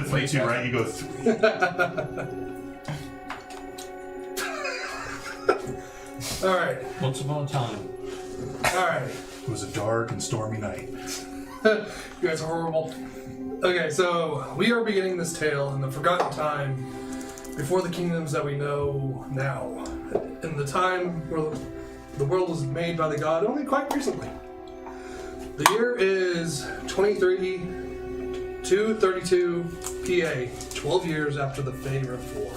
22, right? You go 3. All right. Once upon a time. All right. It was a dark and stormy night. You guys are horrible. Okay, so we are beginning this tale in the forgotten time before the kingdoms that we know now. In the time where the world was made by the god only quite recently. The year is 2332 PA, 12 years after the Fey Rift War.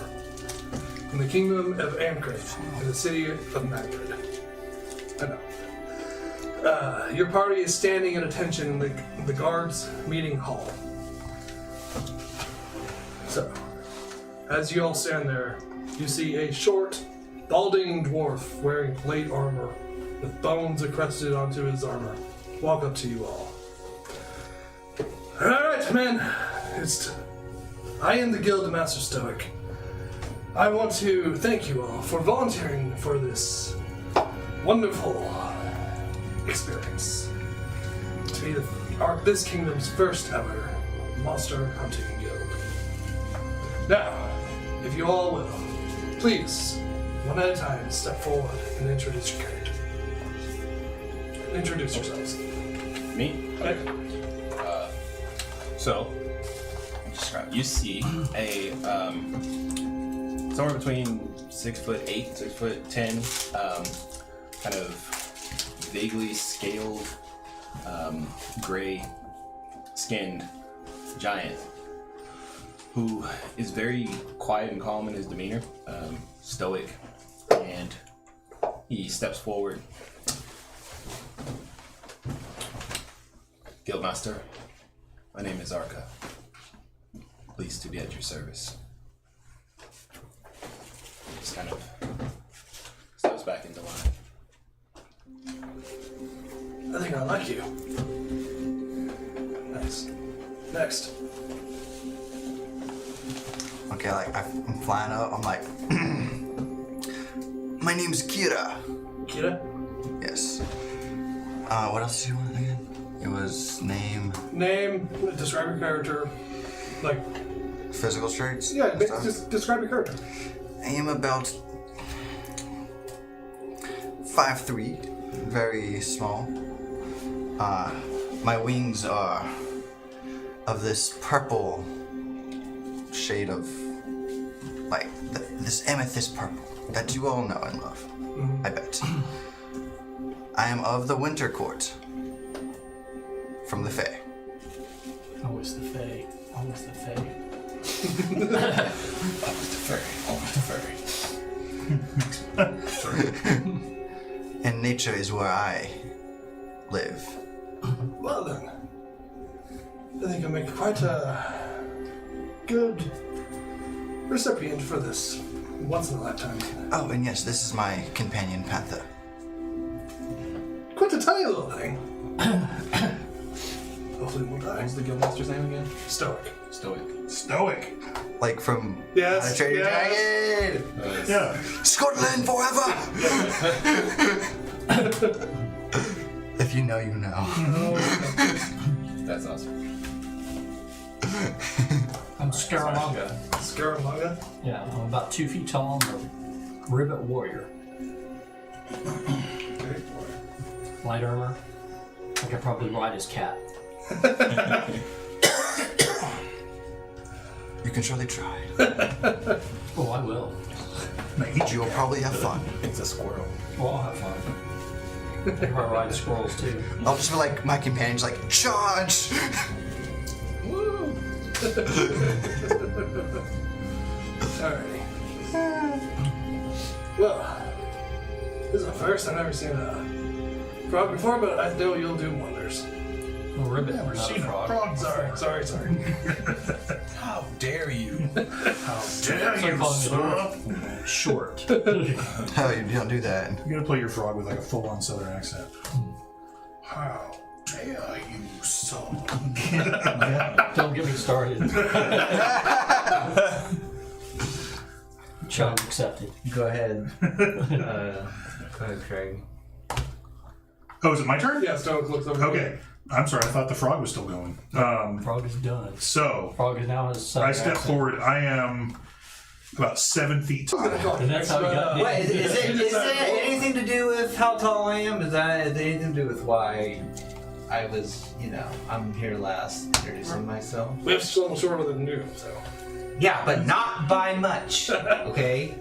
In the kingdom of Ankrid, in the city of Madrid. I know. Your party is standing at attention in the guards' meeting hall. So, as you all stand there, you see a short, balding dwarf wearing plate armor with bones encrusted onto his armor walk up to you all. Alright, men. I am the Guild Master Stoic. I want to thank you all for volunteering for this wonderful experience. To be this kingdom's first ever monster hunting guild. Now, if you all will, please, one at a time, step forward and introduce your character. Introduce yourselves. Me? Okay. So, describe. You see a somewhere between 6'8", 6'10", kind of vaguely scaled, gray-skinned giant who is very quiet and calm in his demeanor, stoic, and he steps forward. Guildmaster, my name is Arca. Pleased to be at your service. Just kind of steps back into line. I think I like you. Nice. Next. Okay, like I'm flying up. I'm like, my name's Kira. Kira? Yes. What else did you want again? It was name. Name, describe your character. Like, Physical traits. yeah, and stuff? just describe your character. I am about 5'3", very small. My wings are of this purple shade of, like, this amethyst purple that you all know and love, I bet. I am of the Winter Court, from the Fae. Always the Fae. Always the Fae. Almost a fairy. And nature is where I live. Well then, I think I'll make quite a good recipient for this once in a lifetime. Oh, and yes, this is my companion, Panther. Quite a tiny little thing. Hopefully we'll die. What's the guildmaster's name again? Stoic. Stoic. Stoic. Like from Yes, How to Train Your yes. Dragon! Yeah. Scotland forever! If you know, you know. That's awesome. I'm Scaramanga. Scaramanga. Yeah, I'm about 2 feet tall. I'm a ribbit warrior. Light armor. I could probably ride his cat. You can surely try. Oh, I will. You will probably have fun. It's a squirrel. Well, I'll have fun. I ride squirrels too. I'll just be like, my companion's like, charge! Woo! Alrighty. Well, this is the first I've ever seen a frog before, but I know you'll do wonders. A ribbit, Never not seen a a frog. frog. Sorry. How dare you? How dare It's like you, calling son? me short. Oh, you don't do that. You gotta play your frog with like a full-on southern accent. How dare you, son? Don't get me started. Challenge accepted. Go ahead. Go ahead, Craig. Oh, is it my turn? Yeah, Stoic looks over. Okay. I'm sorry, I thought the frog was still going. Frog is done. So, Frog is now his I step forward. I am about 7 feet tall. And that's how he got Wait, is it anything to do with how tall I am? Is that anything to do with why I was, I'm here last, introducing myself? We have still shorter than you, so. Yeah, but not by much, okay?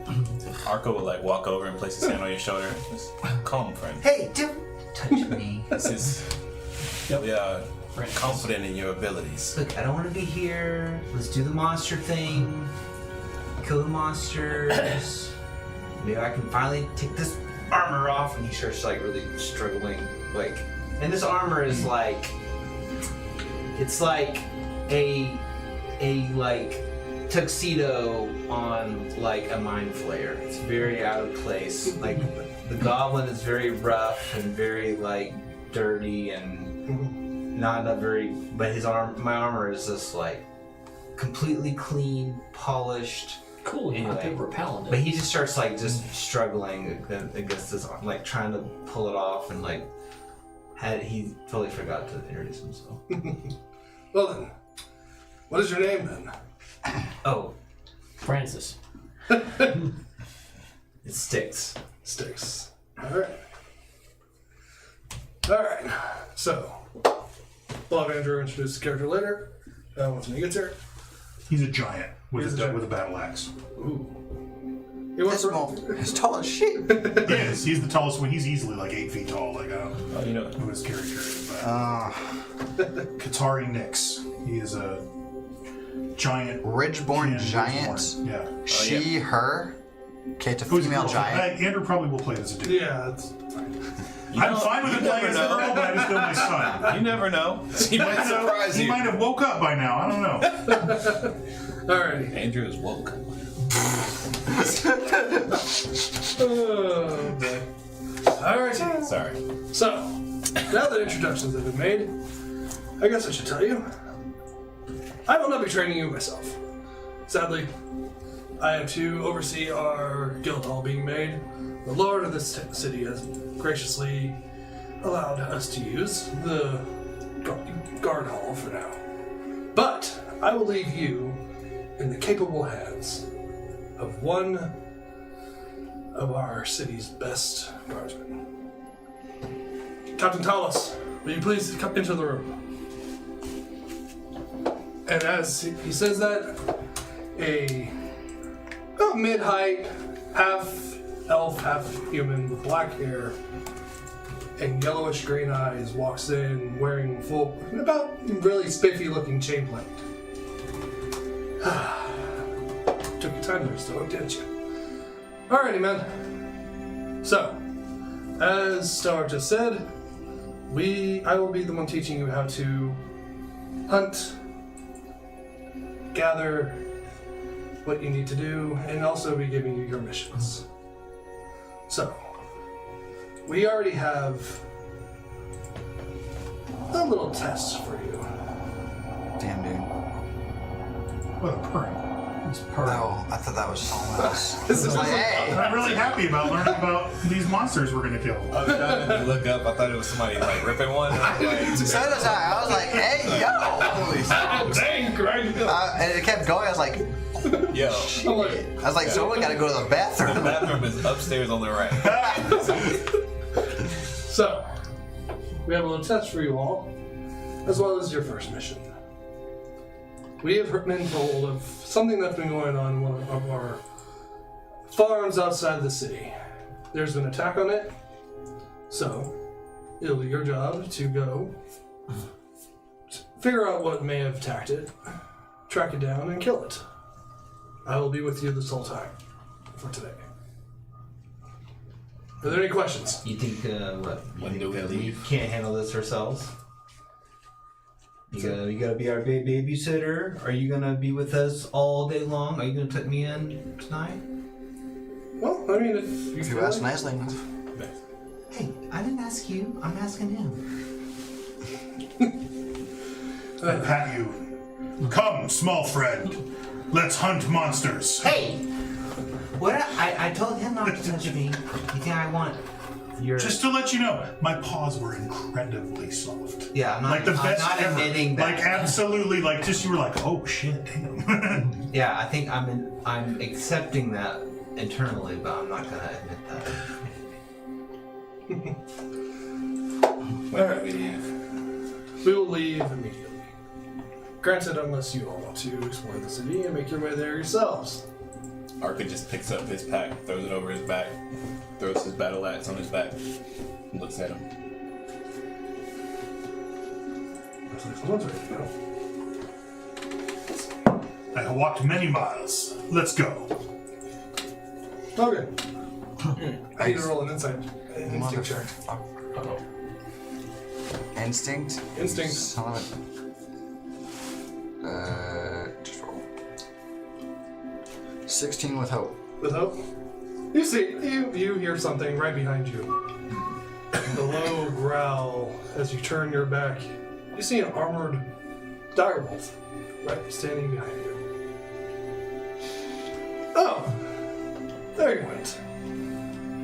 Arco will like walk over and place his hand on your shoulder. Just calm, friend. Hey, don't touch me. This is. We are confident in your abilities. Look, I don't want to be here. Let's do the monster thing. Kill the monsters. Maybe I can finally take this armor off. And he starts like really struggling, and this armor is it's like a tuxedo on like a mind flayer. It's very out of place. Like the goblin is very rough and very dirty and not a very. But my armor is just completely clean, polished. Cool, anyway. I think we're paladin. But he just starts just struggling against this, trying to pull it off, and he totally forgot to introduce himself. Well then, what is your name then? Oh, Francis. it sticks. Sticks. Alright. Alright. So, we'll have Andrew introduce the character later. Once he gets here. He's a giant with a battle axe. Ooh. He's tall as shit. He is. He's the tallest one. He's easily 8 feet tall. I don't know You know. who his character is. But Katari Nix. He is a giant. Ridgeborn Ridgeborn. giant. Yeah. She, her. Okay, it's a Who's female girl? giant. Andrew probably will play as a dude. Yeah, that's fine. I'm fine with him playing as a girl, but I just know my son. You never know. He might surprise He you. might have woke up by now. I don't know. Alrighty. Andrew is woke. Oh, boy. Alrighty. Sorry. So, now that introductions have been made, I guess I should tell you. I will not be training you myself. Sadly, I have to oversee our guild hall being made. The lord of this city has graciously allowed us to use the guard hall for now. But I will leave you in the capable hands of one of our city's best guardsmen. Captain Talos, will you please come into the room? And as he says that, a mid-height, half elf, half human with black hair and yellowish green eyes walks in wearing about really spiffy looking chain blanket. Took your time there, still, didn't you? Alrighty, man. So, as Star just said, I will be the one teaching you how to hunt, gather what you need to do, and also be giving you your missions. So, we already have a little test for you. Damn, dude. What a purring. It's perfect. Oh, I thought that was someone else. This is Hey! I'm really happy about learning about these monsters we're going to kill. I was trying to look up. I thought it was somebody ripping one. So does I was like, hey, yo! Oh, dang, Craig! And it kept going. I was like, Yo, I was like, someone gotta go to the the bathroom. bathroom is upstairs on the right. So, we have a little test for you all, as well as your first mission. We have been told of something that's been going on in one of our farms outside the city. There's been an attack on it, so it'll be your job to go figure out what may have attacked it, track it down, and kill it. I will be with you this whole time for today. Are there any questions? You think When do we we leave? can't handle this ourselves? You gotta be our babysitter? Are you gonna be with us all day long? Are you gonna tuck me in tonight? Well, I mean, if If feel you ask like- nicely enough. Hey, I didn't ask you. I'm asking him. I pat you. Come, small friend. Let's hunt monsters. Hey! What? I told him not to touch me. You think I want you're Just to let you know, my paws were incredibly soft. yeah, I'm not, Like the I'm best not ever. admitting that. Like absolutely, like just you were like, oh shit, damn. Yeah, I think I'm accepting that internally, but I'm not gonna admit that. Alright. We will leave immediately. Granted, unless you all want to explore the city and make your way there yourselves. Arca just picks up his pack, throws it over his back, throws his battle axe on his back, and looks at him. Someone's ready to go. I walked many miles. Let's go. Okay. I need to roll an instinct check. Motherfucker. Instinct? Instinct. Son of a... just roll. 16 with hope. With hope. You see, you hear something right behind you. The low growl as you turn your back. You see an armored direwolf right standing behind you. Oh, there you went.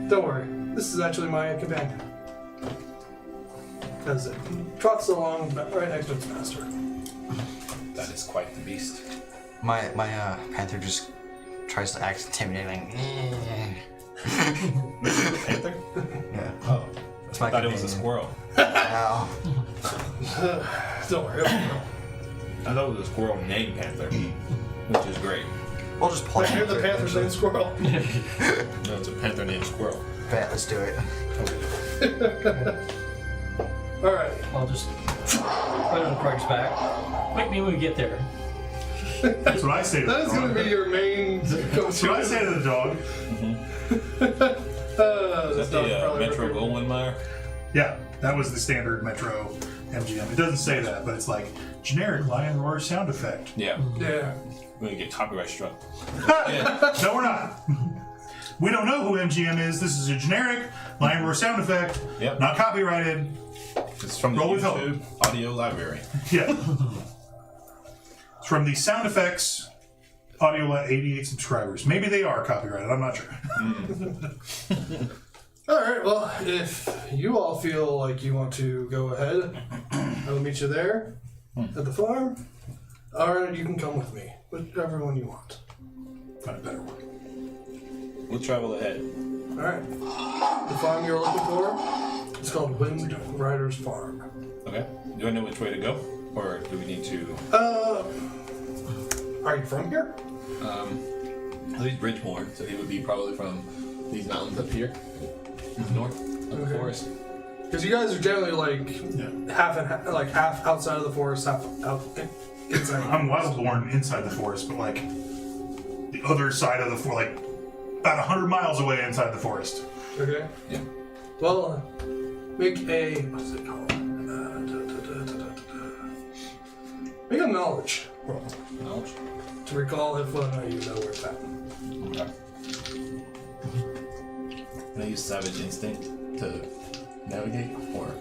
Don't worry, this is actually my companion. As it trots along right next to its master. That is quite the beast. My panther just tries to act intimidating. Panther? Yeah. Oh, That's my I thought it was a companion. squirrel. Ow. Don't worry. I thought it was a squirrel named Panther, which is great. We'll just play. I hear the panther's named Squirrel. No, it's a panther named Squirrel. Bet, let's do it. Alright. I'll just put it on Craig's back. Wake me when we get there. That's what I say to That the is dog. going to be your main That's what I say to the dog. Is that the Metro Goldwyn-Mayer? Yeah, that was the standard Metro MGM. It doesn't say that, but it's like generic lion roar sound effect. Yeah. Yeah. We're gonna get copyright struck. No, we're not. We don't know who MGM is. This is a generic lion roar sound effect. Yep. Not copyrighted. It's from the Roll with hope. YouTube audio library. Yeah. It's from the sound effects audio 88 subscribers. Maybe they are copyrighted. I'm not sure. Alright, well, if you all feel like you want to go ahead, I will meet you there at the farm. Or you can come with me. Whichever one you want. Find a better one. We'll travel ahead. Alright. The farm you're looking for is called Wind Rider's Farm. Okay. Do I know which way to go? Or do we need to... Are you from here? He's Bridgemore, so he would be probably from these mountains up here. North of the forest. Because you guys are generally like half and half, like half outside of the forest, half out inside. I'm wild-born inside the forest, but like the other side of the forest, like about 100 miles away inside the forest. Okay. Yeah. Well, make a what's it called? Make a knowledge roll Knowledge. to recall if whether or not you know where it's at. Okay. Can I use Savage Instinct to navigate? Or...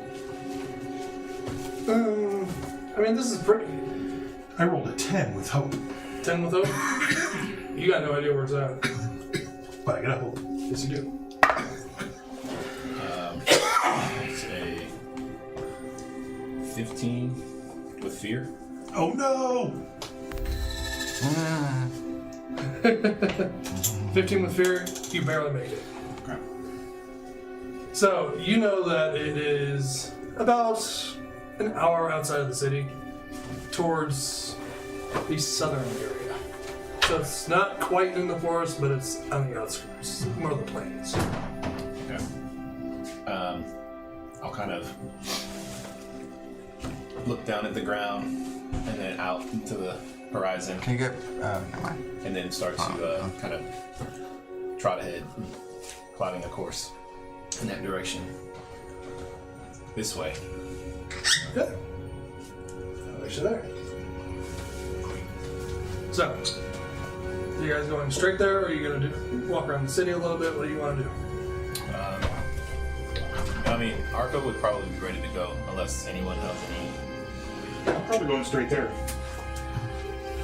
I mean, this is pretty. I rolled a 10 with hope, 10 with hope. You got no idea where it's at. but I got hope. Yes, you do. It's a 15 with fear. Oh no! 15 with fear, you barely make it. Okay. So, you know that it is about an hour outside of the city towards the southern area. So it's not quite in the forest, but it's on the outskirts, more of the plains. Okay. I'll kind of look down at the ground and then out into the horizon, Can you get... never mind. and then start to kind of trot ahead, plotting a course in that direction. This way. Good. At least you're there. So, you guys going straight there, or are you going to walk around the city a little bit? What do you want to do? I mean, Arco would probably be ready to go, unless anyone has any. Probably going straight there.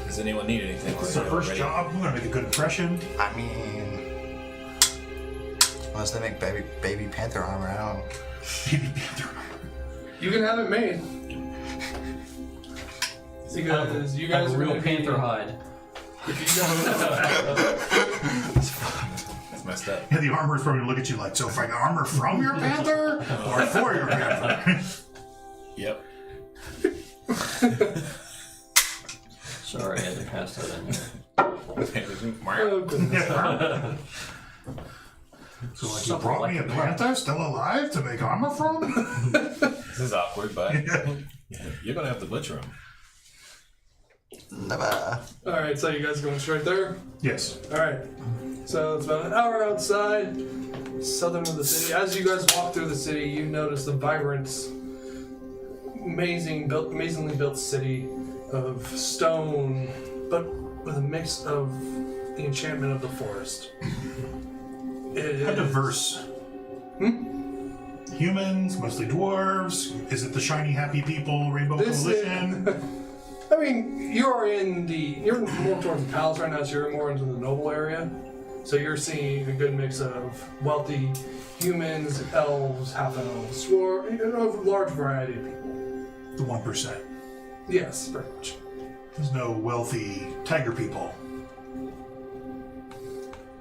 Does anyone need anything? This is our first job. We're gonna make a good impression. I mean... Unless they make baby panther armor, I don't. Baby panther. You can have it made. Because you guys a are real gonna be- panther hide. If you don't, That's messed up. Yeah, the armor's probably gonna look at you like, so if I got armor from your panther or for your panther? Yep. Sorry, I had to pass that in. oh, goodness. So like, you brought me a panther still alive to make armor from? This is awkward, but you're gonna have to butcher him. Never. Alright, so you guys going straight there? Yes. Alright. So it's about an hour outside, southern of the city. As you guys walk through the city, you notice the vibrant, amazingly built city of stone, but with a mix of the enchantment of the forest. It How is diverse. Humans, mostly dwarves. Is it the shiny happy people, Rainbow This is- Coalition? I mean, you're more towards the palace right now, so you're more into the noble area. So you're seeing a good mix of wealthy humans, elves, half elves, or a large variety of people. The 1%. Yes, pretty much. There's no wealthy tiger people.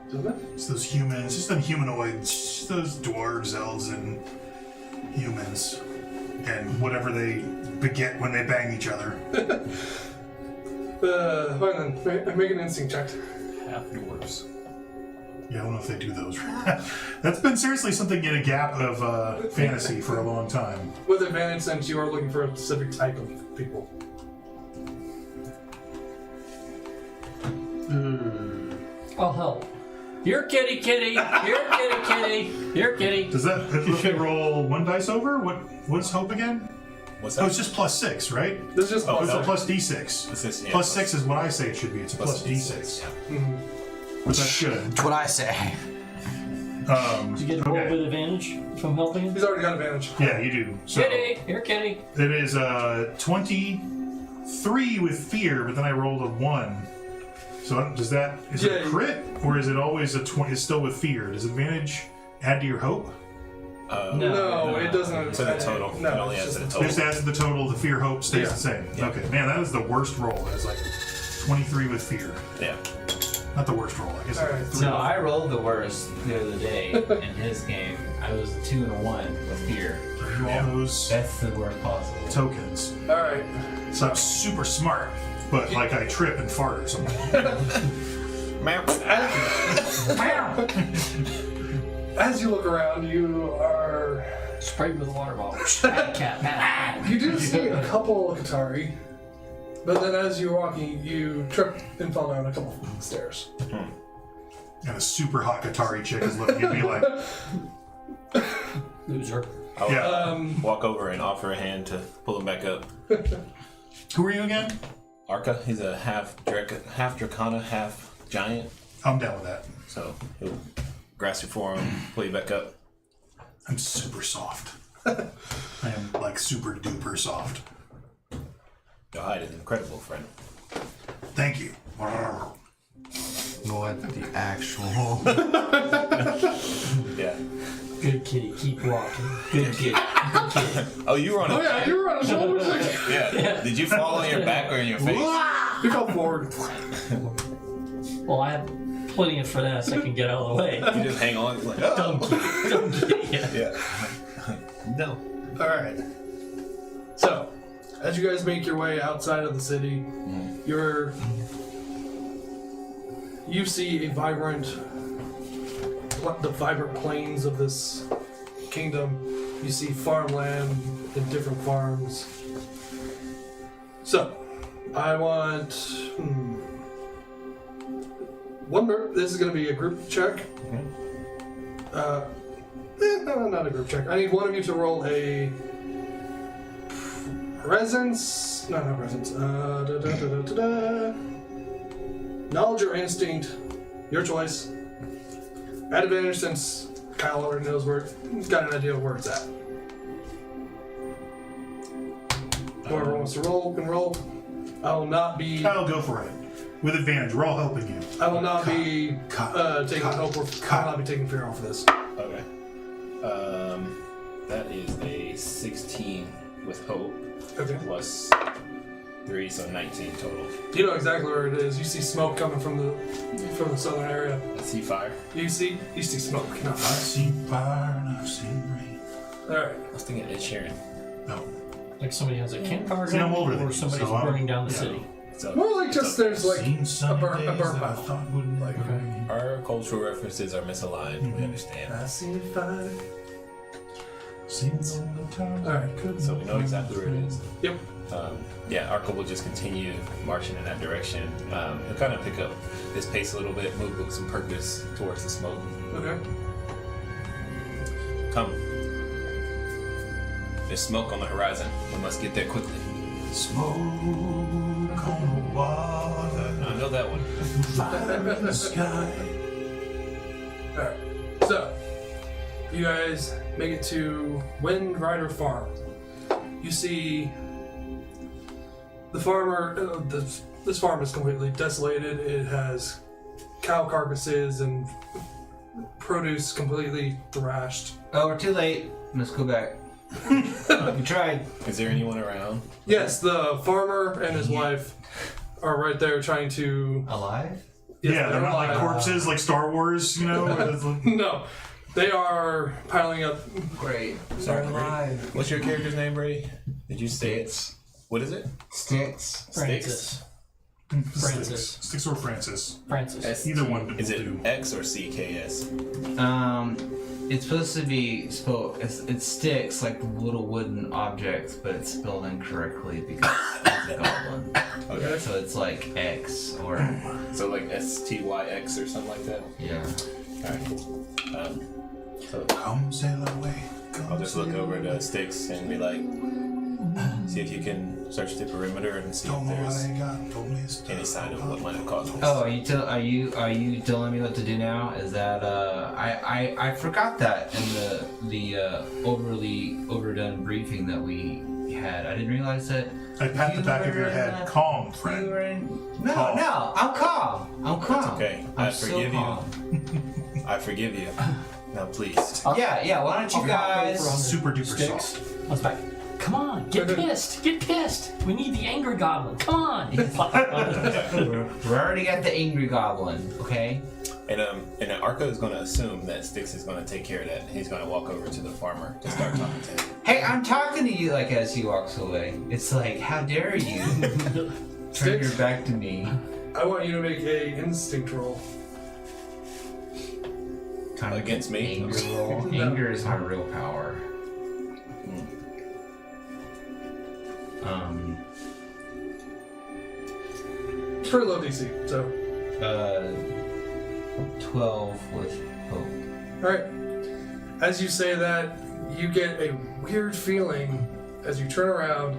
Isn't it? It's those humans, just them humanoids, just those dwarves, elves, and humans. And whatever they beget when they bang each other. Fine then. Make an instinct check. Half dwarves. Yeah, I don't know if they do those. That's been seriously something in a gap of fantasy for a long time. With advantage, since you are looking for a specific type of people. I'll help. Here, kitty. Here, kitty. Here, kitty. Does that if you roll one dice over? What's hope again? What's Oh, that? it's just +6, right? This is just Oh, plus it's a six. plus D6. Yeah, Plus 6 is what I say it should be. It's a plus D6. But that's good. That's what I say. Did you get a roll with advantage from helping him? He's already got advantage. Yeah, you do. So Kitty. Here, kitty. it is 23 with fear, but then I rolled a 1. So does that is it a Yeah. crit or is it always a 20? It's still with fear. Does advantage add to your hope? No, it doesn't. It's in the total. It No, only it's adds just to the the total. Just adds to the total. The fear hope stays Yeah. the same. Yeah. Okay, man, that is the worst roll. That is like 23 with fear. Yeah. Not the worst roll, I guess. All right. Three. No, I rolled the worst the other day in his game. I was a 2 and a 1 with fear. You all those That's the worst possible. tokens. All right. So I'm super smart, but like I trip and fart or something. As you look around, you are. Sprayed with a water bottle. Cat. You do see a couple of Qatari, but then as you're walking, you trip and fall down a couple of stairs. And a super hot Qatari chick is looking at me like, Loser. I'll yeah. walk over and offer a hand to pull him back up. Who are you again? Arca, he's a half Dracana, half giant. I'm down with that. So he'll grasp your forearm, pull you back up. I'm super soft. I am like super duper soft. Your hide is incredible, friend. Thank you. What the actual? Yeah. Good kitty. Keep walking. Good kitty. Good kitty. Oh, you were on Oh a yeah, you were on a shoulder check. yeah. Did you fall on your back or in your face? You fell forward. Well, I have plenty of finesse. I can get out of the way. You just hang on. Like, oh. Dumb kitty. Dumb kitty. Yeah. Yeah. No. All right. So, as you guys make your way outside of the city, you see the vibrant plains of this kingdom. You see farmland and different farms. So, I want this is going to be a group check. No, not a group check. I need one of you to roll a presence. No, not presence. Knowledge or instinct, your choice. At advantage since Kyle already knows he's got an idea of where it's at. Whoever wants to roll can roll. I will not be. Kyle, go for it. With advantage. We're all helping you. I will not be Kyle, taking Kyle, hope. I will Kyle. not be taking fear off of this. 16 with hope. Okay. Plus 3, so 19 total. You know exactly where it is. You see smoke coming from the southern area. I see fire. You see smoke. Not I've fire. seen fire and I've seen rain. All right. I was thinking Ed Sheeran. No. Like somebody has a campfire See, I'm older going, than or you, somebody's so I'm- burning down the yeah. city. So More like just there's like Seen sunny a burn days that I pile. thought would never Like- rain. our cultural references are misaligned. We understand. I see fire. Seen all the times All right. I couldn't So we know exactly where it is. Yep. Yeah, Arco will just continue marching in that direction. He'll kind of pick up his pace a little bit, move with some purpose towards the smoke. Okay. Come. There's smoke on the horizon. We must get there quickly. Smoke on the water, I know that one. fire in the sky. All right. So you guys make it to Wind Rider Farm. You see the farmer. This farm is completely desolated. It has cow carcasses and produce completely thrashed. Oh, we're too late. Let's go back. We tried. Is there anyone around? Yes, the farmer and his wife are right there trying to. Alive? Yes, Yeah, they're not like alive. corpses like Star Wars, you know? where it's like- No, they are piling up. Great. Sorry, They're alive. What's your character's name, Brady? Did you say it? Sticks. What is it? Sticks. Francis. Francis. Sticks or Francis. Francis. Either one will Is it do. X or CKS? It's supposed to be spelled. It sticks like little wooden objects, but it's spelled incorrectly because it's a goblin. Okay. So it's like X or So like STYX or something like that? yeah. Alright. So Come sail away. I'll just look over to Sticks and be like, see if you can search the perimeter and see if Don't know what there's I got. Told me it's any sign of what might have caused this. Oh, are you telling me what to do now? Is that I forgot that in the overly overdone briefing that we had. I didn't realize that. I pat the back of your were head. in- Calm, You friend. were in, no, Calm. no, I'm calm. I'm calm. That's okay. I'm I so forgive you. calm. I forgive you. Now please. Yeah. Why don't you guys? Super duper Sticks. soft. Let's back. Come on, get pissed. Get pissed. We need the angry goblin. Come on. We already got the angry goblin. Okay. And Arco is going to assume that Sticks is going to take care of that. He's going to walk over to the farmer to start talking to him. Hey, I'm talking to you like as he walks away. It's like, how dare you turn your back to me? I want you to make a instinct roll. Kind of Against me? Anger roll. No. Anger is my real power. It's pretty low DC, so. 12 with hope. Alright. As you say that, you get a weird feeling as you turn around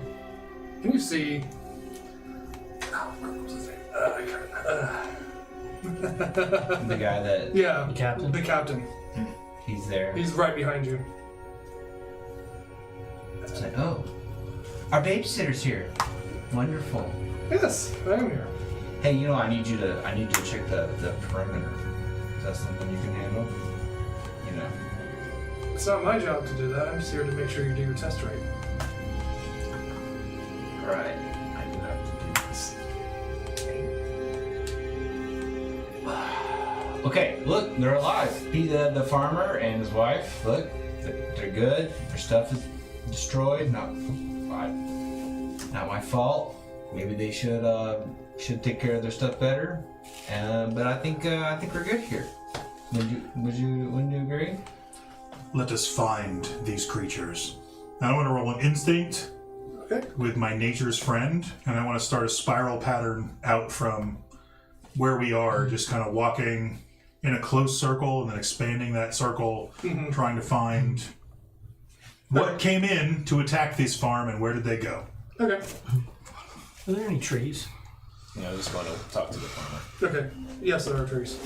and you see. Oh, what was his name? The guy that Yeah, The captain? the captain. he's there. He's right behind you. It's like, oh, our babysitter's here. Wonderful. Yes, I am here. Hey, you know, I need you to check the perimeter. Is that something you can handle? You know. It's not my job to do that. I'm just here to make sure you do your test right. Right. I do have to do this. Okay, look, they're alive. The farmer and his wife, look, they're good. Their stuff is destroyed. Not my fault. Maybe they should take care of their stuff better. But I think we're good here. Wouldn't you agree? Let us find these creatures. Now I want to roll an instinct Okay. with my nature's friend, and I want to start a spiral pattern out from where we are, just kind of walking in a close circle and then expanding that circle, trying to find what came in to attack this farm and where did they go. Okay. Are there any trees? You know, just want to talk to the farmer. Okay. Yes, there are trees.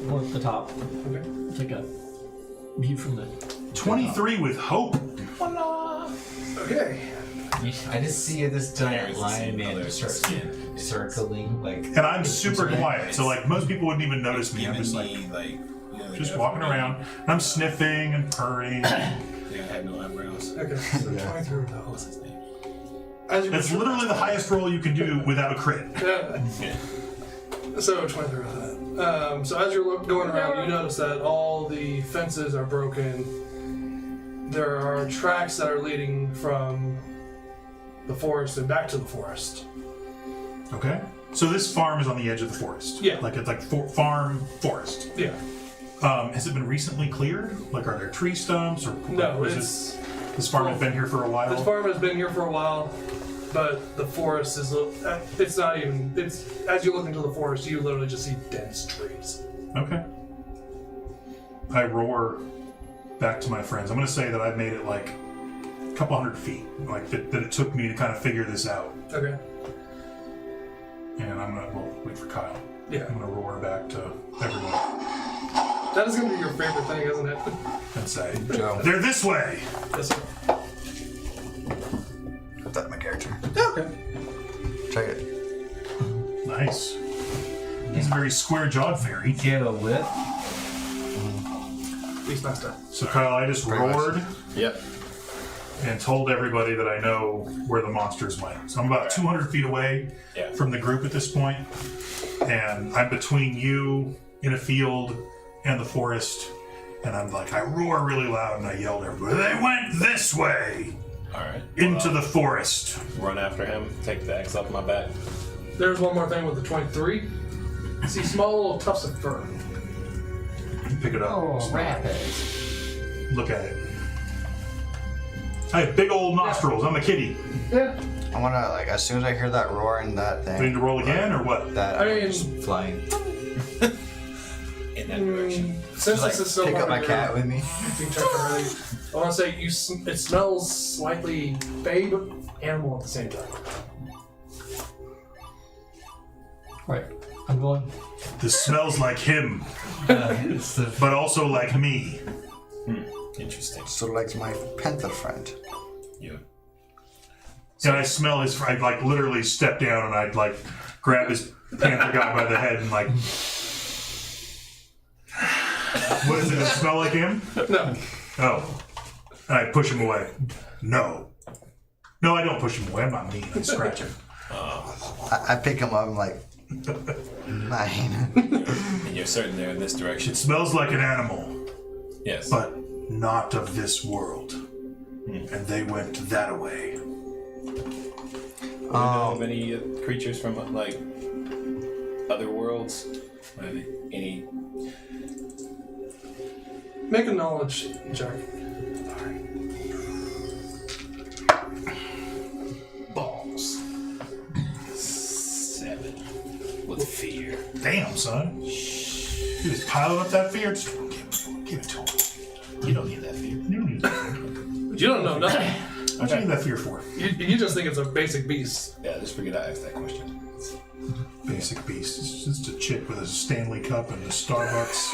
Or at the top. Okay. Take a view from the 23 with hope. Okay. I just see this giant There's the lion same man color as the skin. circling like. And I'm super quiet, so like most people wouldn't even notice me. I'm Giving just me, like you know, just walking around. And I'm sniffing and purring. Yeah, think I had no eyebrows. Okay, so Yeah. 23 with that. What's his name? As you That's literally the highest roll you can do without a crit. Yeah. So 23 with that. So as you're going around, you notice that all the fences are broken. There are tracks that are leading from the forest and back to the forest. Okay. So this farm is on the edge of the forest. Yeah. Like it's like farm forest. Yeah. Has it been recently cleared? Like, are there tree stumps or No, is it's this farm has been here for a while? this farm has been here for a while, but the forest is it's not even it's as you look into the forest, you literally just see dense trees. Okay. I roar back to my friends. I'm going to say that I've made it like a couple hundred feet. Like that it took me to kind of figure this out. Okay. And I'm going to wait for Kyle. Yeah. I'm going to roar back to everyone That is going to be your favorite thing, isn't it? and say, Joe. they're this way. Yes, sir. Put that in my character. Okay. Check it. Nice. He's a very square-jawed fairy. Do you have a whip? Beastmaster. So Kyle, I just Very much. roared Yep. and told everybody that I know where the monsters went. So I'm about 200 feet away Yeah. from the group at this point, and I'm between you in a field and the forest, and I'm like, I roar really loud and I yelled at everybody, they went this way All right. into the forest. Run after him. Take the axe off my back. There's one more thing with the 23. You see small little tufts of fur. Pick it up. Oh, smell it, rapids. Look at it. I have big old nostrils. I'm a kitty. Yeah. I wanna like as soon as I hear that roar and that thing. Do I need to roll again or what? That I mean, Flying. In that direction. since like this is so pick up my far cat with me. being checked already, I want to say it smells slightly babe animal at the same time. Right. I'm going. This smells like him, It's the but also like me. Interesting. Sort of like my panther friend. Yeah. And I smell his. I like literally step down and I'd like grab his panther guy by the head and like. What is it? Does it smell like him? No. Oh. And I push him away. No. No, I don't push him away. I'm not mean. I scratch him. I pick him up. I'm like, mine. And you're certain they're in this direction. It smells like an animal, Yes. but not of this world. And they went that way. Do you know of any creatures from like other worlds? Any? Make a knowledge check. Balls. 7. With fear. Damn, son. You just piling up that fear. Just give it to him. You don't need that fear. You don't need that fear. You don't know nothing. What do you need that fear for? You just think it's a basic beast. Yeah, just forget I asked that question. Basic beast. It's just a chick with a Stanley cup and a Starbucks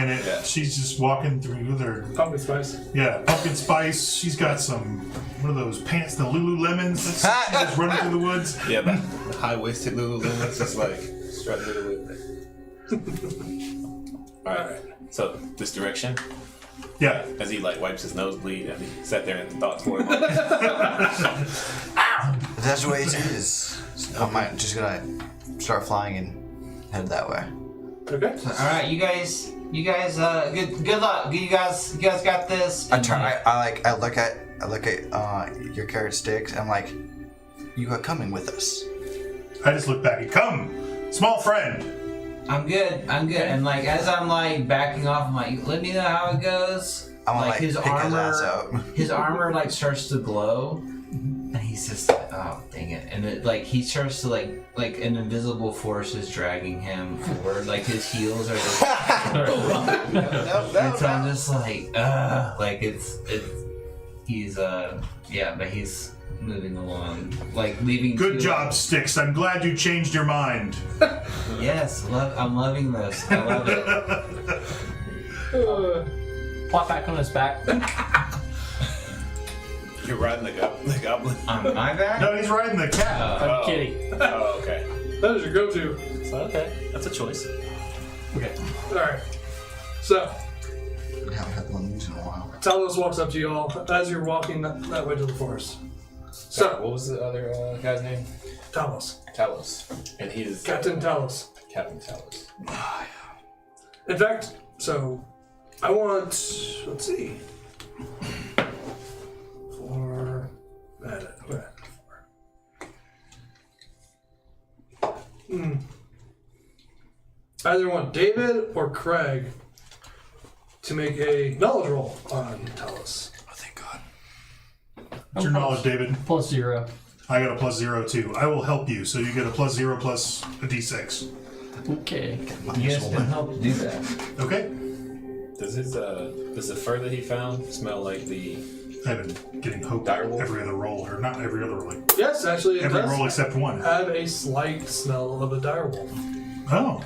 in it. Yeah. She's just walking through with her. Pumpkin spice. Yeah, pumpkin spice. She's got some, what are those pants, the Lululemons that she's just running through the woods. Yeah, the high-waisted Lululemons just like strut through the wood. Alright, so this direction, Yeah. as he like wipes his nosebleed and he sat there and thought for a moment. If that's the way it is, I'm just gonna start flying and head that way. Okay. All right, you guys, good luck. You guys got this. I turn. I look at your carrot sticks. I'm like, you are coming with us. I just look back and come, small friend. I'm good. And like as I'm like backing off, I'm like, let me know how it goes. I want like to his pick his ass armor, up. his armor like starts to glow, and he's just like, oh dang it! And it, like he starts to like an invisible force is dragging him forward. Like his heels are just. And so I'm just like he's but he's moving along, like leaving. Good job, Sticks. I'm glad you changed your mind. Yes, I'm loving this. I love it. plot back on his back. You're riding the goblin. On my back? No, he's riding the cat. I'm kidding. Oh, okay. That is your go-to. So, okay, that's a choice. Okay. All right. So haven't had one of these in a while. Talos walks up to you all as you're walking that way to the forest. So, what was the other guy's name? Talos. Talos. And he is Captain Talos. Captain Talos. In fact, so I want, let's see, either want David or Craig to make a knowledge roll on Talos. Oh, thank God. What's your knowledge, David? +0. I got a +0 too. I will help you, so you get a +0 plus a d6. Okay. You guys can help do that. Okay. Does the fur that he found smell like the I've been getting hope Direwolf? every other roll, or not every other roll. Like Yes, actually, it every does roll except one. have a slight smell of a direwolf. Oh,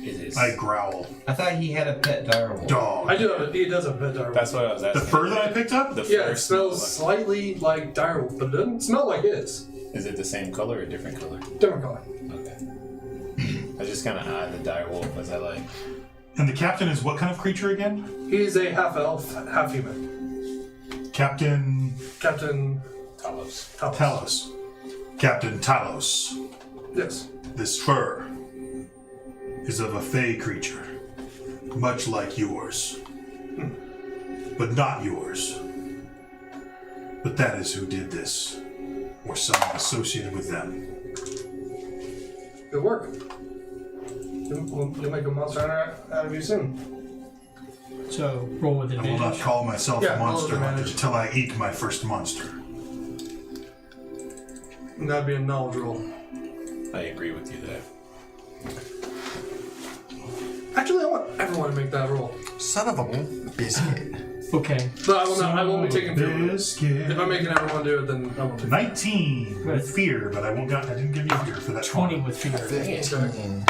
it is? I growl. I thought he had a pet direwolf. Dog. I do have it. He does have a pet direwolf. That's what I was asking. The fur that I picked up? The Yeah, fur it smells slightly like direwolf, but it doesn't smell like his. Is it the same color or a different color? Different color. Okay. I just kind of eye the direwolf as I like. And the captain is what kind of creature again? He's a half elf, half human. Captain Captain Talos. Talos. Talos. Captain Talos. Yes. This fur is of a fey creature, much like yours. But not yours. But that is who did this, or someone associated with them. Good work. You'll make a monster hunter out of you soon. So roll with I will not advantage. call myself Yeah, a monster roll with hunter advantage. until I eat my first monster. And that'd be a knowledge roll. I agree with you there. Actually, I want everyone to make that roll. Son of a biscuit. Okay. But I will not. I won't be taking fear. Biscuit. If I'm making everyone do it, then I won't take 19 with fear, but I didn't give you fear for that 20 one. with fear. 15.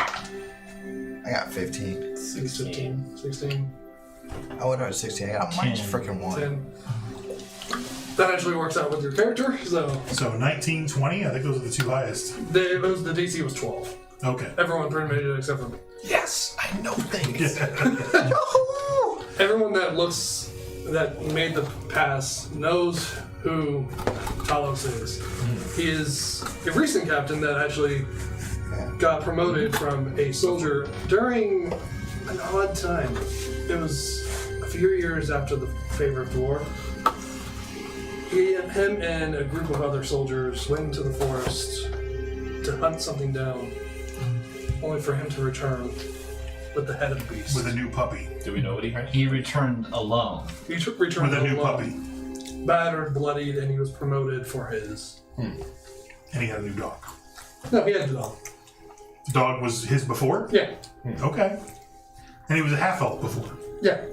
I got 15. 16. 16. I would have had 16. I got a minus 10. freaking 1. 10. That actually works out with your character, so So 19, 20, I think those are the two highest. the DC was 12. Okay. Everyone pretty much made it except for me. Yes, I know things. Everyone that made the pass knows who Talos is. He is a recent captain that actually got promoted from a soldier during an odd time. It was a few years after the favorite war. Him and a group of other soldiers went into the forest to hunt something down, only for him to return with the head of the beast. With a new puppy. Do we know what he heard? He returned alone. He returned With a new alone, puppy. battered, bloodied, and he was promoted for his. And he had a new dog. No, he had a dog. The dog was his before? Yeah, Okay. And he was a half-elf before. yeah.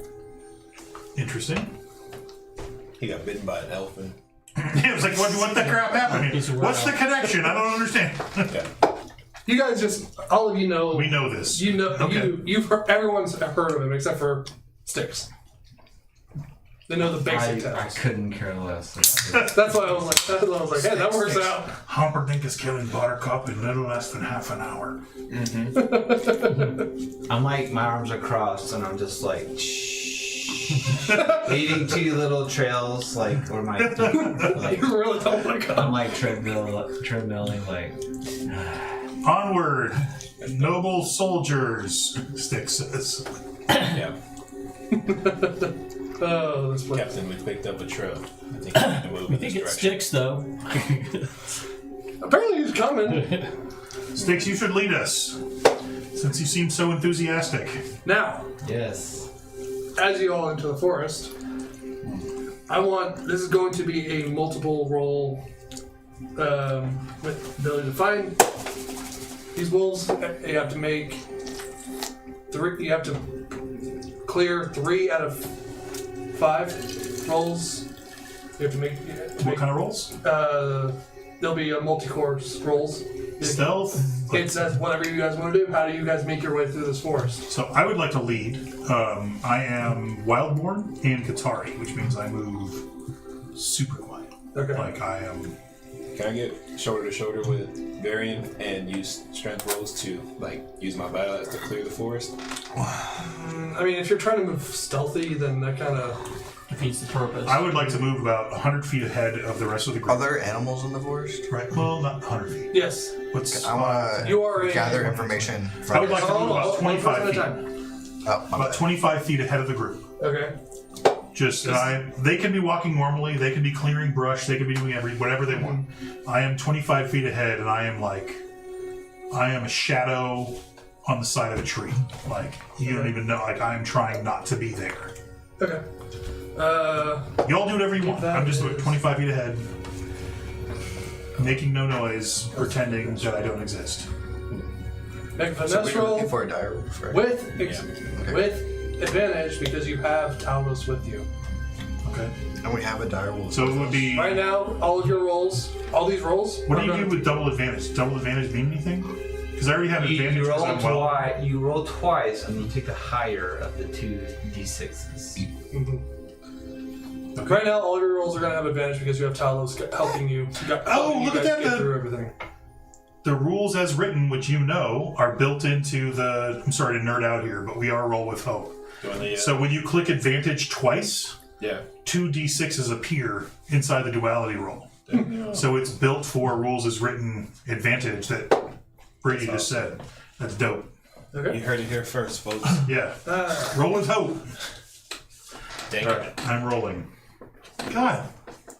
Interesting. He got bitten by an elf and It was like, what the crap happened He's a here? What's the werewolf. connection? I don't understand. okay. You guys all of you know. We know this. You know, Okay. you've heard, everyone's heard of him except for Styx. They know the basic I tales. couldn't care less. That's why I was like, hey, that works out. Humperdinck is killing Buttercup in little less than half an hour. I'm like, my arms are crossed, and I'm just like, leading two little trails, like, or my, like, You really don't like him. I'm like treadmilling, like. Onward, noble soldiers, Styx says. Yeah. Oh, this place. Captain, we picked up a trail. I think we need to move I in this think it direction. sticks though. Apparently he's coming. Styx, you should lead us, since you seem so enthusiastic. Now, Yes. as you all enter the forest, this is going to be a multiple roll with ability to find these wolves. You have to make 3. You have to clear 3 out of 5 rolls. You have to make. What kind of rolls? There'll be a multi-course rolls. Stealth? It says whatever you guys want to do. How do you guys make your way through this forest? So I would like to lead. I am Wildborn and Katari, which means I move super quiet. Okay. Like I am Can I get shoulder to shoulder with Varian and use strength rolls to use my battle axe to clear the forest? I mean, if you're trying to move stealthy, then that kind of defeats the purpose. I would like to move about 100 feet ahead of the rest of the group. Are there animals in the forest? Right. Well, not 100 feet. yes. What's I want You are to a- gather information I from would like to move about 25 feet. Oh, my About bad. 25 feet ahead of the group. Okay. Just they can be walking normally. They can be clearing brush. They can be doing whatever they want. I am 25 feet ahead, and I am a shadow on the side of a tree. You don't even know. I am trying not to be there. Okay. Y'all do whatever you want. that I'm just is- 25 feet ahead, making no noise, pretending that I don't exist. Make a So finesse we're roll looking for a dire wolf, right? with Okay. with advantage because you have Talos with you. Okay. And we have a dire wolf. So it would be. Right now, all of your rolls, all these rolls. What are do you gonna- do with double advantage? Double advantage mean anything? Because I already have advantage. You 'cause roll I'm well. twice. You roll twice, and you take the higher of the two d6s. Mhm. Right now, all of your rolls are going to have advantage because you have Talos helping you. helping you look at guys that, Get then. through everything. The rules as written, which you know, are built into the. I'm sorry to nerd out here, but we are roll with hope. So when you click advantage twice, Yeah. 2 d6s appear inside the duality roll. So it's built for rules as written advantage that Brady just said. That's dope. Okay. You heard it here first, folks. Yeah. Roll with hope. Dang All it. right, I'm rolling. God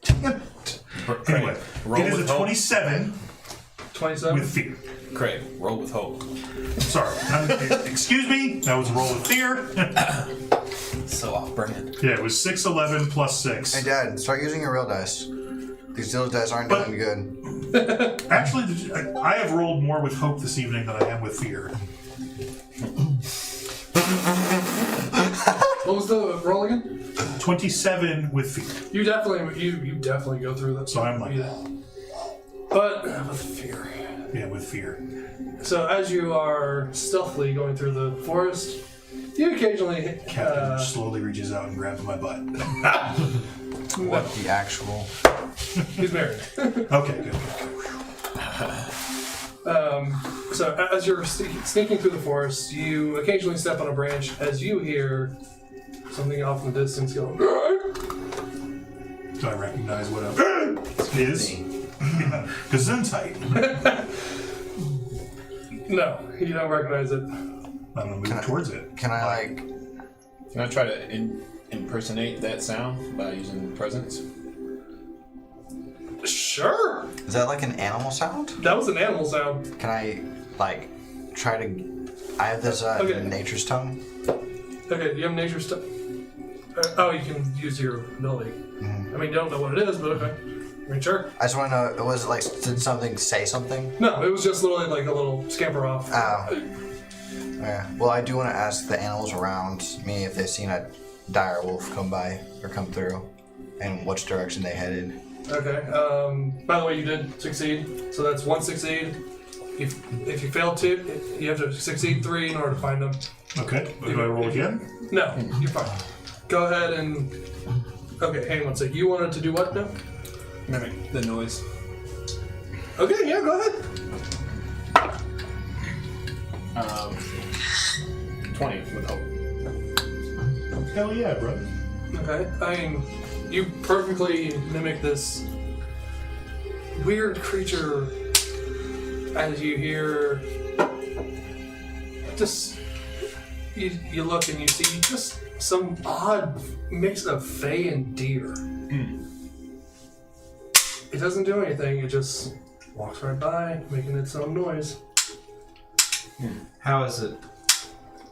damn it. Anyway, roll it is a with hope. 27 27. with fear. Craig, roll with hope. Sorry. Excuse me. That was a roll with fear. So off brand. Yeah, it was 611 plus 6. Hey, Dad, start using your real dice. These little dice aren't doing good. Actually, I have rolled more with hope this evening than I am with fear. What was the roll again? 27 with fear. You definitely go through that. So I'm like, but with fear. yeah, with fear. So as you are stealthily going through the forest, you occasionally Captain slowly reaches out and grabs my butt. What the actual? he's married. Okay, good. So as you're sneaking through the forest, you occasionally step on a branch as you hear something off in the distance going. Do I recognize what it is? Gesundheit. No, you don't recognize it. I'm gonna move towards it. Can I Can I try to impersonate that sound by using presence? Sure. Is that like an animal sound? That was an animal sound. Can I try to? I have this Okay. nature's tongue. Okay, you have nature stuff. Oh, you can use your ability. Mm-hmm. I mean, you don't know what it is, but okay. I mean, sure. I just want to know. Was it did something say something? No, it was just literally like a little scamper off. Oh. Yeah. Well, I do want to ask the animals around me if they've seen a dire wolf come by or come through, and which direction they headed. Okay. By the way, you did succeed, so that's 1 succeed. If you fail 2, you have to succeed 3 in order to find them. Okay, do I roll again? No, you're fine. Go ahead and. Okay, hang on one sec. You wanted to do what now? Mimic the noise. Okay, yeah, go ahead. 20 with hope. Hell yeah, brother. Okay, I mean, you perfectly mimic this weird creature as you hear. Just you look and you see just some odd mix of fae and deer. It doesn't do anything. It just walks right by, making its own noise. How is it?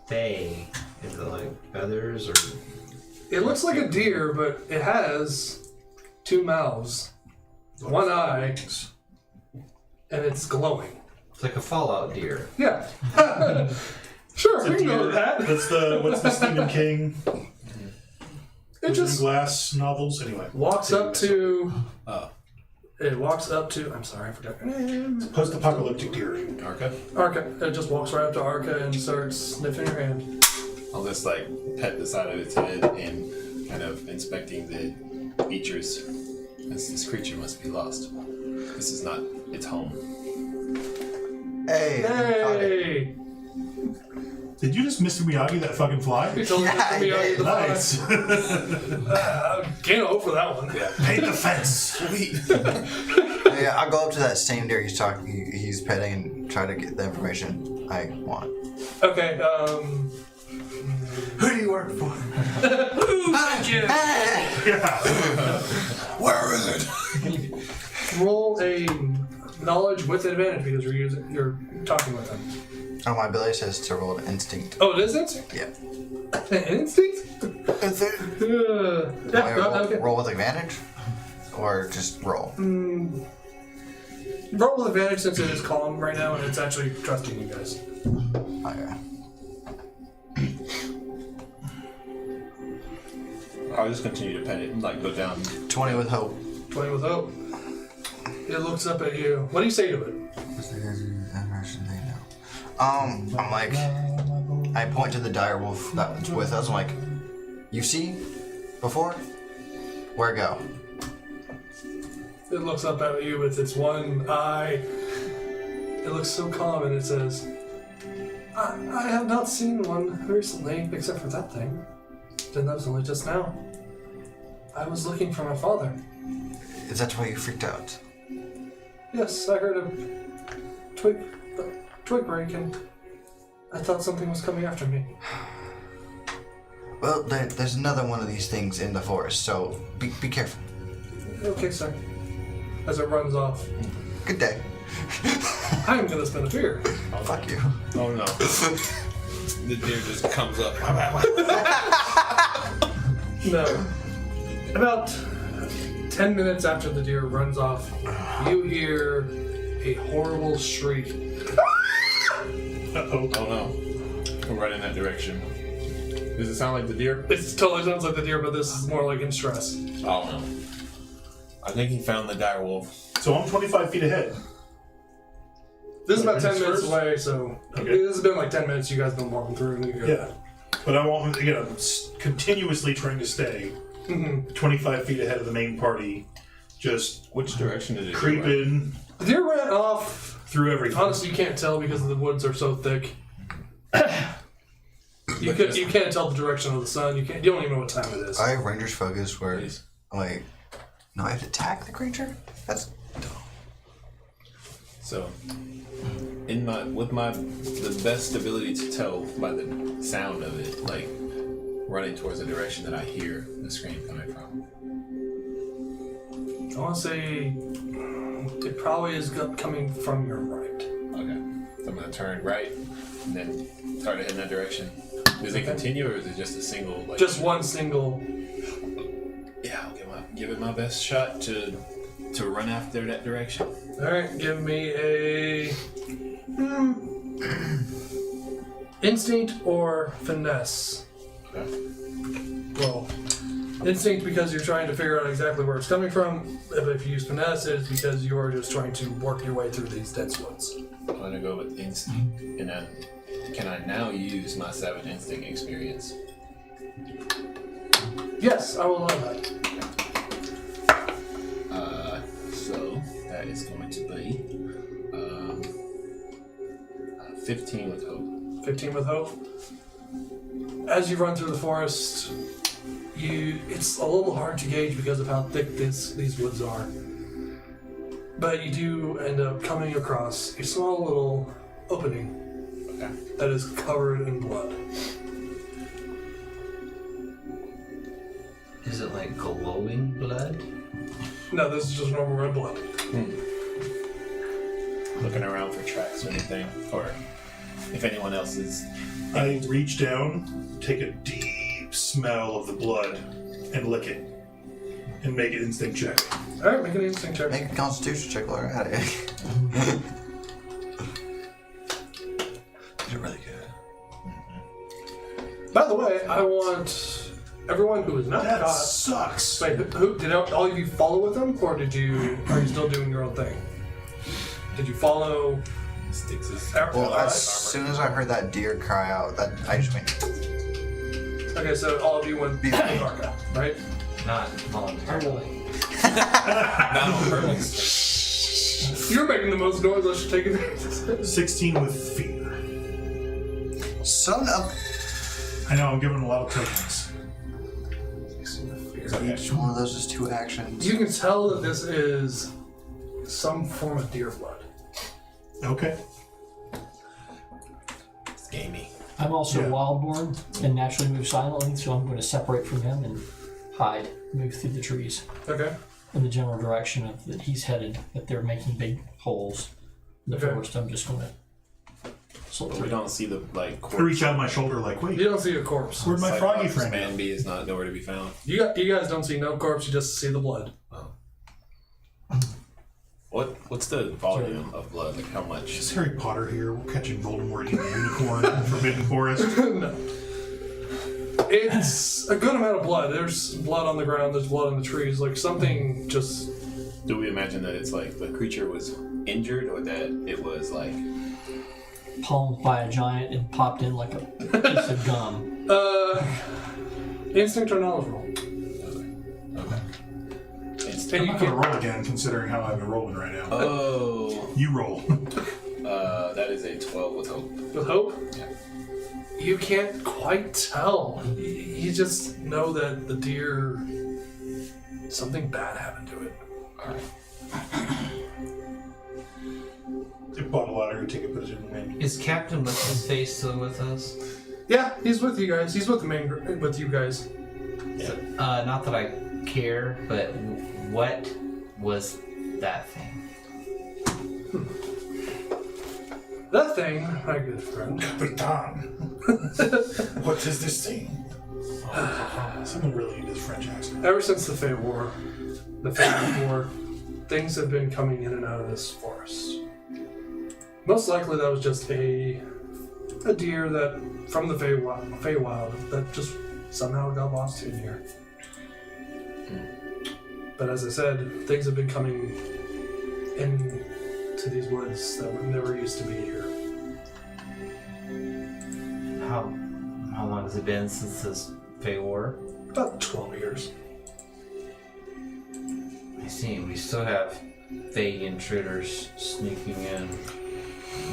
Fey? Is it like feathers or? It looks like a deer, but it has 2 mouths, 1 eye, and it's glowing. It's like a Fallout deer. Yeah. Sure, we can go with that. What's the Stephen King It just Glass novels? Anyway, walks up to. Oh. It walks up to. I'm sorry, I forgot your name. post-apocalyptic deer. Arca? Arca. It just walks right up to Arca and starts sniffing her hand. I'll just pet the side of its head and kind of inspecting the features. This creature must be lost. This is not its home. Hey! I caught it. Hey! Did you just Mr. Miyagi that fucking fly? You told me Yeah, to be I did. the Nice. Can't hope for that one. Yeah. Paint the fence. Sweet. Yeah, I'll go up to that same deer he's petting and try to get the information I want. Okay, Who do you work for? Yeah. Where is it? roll a knowledge with advantage because you're talking with them. Oh, my ability says to roll an instinct. Oh, it is instinct? Yeah. Instinct? Is it? Yeah, okay. Roll with advantage? Or just roll? Roll with advantage since it is calm right now and it's actually trusting you guys. Okay. I'll just continue to pet it and like go down. 20 with hope. 20 with hope. It looks up at you. What do you say to it? I'm like, I point to the dire wolf that's with us. I'm like, you see before? Where go? It looks up at you with its one eye. It looks so calm and it says, I have not seen one recently except for that thing. And that was only just now. I was looking for my father. Is that why you freaked out? Yes, I heard a twig break and I thought something was coming after me. Well, there's another one of these things in the forest, so be careful. Okay, sir. As it runs off. Good day. I'm gonna spin a fear. Fuck you. Oh no. The deer just comes up. No. About 10 minutes after the deer runs off, you hear a horrible shriek. Uh-oh. Oh no. We're right in that direction. Does it sound like the deer? It totally sounds like the deer, but this is more like in stress. Oh no. I think he found the dire wolf. So I'm 25 feet ahead. This is about 10 Minutes minutes first? away, so Okay. this has been like 10 minutes. You guys been walking through. And you go, Yeah. But I won't, again, I'm continuously trying to stay 25 feet ahead of the main party. Just Which direction did it creep go? in The deer ran off. through everything. Honestly, you can't tell because the woods are so thick. You can't tell the direction of the sun. You don't even know what time it is. I have Ranger's Focus where, Please. like, no, I have to attack the creature? That's So, the best ability to tell by the sound of it, like running towards the direction that I hear the scream coming from. I want to say it probably is coming from your right. Okay, so I'm gonna turn right and then start to head in that direction. Does it continue, or is it just a single? Like, Just one single. Yeah, I'll give it my best shot to run after that direction. All right, give me a instinct or finesse. Okay. Well, instinct because you're trying to figure out exactly where it's coming from. If you use finesse, it's because you are just trying to work your way through these dense woods. I'm gonna go with instinct, and then can I now use my savage instinct experience? Yes, I will allow that. So that is going to be 15 with hope. 15 with hope. As you run through the forest, it's a little hard to gauge because of how thick these woods are. But you do end up coming across a small little opening that is covered in blood. Is it like glowing blood? No, this is just normal red blood. Looking around for tracks or anything, or if anyone else is. I reach down, take a deep smell of the blood, and lick it. And make an instinct check. Alright, make an instinct check. make a constitution check while you're at it. You're really good. By the way, I want everyone who is not That caught. sucks. Wait, did all of you follow with them, or are you still doing your own thing? Did you follow? Sticks his. Well, as soon as I heard that deer cry out, I just went. Okay, so all of you went with Arca, right? Not voluntarily. Not on purpose. You're making the most noise. I should take it. 16 with fear. Son of... I know, I'm giving a lot of tokens. Each one of those is 2 actions. You can tell that this is some form of deer blood. Okay. It's gamey. I'm also Yeah. wildborn and naturally move silently, so I'm going to separate from him and hide, move through the trees Okay. in the general direction of that he's headed. If they're making big holes in the Okay. forest, I'm just going to slip But we through. don't see the I corpse. reach out my shoulder like, wait, You don't see a corpse. where'd my froggy Cyclops friend go? Manby is not nowhere to be found. You guys don't see no corpse. You just see the blood. What's the volume of blood? Like how much? Is Harry Potter here? We're catching Voldemort eating a unicorn in Forbidden Forest. No. It's a good amount of blood. There's blood on the ground. There's blood on the trees. Like something just. Do we imagine that it's like the creature was injured, or that it was like Palmed by a giant and popped in like a piece of gum. Instinct or knowledge roll. okay? And I'm you not going to can. roll again, considering how I've been rolling right now. Oh, You roll. that is a 12 with hope. With hope. Yeah. You can't quite tell. You just know that the deer. Something bad happened to it. All right. If Baudelaire would take a position in the main. Is Captain What's-His Face still with us? Yeah, he's with you guys. He's with the main with you guys. Not that I care, but what was that thing? That thing, my good friend. Capitan. What is this thing? Someone really need his French accent. Ever since the Fey War, things have been coming in and out of this forest. Most likely that was just a deer that from the Feywild that just somehow got lost in here. But as I said, things have been coming into these woods that never used to be here. How long has it been since this Fey War? About 12 years. I see. We still have Fey intruders sneaking in.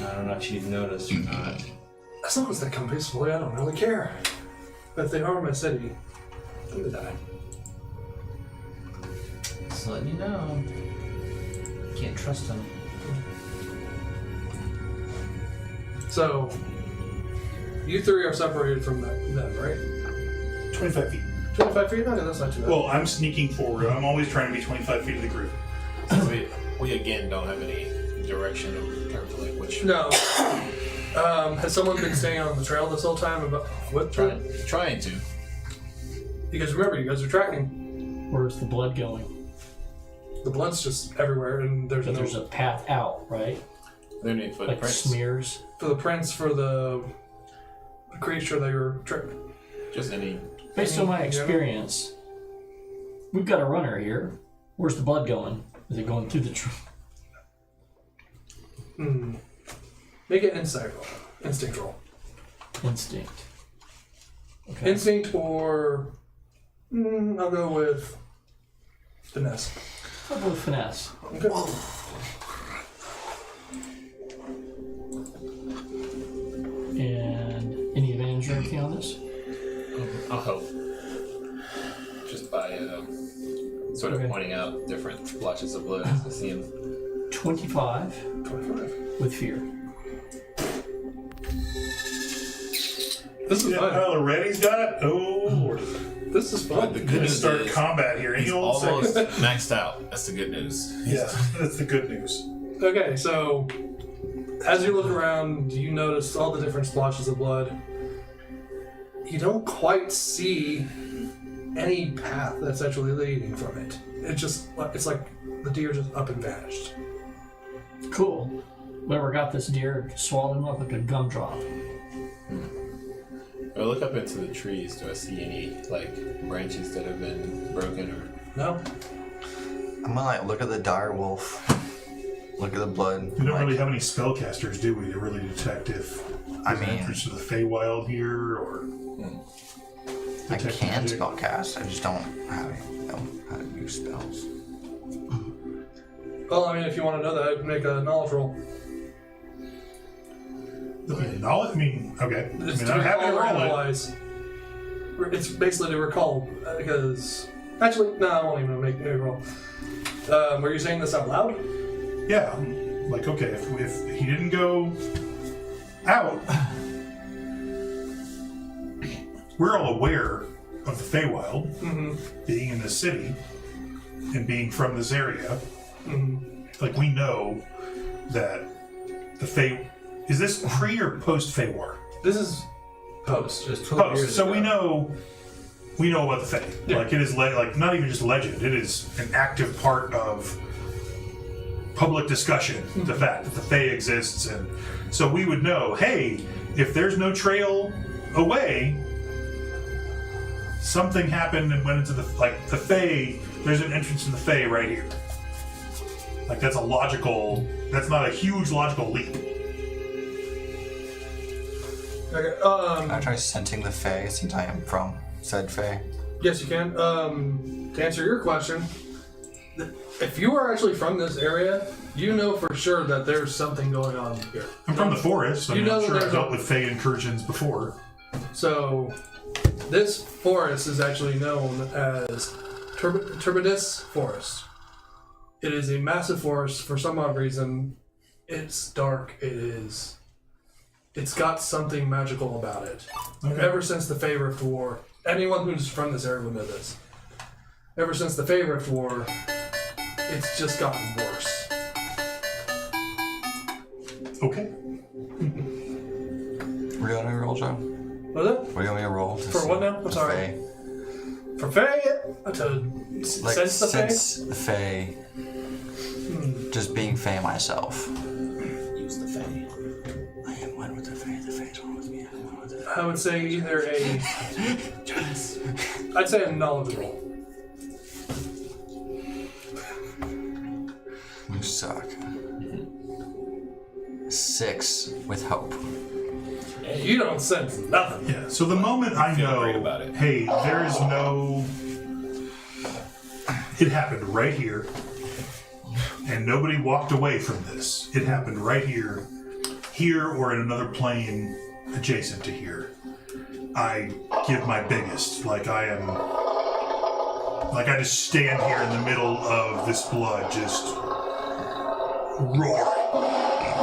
I don't know if you've noticed or not. As long as they come peacefully, I don't really care. But if they harm my city, then they die. Just letting you know. Can't trust them. So, you three are separated from them, right? 25 feet. 25 feet? Okay, that's not too bad. Well, I'm sneaking forward. I'm always trying to be 25 feet of the group. So we again don't have any direction in terms of like which. No. Has someone been staying on the trail this whole time? Trying to. Because remember, you guys are tracking. Where's the blood going? The blood's just everywhere, and there's But no... there's a path out, right? There need Like footprints. smears. For the prints for the creature they were tracking. Just any. Based on my Yeah. experience, we've got a runner here. Where's the blood going? Is it going through the tree? Make an insight roll. Instinct roll. Instinct. Okay. Instinct or... I'll go with... finesse. I'll go with finesse. Okay. And any advantage or anything on this? I'll hope. Just by sort of Okay. pointing out different splotches of blood as I see them. 25 25. with fear. This is Yeah, fun. well, Reddy's got it. Oh, Lord. This is But fun. the good Gonna news start is combat here. he's Any old almost second. maxed out. That's the good news. Yeah, that's the good news. Okay, so as you look around, you notice all the different splotches of blood. You don't quite see any path that's actually leading from it. It's like the deer just up and vanished. Cool. Whoever got this deer swallowed him up like a gumdrop. I look up into the trees. Do I see any like branches that have been broken or? No? I'm gonna look at the dire wolf, look at the blood. We don't really have any spellcasters, do we, to really detect if I there's an mean- entrance to the Feywild here or I detect can magic? spellcast. I just don't know how to use spells. Well, I mean, if you want to know that, make a knowledge roll. Knowledge? I mean, okay. It's I mean, to I'm happy to recall or roll it. analyze. It's basically to recall, because... Actually, no, I won't even make a roll. Were you saying this out loud? Yeah. Like, okay, if he didn't go out, we're all aware of the Feywild being in this city and being from this area. Like, we know that the Fey... Is this pre or post Fey War? This is post. Just 12 Post. years So ago. we know about the Fey. Yeah. Like, it is like not even just legend. It is an active part of public discussion. The fact that the Fey exists, and so we would know. Hey, if there's no trail away, something happened and went into the Fey. There's an entrance to the Fey right here. Like, that's a logical. That's not a huge logical leap. Okay, Can I try scenting the Fae since I am from said Fae? yes, you can. To answer your question, if you are actually from this area, you know for sure that there's something going on here. I'm from the forest. I You mean, know I'm that sure I've there's dealt a- with Fey incursions before. So, this forest is actually known as Turbidus Forest. It is a massive forest. For some odd reason, it's dark. It's got something magical about it. Okay. Ever since the Fey Rift War, anyone who's from this area will know this. Ever since the Fey Rift War, it's just gotten worse. Okay. What do you want me to roll, Joe? Was it? What do you want me to roll? To For see what now? I'm the sorry. Fae? For Fey, to Like, sense the Fey? sense the Fae. Just being Fae myself. Use the Fey. I am one with the Fae. The Fae's one with me. I'm one with the Fae. I would say either I'd say a knowledge roll. You suck. 6 with hope. You don't sense nothing. Yeah. So the moment I feel know, great about it. hey, there is no. It happened right here, and nobody walked away from this. It happened right here, or in another plane adjacent to here. I give my biggest. Like I am. Like I just stand here in the middle of this blood, just roaring.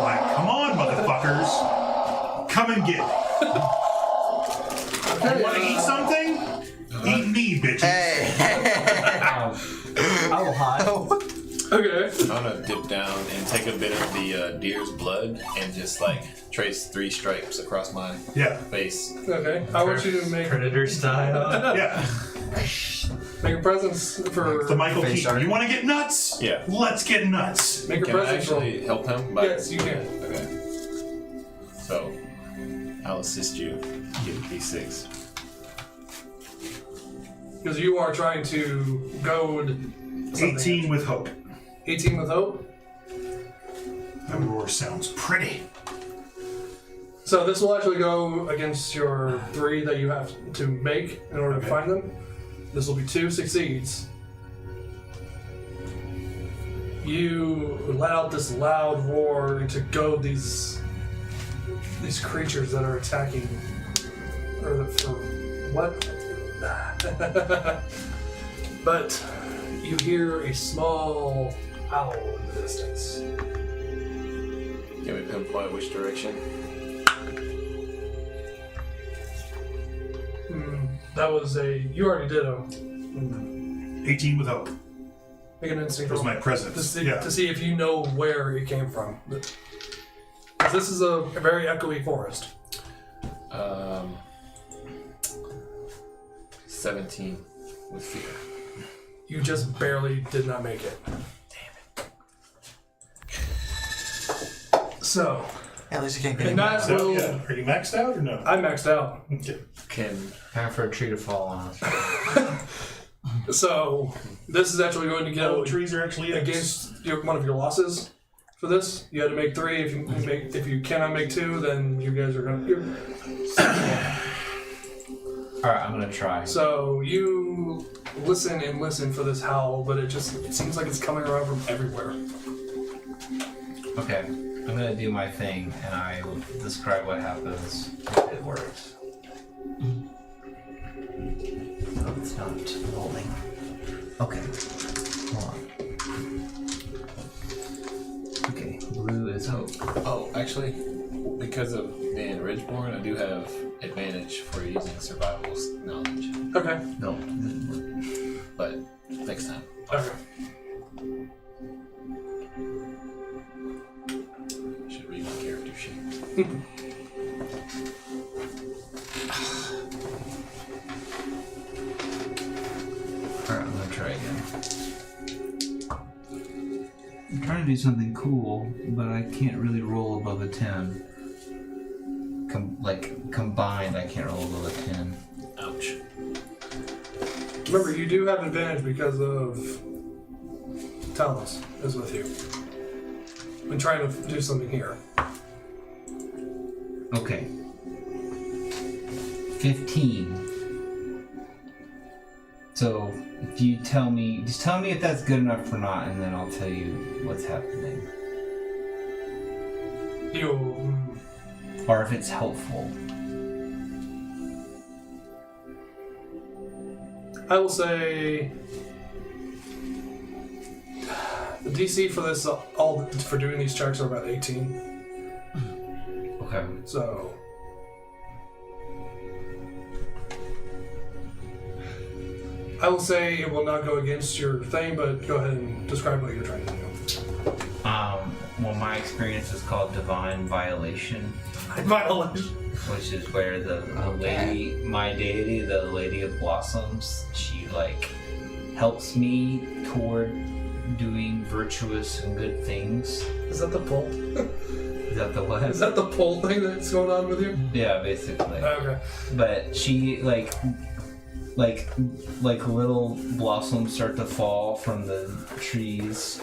Like, come on, motherfuckers. Come and get me. You want to eat something? Eat me, bitches. Hey! I will hide. Okay. I'm gonna dip down and take a bit of the deer's blood and just like trace 3 stripes across my Yeah, face. Okay. I want you to make Predator style. yeah. a presence for The Michael Face Keaton. art. You want to get nuts? Yeah. Let's get nuts. make a Can I presence roll. actually help him? By... Yes, you can. Okay. So, I'll assist you. Get a D6. Because you are trying to goad something. 18 with hope. 18 with hope. That roar sounds pretty. So this will actually go against your 3 that you have to make in order to Okay. find them. This will be 2 succeeds. You let out this loud roar to goad these creatures that are attacking. What? But you hear a small owl in the distance. Can we pinpoint which direction? That was you already did a 18 with hope. make an instinct That was roll. my presence. To see if you know where it came from. 'Cause this is a very echoey forest. 17 with fear. You just barely did not make it. So, At least you can't get and that So, will. yeah. Are you maxed out or no? I maxed out. Okay. Can time for a tree to fall on us. So, this is actually going to Oh, go trees are actually against one of your losses for this. You had to make 3. If you cannot make 2, then you guys are going to. Alright, I'm gonna try. So you listen and listen for this howl, but it seems like it's coming around from everywhere. Okay, I'm gonna do my thing, and I will describe what happens if it works. Oh, it's not rolling. Okay, hold on. Okay, blue is hope. Oh, actually, because of being Ridgeborn, I do have advantage for using survival knowledge. Okay. No, it doesn't work. But next time. Okay. Should read my character sheet. Alright, I'm gonna try again. I'm trying to do something cool, but I can't really roll above a 10. Combined, I can't roll above a 10. Ouch. Remember, you do have advantage because of Talos is with you. I'm trying to do something here. Okay. 15. So, if you tell me, just tell me if that's good enough or not, and then I'll tell you what's happening. Or if it's helpful. I will say the DC for this, all for doing these checks are about 18. Okay. So I will say it will not go against your thing, but go ahead and describe what you're trying to do. Well, my experience is called Divine Violation, Violation. which is where the lady, my deity, the Lady of Blossoms, she helps me toward doing virtuous and good things. Is that the pole? Is that the what? Is that the pole thing that's going on with you? Yeah, basically. Okay. But she like little blossoms start to fall from the trees,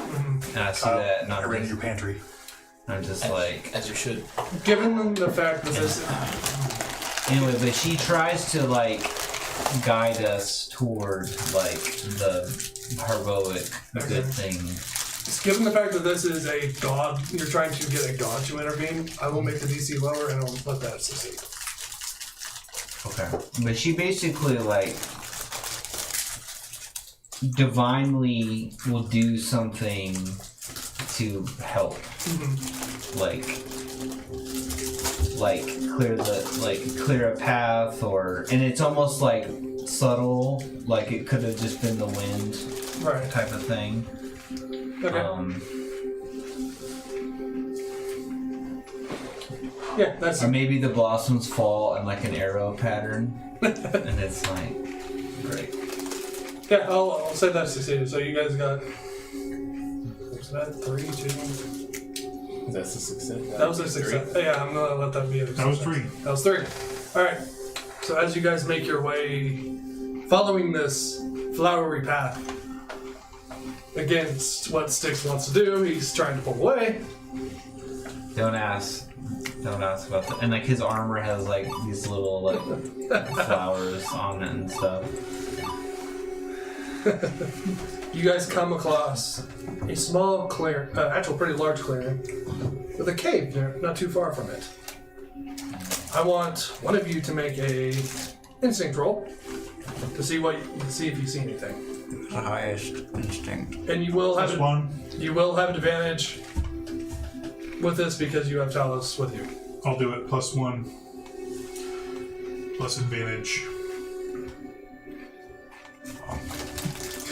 and I see that, and I ran in your pantry. I'm just As you should. Given the fact that this anyway, but she tries to guide us toward the heroic good thing. given the fact that this is a god, you're trying to get a god to intervene, I will make the DC lower and I'll let that succeed. Okay. But she basically divinely will do something to help. Clear a path, and it's almost subtle, it could have just been the wind, Right. type of thing. Okay. Yeah, that's Or maybe the blossoms fall in an arrow pattern, and it's great. yeah. I'll say that succeeded. So you guys got. What's that? 3, 2. That's a success. That was a success. Yeah, I'm gonna let that be a success. That was 3. That was 3. All right. So as you guys make your way, following this flowery path against what Styx wants to do, he's trying to pull away. Don't ask about that. And his armor has these little flowers on it and stuff. You guys come across a small clearing, actual pretty large clearing, with a cave there, not too far from it. I want one of you to make a instinct roll to see if you see anything. The highest instinct. And you will have +1. You will have advantage with this because you have Talos with you. I'll do it. +1. Plus advantage.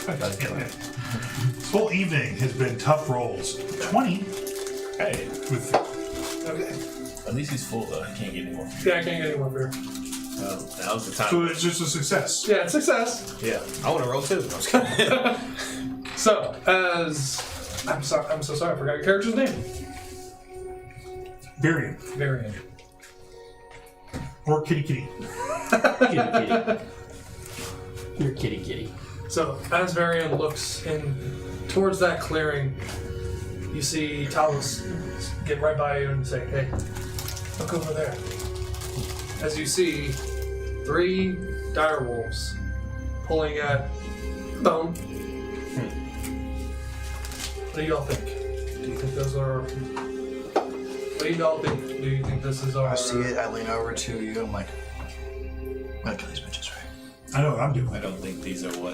This whole evening has been tough rolls. 20 Hey, with Okay. at least he's full though. I can't get any more. Yeah, I can't get any more for you. That was the time. so it's just a success. Yeah, it's success. Yeah, I want to roll too. I was kidding. So, I'm so sorry, I forgot your character's name. Variant. Varian. Or kitty kitty. Kitty kitty. You're kitty kitty. So, as Varian looks in towards that clearing, you see Talos get right by you and say, "Hey, look over there." As you see 3 dire wolves pulling at bone. What do y'all think? Do you think those are What do you all think? Do you think this is our... I see it, I lean over to you, I'm like, I'm gonna kill these bitches, right? I know what I'm I doing. don't think these are what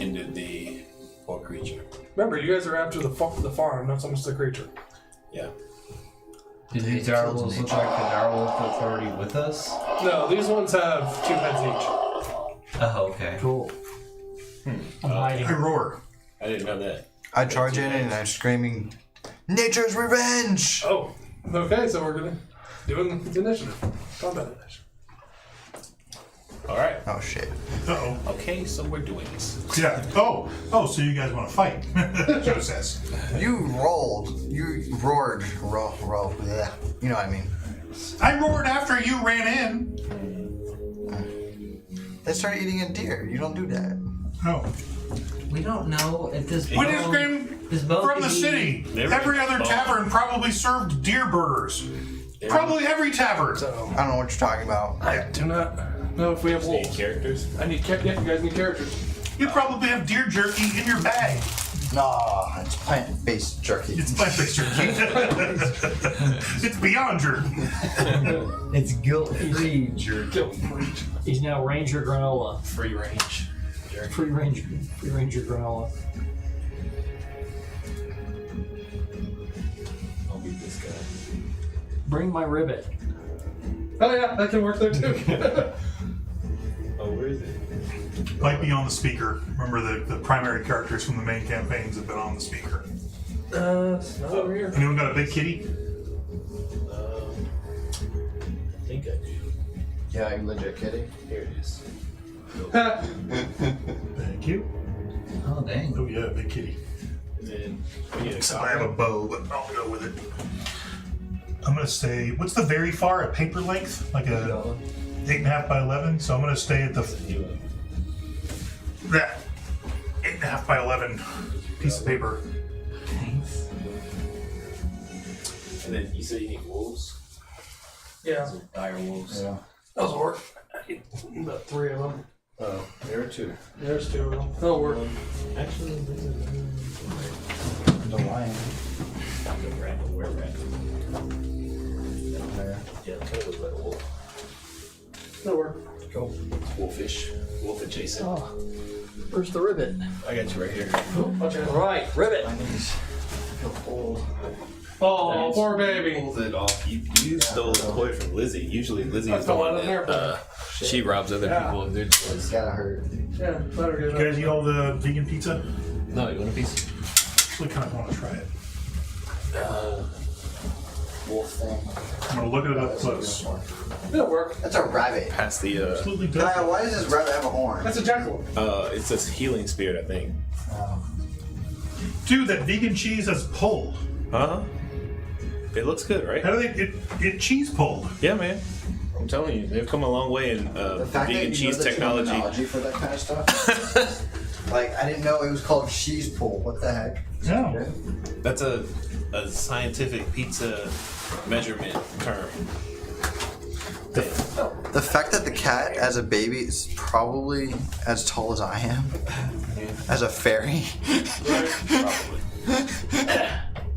ended the poor creature. Remember, you guys are after the farm, not so much the creature. Yeah. Do these direwolves look like the direwolf that's already with us? No, these ones have 2 heads each. Oh, okay. Cool. I'm hiding. I roar. I didn't know that. I charge in and I'm screaming, Nature's revenge! Oh, okay, so we're gonna do an initiative. Combat initiative. All right. Oh shit. Uh-oh. Okay, so we're doing this. Yeah. Oh, so you guys want to fight? Joe says. You rolled. You roared. Roll. Yeah. You know what I mean. I roared after you ran in. They started eating a deer. You don't do that. Oh. We don't know if this We just came from the city. Every other tavern probably served deer burgers. Probably every tavern. So, I don't know what you're talking about. I do not know if we have Need wolves. characters. I need yeah, you guys need characters. You probably have deer jerky in your bag. Nah, it's plant-based jerky. It's plant-based jerky. It's beyond jerky. It's guilt-free jerky. He's now Ranger Granola. Free range. Free Ranger Granola. I'll beat this guy. Bring my ribbit. Oh yeah, that can work there too. Oh, where is it? Might be on the speaker. Remember the primary characters from the main campaigns have been on the speaker. It's not over here. Anyone got a big kitty? I think I do. Yeah, you legit kidding? Here it is. Thank you. Oh, dang. Oh yeah, big kitty. And then we need a Except I have a bow, but I'll go with it. I'm gonna stay. What's the very far at paper length? Like a 8.5 by 11. So I'm gonna stay at that 8.5 by 11 piece of paper. Thanks. And then you said you need wolves? Yeah, Dire wolves. Yeah. that'll work. I need about 3 of them. Oh, there are 2. There's 2 of them. That'll work. Actually, there's The lion. a rabbit. Where rabbit? Yeah, it kind of looks like a wolf. That'll work. Go. Wolfish. Wolf adjacent. Oh, where's the ribbit? I got you right here. Watch out. All right, ribbit. My knees feel cold. Oh, poor baby. Pulled it off. You stole the toy from Lizzie. Usually Lizzie I is the fell one out of there, that she robs other Yeah. people of their toys. It's gotta hurt. Yeah, better get You guys eat all the vegan pizza? No, you want a piece? Actually, kind of want to try it. Wolf thing. I'm gonna look at it up close. It'll work. That's a rabbit. Pass the Absolutely does. Kyle, why does this rabbit have a horn? That's a jackal. it's a healing spirit, I think. Dude, that vegan cheese has pulled. Huh? It looks good, right? How do they? It cheese pulled. Yeah, man. I'm telling you, they've come a long way in The fact vegan that you cheese know the technology. terminology for that kind of stuff. Like, I didn't know it was called cheese pull. What the heck? No. That's a scientific pizza measurement term. The fact that the cat, as a baby, is probably as tall as I am, as a fairy. Probably.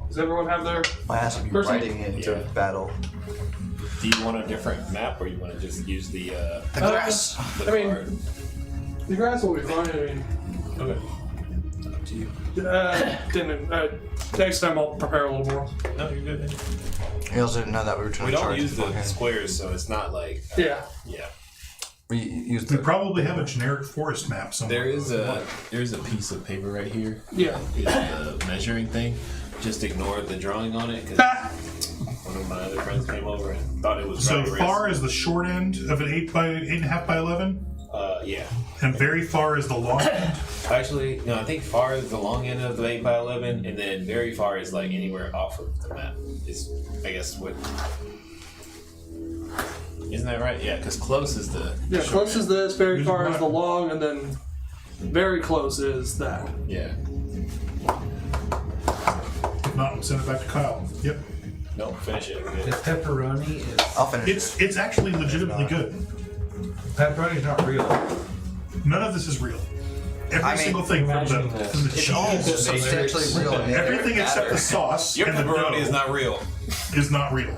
Does everyone have their... My ass would be Person? riding into Yeah. battle. Do you want a different map, or you want to just use the The grass. the I mean- card? The grass will be fine, I mean... Okay. Up to you. Next time I'll prepare a little more. No, you're good. We also didn't know that we were trying We to don't charge use the beforehand. squares, so it's not like Yeah. yeah. We used We the probably have a generic forest map somewhere. There's a piece of paper right here. Yeah. Is the measuring thing. Just ignore the drawing on it because one of my other friends came over and thought it was So right far is the short end of an 8.5 by 11, yeah. and very far is the long end. Actually, no, I think far is the long end of the 8 by 11, and then very far is like anywhere off of the map. Is I guess what? Isn't that right? Yeah, because close is the Yeah, short close end. is this, very Here's far the is the long, and then very close is that. Yeah. If not, we'll send it back to Kyle. Yep. No, finish it. We're The good. pepperoni is... I'll finish it. It's actually legitimately good. Pepperoni's not real. None of this is real. I mean, single thing from imagine the, this. from the It's all cheese. substantially real. Everything except the sauce Your and the pepperoni dough is not real. is not real.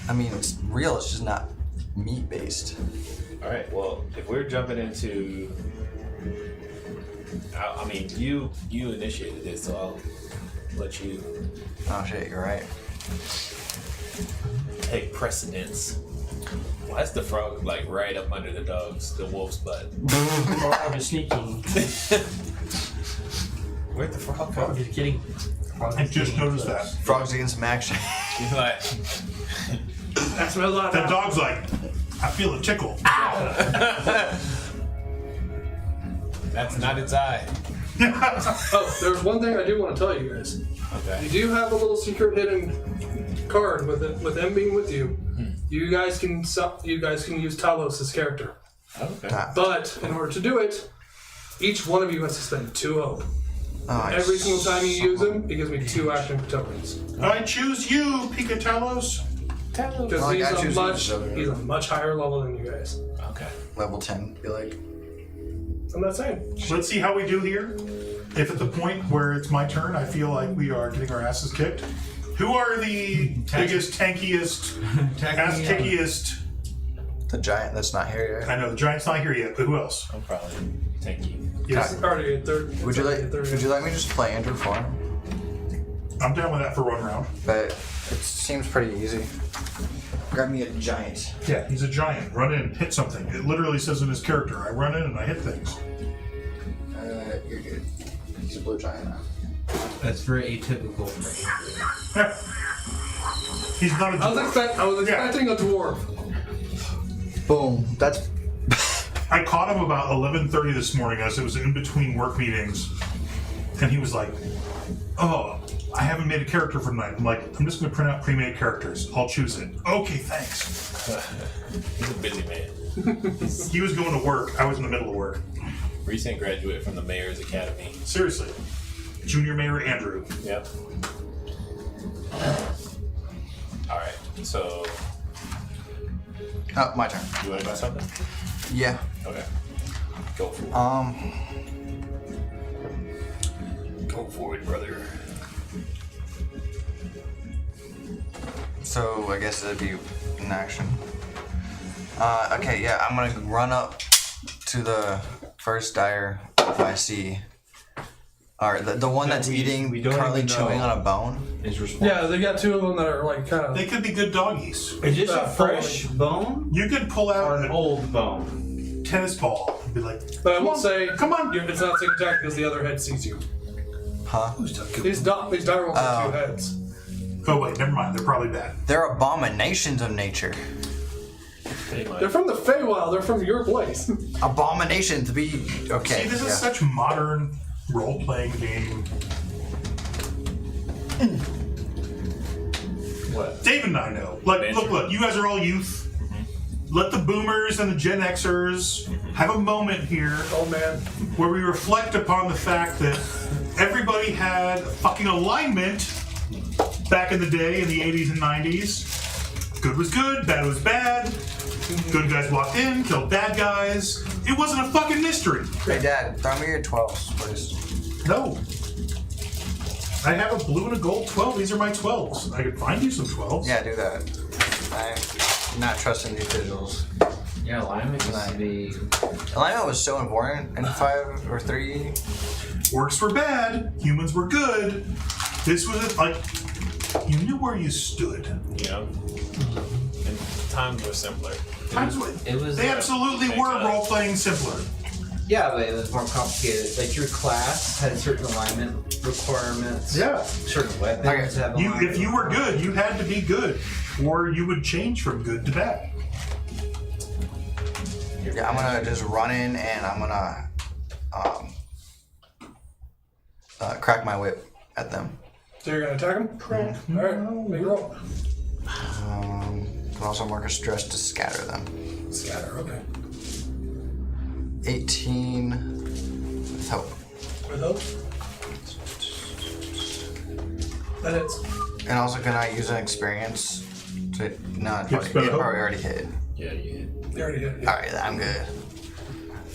I mean, it's real. It's just not meat based. All right. Well, if we're jumping into, I mean, you initiated this, so I'll let you Oh shit, you're right. take precedence. Why is the frog like right up under the wolf's butt? Frog is sneaking. Where'd the frog Frog go? is getting. I just noticed that. Frogs getting some action. He's like, That smells like That dog's like, I feel a tickle. that's not its eye. Oh, there's one thing I do want to tell you guys. Okay. You do have a little secret hidden card with it, with them being with you. You guys can use Talos' character. Okay. But in order to do it, each one of you has to spend 2 hope. Oh, Every single time you use them, it gives me 2 action tokens. I choose you, Because Picatellos. Like, I choose he's a much higher level than you guys. Okay. level 10, be like. I'm not saying. Let's see how we do here. If at the point where it's my turn, I feel like we are getting our asses kicked. Who are the biggest, tankiest, ass-kickiest? The giant that's not here yet. I know the giant's not here yet, but who else? I'm probably tanky. Yes, Already at third. Would you like me to just play Andrew for him? I'm down with that for 1 round. But it seems pretty easy. Grab me a giant. Yeah, he's a giant. Run in, hit something. It literally says in his character, I run in and I hit things. You're good. He's a blue giant now. That's very atypical for me. He's not a I was expecting a dwarf. Boom. That's. I caught him about 11:30 this morning as it was in between work meetings, and he was like, "Oh, I haven't made a character for tonight." I'm like, "I'm just going to print out pre-made characters. I'll choose it." Okay, thanks. He's a busy man. He was going to work. I was in the middle of work. Recent graduate from the Mayor's Academy. Seriously, Junior Mayor Andrew. Yep. All right. So Oh, my turn. you want to buy something? Yeah. Okay. Go for it. Go for it, brother. So I guess it'd be an action. Okay, yeah, I'm gonna run up to the first dire if I see. Alright, the one that's eating, we don't currently even chewing know. on a bone. Is responsible. Yeah, they got 2 of them that are like kind of. They could be good doggies. Is this a fresh bone You could pull or out an a old bone? tennis ball and be like, But I will say, come on. it's not sneak attack because the other head sees you. Huh? These dire ones have 2 heads. Oh wait, never mind. They're probably bad. They're abominations of nature. They're from the Feywild. They're from your place. Abominations be okay. See, this yeah. is such modern role-playing game. What? David and I know. Like, look, you guys are all youth. Let the boomers and the Gen Xers have a moment here Oh man. where we reflect upon the fact that everybody had fucking alignment back in the day in the 80s and 90s. Good was good, bad was bad. Good guys walked in, killed bad guys. It wasn't a fucking mystery. Hey Dad, throw me your 12s, please. No. I have a blue and a gold 12. These are my 12s. I could find you some 12s. Yeah, do that. I'm not trusting these visuals. Yeah, alignment used to be. Alignment was so important in 5 or 3. Orcs were bad, humans were good. This was like, you knew where you stood. You know? And times were simpler. It was. They absolutely were role-playing simpler. Yeah, but it was more complicated. Like your class had certain alignment requirements. Yeah. Certain weapons Okay. have alignment. If you were good, you had to be good, or you would change from good to bad. Yeah, I'm gonna just run in and I'm gonna crack my whip at them. So you're gonna attack him? Correct. All right, make a roll. Can also mark a stress to scatter them. Scatter. Okay. 18 with hope. With hope. That hits. And also, can I use an experience to? No, it You have to spend probably hope? already hit. Yeah, you hit. You already hit. Yeah. Alright, I'm good.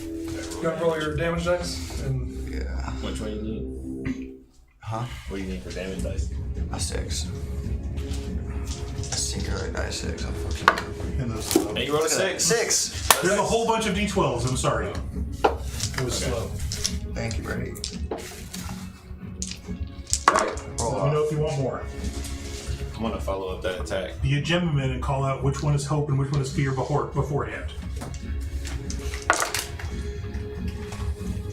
You want to roll your damage dice? And Yeah. Which one you need? Huh? What do you need for damage dice? A 6. A singular die 6, unfortunately. And those, Hey, you rolled a 6. 6! there's a whole bunch of D12s. I'm sorry. It was slow. Thank you, Brady. alright. Roll Let me know off. if you want more. I'm gonna follow up that attack. Be a gentleman and call out which one is hope and which one is fear beforehand.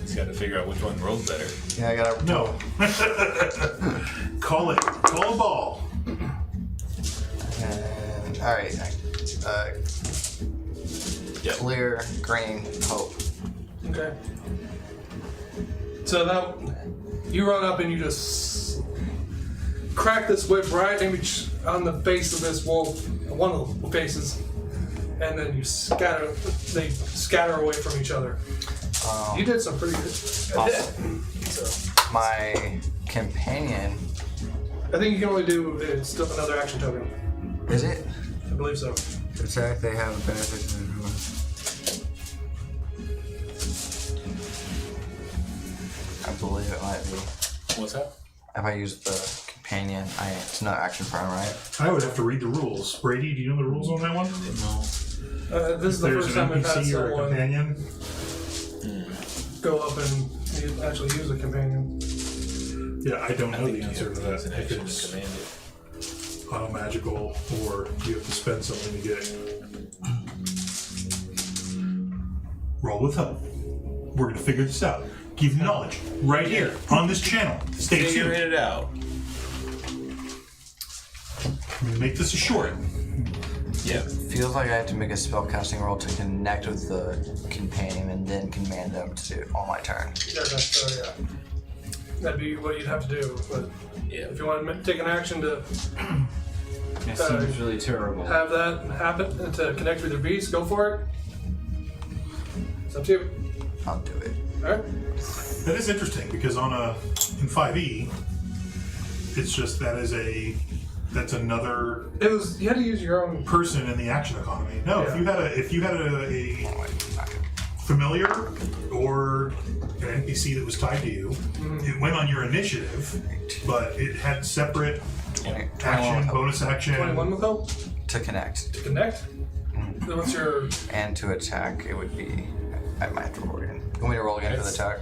Just gotta figure out which one rolls better. Yeah, I gotta. No. Call it. Call a ball. And, alright. Yep. Clear, green, hope. Okay. So now you run up and you just crack this whip right on the face of this wolf, one of the faces, and then you scatter. They scatter away from each other. You did some pretty good. Awesome. So My companion. I think you can only do still another action token. Is it? I believe so. Attack, they have a benefit. I believe it might be. What's that? If I use the companion, it's not action for him, right? I would have to read the rules. Brady, do you know the rules on that one? No. This is the There's first an time I've had NPC or a someone companion. go up and actually use a companion. Yeah, I don't know the answer to that. It's an If action it's to command it. auto-magical or you have to spend something to get it. Roll with hope. We're going to figure this out. Give you knowledge right here on this channel. Stay Figuring tuned. it out. I'm going to make this a short. Yeah. Feels like I have to make a spellcasting roll to connect with the companion and then command them to do it on my turn. Yeah, that's yeah. That'd be what you'd have to do. But Yeah. if you want to take an action to That seems really terrible. have that happen to connect with your beast, go for it. It's up to you. I'll do it. All right. That is interesting because in 5e, it's just that's another It was you had to use your own. person in the action economy. No, Yeah. if you had a familiar or an NPC that was tied to you, it went on your initiative, but it had separate action, bonus action. 21 with help To connect. to connect. Then what's your? And to attack, it would be. I might have to roll again. You want me to roll again for the attack?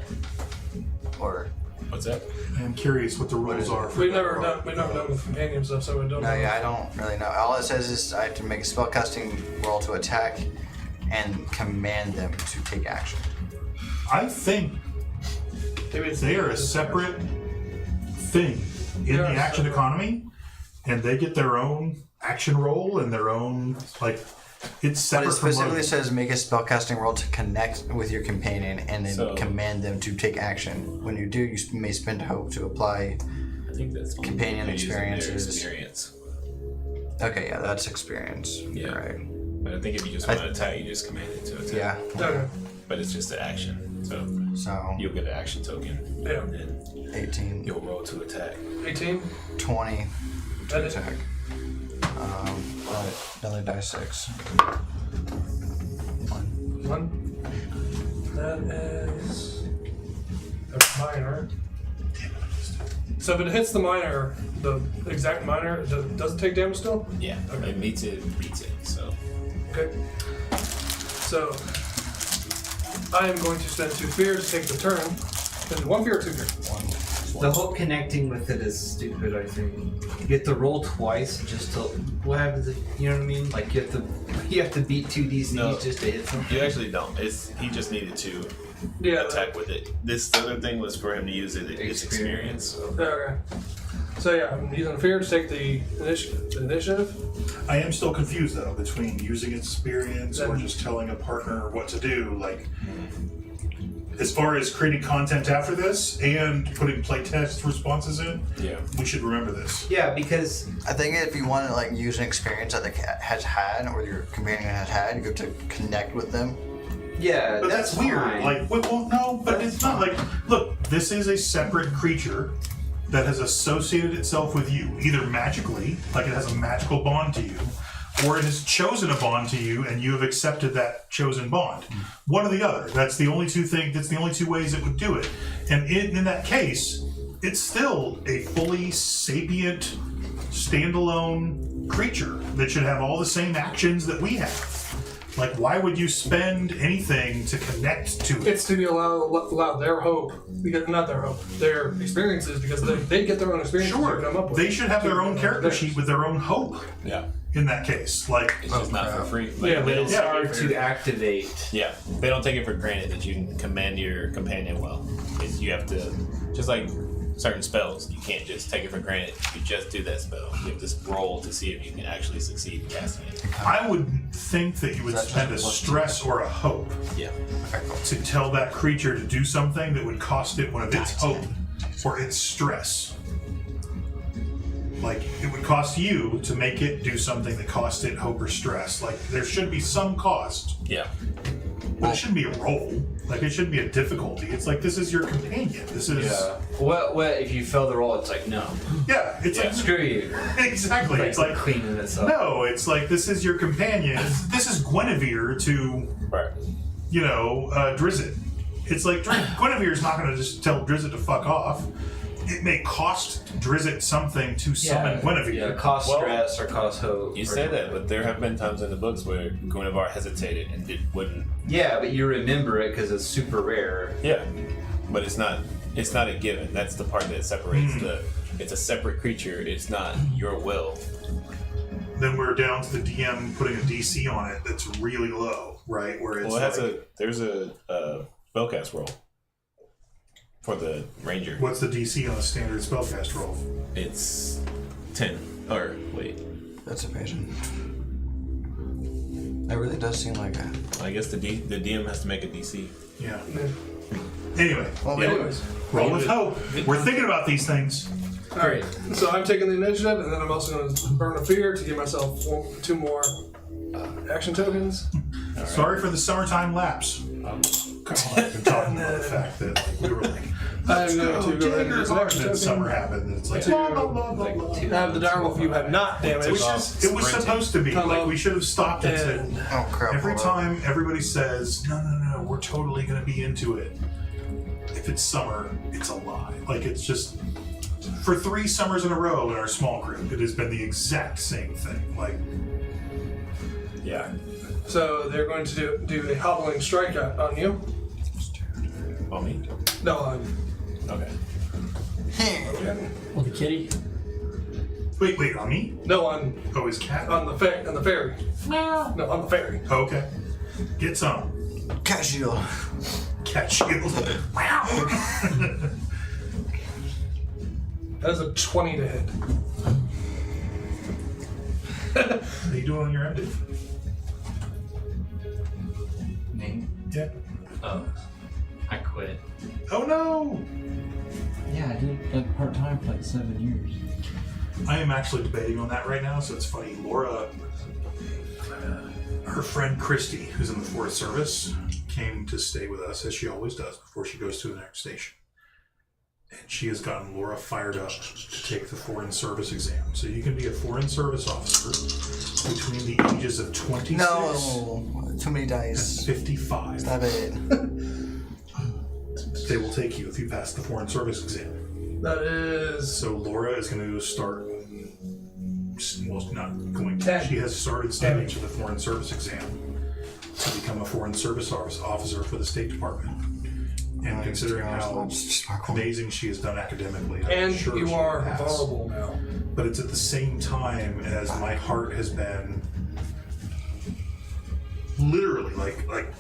Or. What's that? I'm curious what the rules is it? are for We've that never roll. done with companion stuff, so we don't No, know. yeah, I don't really know. All it says is I have to make a spellcasting roll to attack and command them to take action. I think Maybe it's they are a separate thing in They the are action separate. economy, and they get their own action roll and their own it's But separate it from specifically Logen. says make a spellcasting roll to connect with your companion and then So- command them to take action. When you do, you may spend hope to apply. I think that's only Companion they're using their experiences. experience. Okay, yeah, that's experience. Yeah. Right. But I think if you just want to attack, you just command it to attack. Yeah. Okay. But it's just an action. So So you'll get an action token. Yeah. And then 18, you'll roll to attack. 18. 20 to That is- attack. Another die 6. 1. 1. That is a minor. So if it hits the minor, the exact minor, does it take damage still? Yeah. Okay. It meets it, beats it. So Okay. So I am going to spend 2 fear to take the turn. Is it 1 fear or 2 fear? 1. The whole connecting with it is stupid, I think. You get to roll twice just to what happens if, you know what I mean? Like you have to beat 2 No. DCs just to hit something. you actually don't. He just needed to Yeah. attack with it. This other thing was for him to use his experience. Okay. So yeah, I'm using fear to take the initiative. I am still confused though between using experience or just telling a partner what to do. Like, as far as creating content after this and putting playtest responses in, Yeah. we should remember this. Yeah, because I think if you want to use an experience that the cat has had or your companion has had, you have to connect with them. yeah, But that's weird. fine. Like, well, no, but it's not like. Look, this is a separate creature that has associated itself with you, either magically, like it has a magical bond to you, or it has chosen a bond to you and you have accepted that chosen bond. One or the other. That's the only two ways it would do it. And in that case, it's still a fully sapient, standalone creature that should have all the same actions that we have. Like, why would you spend anything to connect to it? It's to allow their hope, because not their hope, their experiences, because they get their own experiences. Sure, to come up with. they should have their own character theirs. sheet with their own hope. Yeah. In that case, like, It's just not for free. Like, Yeah, they don't It's take hard it for- to activate. Yeah, they don't take it for granted that you can command your companion well. You have to, just like certain spells, you can't just take it for granted. You just do that spell. You have to roll to see if you can actually succeed in casting it. I would think that you would spend a stress or a hope Yeah. to tell that creature to do something that would cost it one of its hope or its stress. Like, it would cost you to make it do something that cost it hope or stress. Like, there should be some cost, Yeah. but it shouldn't be a roll. Like, it shouldn't be a difficulty. It's like, this is your companion. This is... Yeah. What if you fail the roll? It's like, no. Yeah, it's Yeah. like... Screw you. Exactly. It's like... cleaning itself. No, it's like, this is your companion. This is Guinevere to... Right. you know, Drizzt. It's like Guinevere's not going to just tell Drizzt to fuck off. It may cost Drizzt something to summon Guinevere. Yeah, cost Well, stress or cost hope. You or- say that, but there have been times in the books where Guinevere hesitated and wouldn't. Yeah, but you remember it because it's super rare. Yeah, but it's not a given. That's the part that separates it's a separate creature. It's not your will. Then we're down to the DM putting a DC on it that's really low, right? Where it's Well, it has like, there's a spellcast roll for the ranger. what's the DC on a standard spellcast roll? It's 10. Or wait, That's evasion. That really does seem like that. I guess the DM has to make a DC. Yeah. Anyway, Well, yeah, Anyways, roll with hope. We're thinking about these things. all right. So I'm taking the initiative, and then I'm also going to burn a fear to give myself 2 more action tokens. Sorry for the summertime lapse. I've been talking about the fact that like, we were like, I'm going to go ahead and use an DaggerHeart, action and then summer token. happened, and it's like, To blah, blah, blah, blah, blah. Have the direwolf you have not damaged. It was supposed to be. Come Like, up we should have stopped and said, and Oh crap! every hold on. time everybody says, no, we're totally going to be into it. If it's summer, it's a lie. Like, it's just, for 3 summers in a row in our small group, it has been the exact same thing. Like, Yeah. so they're going to do a hobbling strike on you. On me. No, on Okay. With the kitty. wait, on me? no on Oh, his cat? on the ferry. No, on the ferry. Oh, okay. Get some. Cat shield. Cat shield. Wow. That is a 20 to hit. How you doing on your MD? Me? Yeah. Oh, I quit. Oh, no. Yeah, I did like part time for like 7 years. I am actually debating on that right now, so it's funny. Laura, her friend Christy, who's in the Forest Service, came to stay with us, as she always does, before she goes to the next station. And she has gotten Laura fired up to take the Foreign Service exam. So you can be a Foreign Service officer between the ages of 26 No, too many and dice. 55. Stop it. They will take you if you pass the Foreign Service exam. That is So Laura is going to start, well, not going to, 10. she has started studying for the Foreign Service exam to become a Foreign Service officer for the State Department. And considering how amazing she has done academically, I'm and sure you she are will pass. vulnerable now. But it's at the same time as my heart has been literally like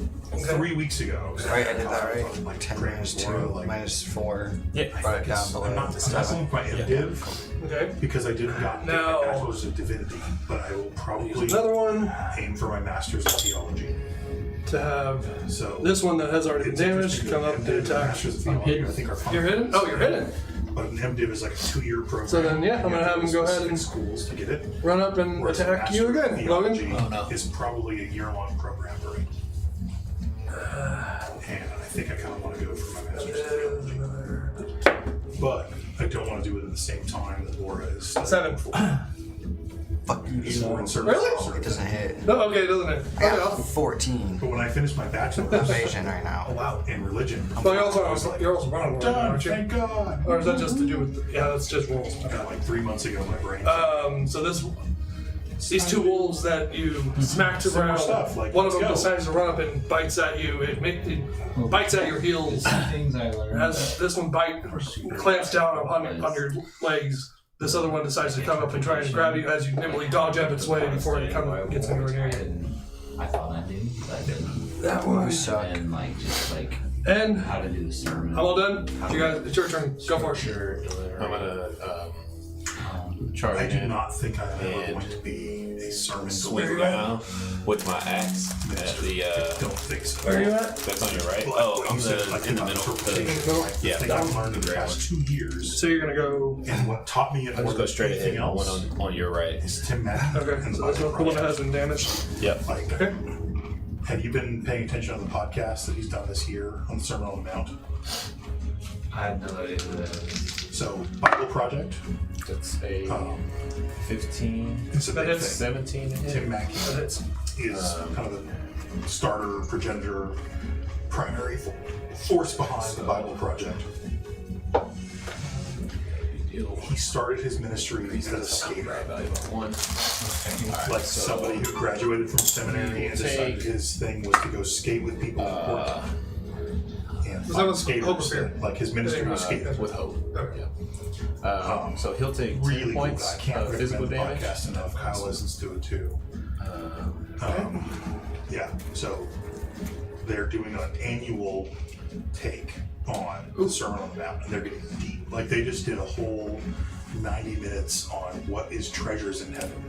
3 weeks ago. Right, I did that right. Like 10 Grant minus 2 Laura, like, minus 4. Yeah. Brought it down below. I'm not discussing my MDiv Okay. because I didn't got No. my bachelor's of divinity, but I will probably Another one aim for my master's of theology. to have So this one that has already been it's damaged interesting come up that to the attack. master's of theology, I think, are fun. You're hidden? Oh, you're hidden. But an MDiv is like a 2-year program. So then, yeah, I'm You gonna have him go ahead specific and schools to get it. Run up and Whereas a attack you master's of again, theology Logan. is probably a year-long program, right? And I think I kind of want to go for my master's of theology. But I don't want to do it at the same time that Laura is studying 7. for. Fuck you. Foreign service Really? officer. It doesn't hit. No, okay, doesn't it? I Okay, got awesome. 14 But when I finished my bachelor's evasion right now. Oh, wow. in religion, Well, you're also running, done. aren't you? Thank God. Or is that just to do with? Yeah, that's just rolls. I got like 3 months ago. My brain. So these two wolves that you smacked Similar around, stuff, like, one of let's them go. decides to run up and bites at you. It bites at your heels. Things I learned. As this one clamps down on your legs, this other one decides to come up and try and grab you as you nimbly dodge out of its way before it gets anywhere near you. I thought I knew, but I didn't. That one. And like just like And how to do the sermon. I'm all done. You guys, it's your turn. Go for it. Sure, I'm gonna charge I do in not think I'm ever and going to be a sermon swing deliverer. around with my axe at the. Don't think so. Where are you at? That's on your right. Like Oh, what I'm you said, like in the about middle. interpretation, like the Yeah, thing that I've one. learned in the past 2 years, So you're gonna go. and what taught me it I'll more just than go straight ahead. anything One else on your right. is Tim Mack. Okay, and so that's the one that has been damaged. Yep. Like, Okay. have you been paying attention on the podcast that he's done this year on the Sermon on the Mount? I had no idea who that is. So, Bible Project. That's a 15, It's a That big is- thing. 17. Tim Mack That hits. is kind of the starter, progenitor, primary force behind the Bible Project. He started his ministry as a skater. One. Like somebody who graduated from seminary and decided his thing was to go skate with people in Portland. And that find was Hope skaters. Affair. Like his ministry was skating. With hope. Okay. Yeah. So he'll take 10 Really cool guy. points Can't of physical recommend the damage. podcast enough. Kyle listens to it too. Yeah, so they're doing an annual take on the Sermon on the Mount, and they're getting deep. Like they just did a whole 90 minutes on what is treasures in heaven,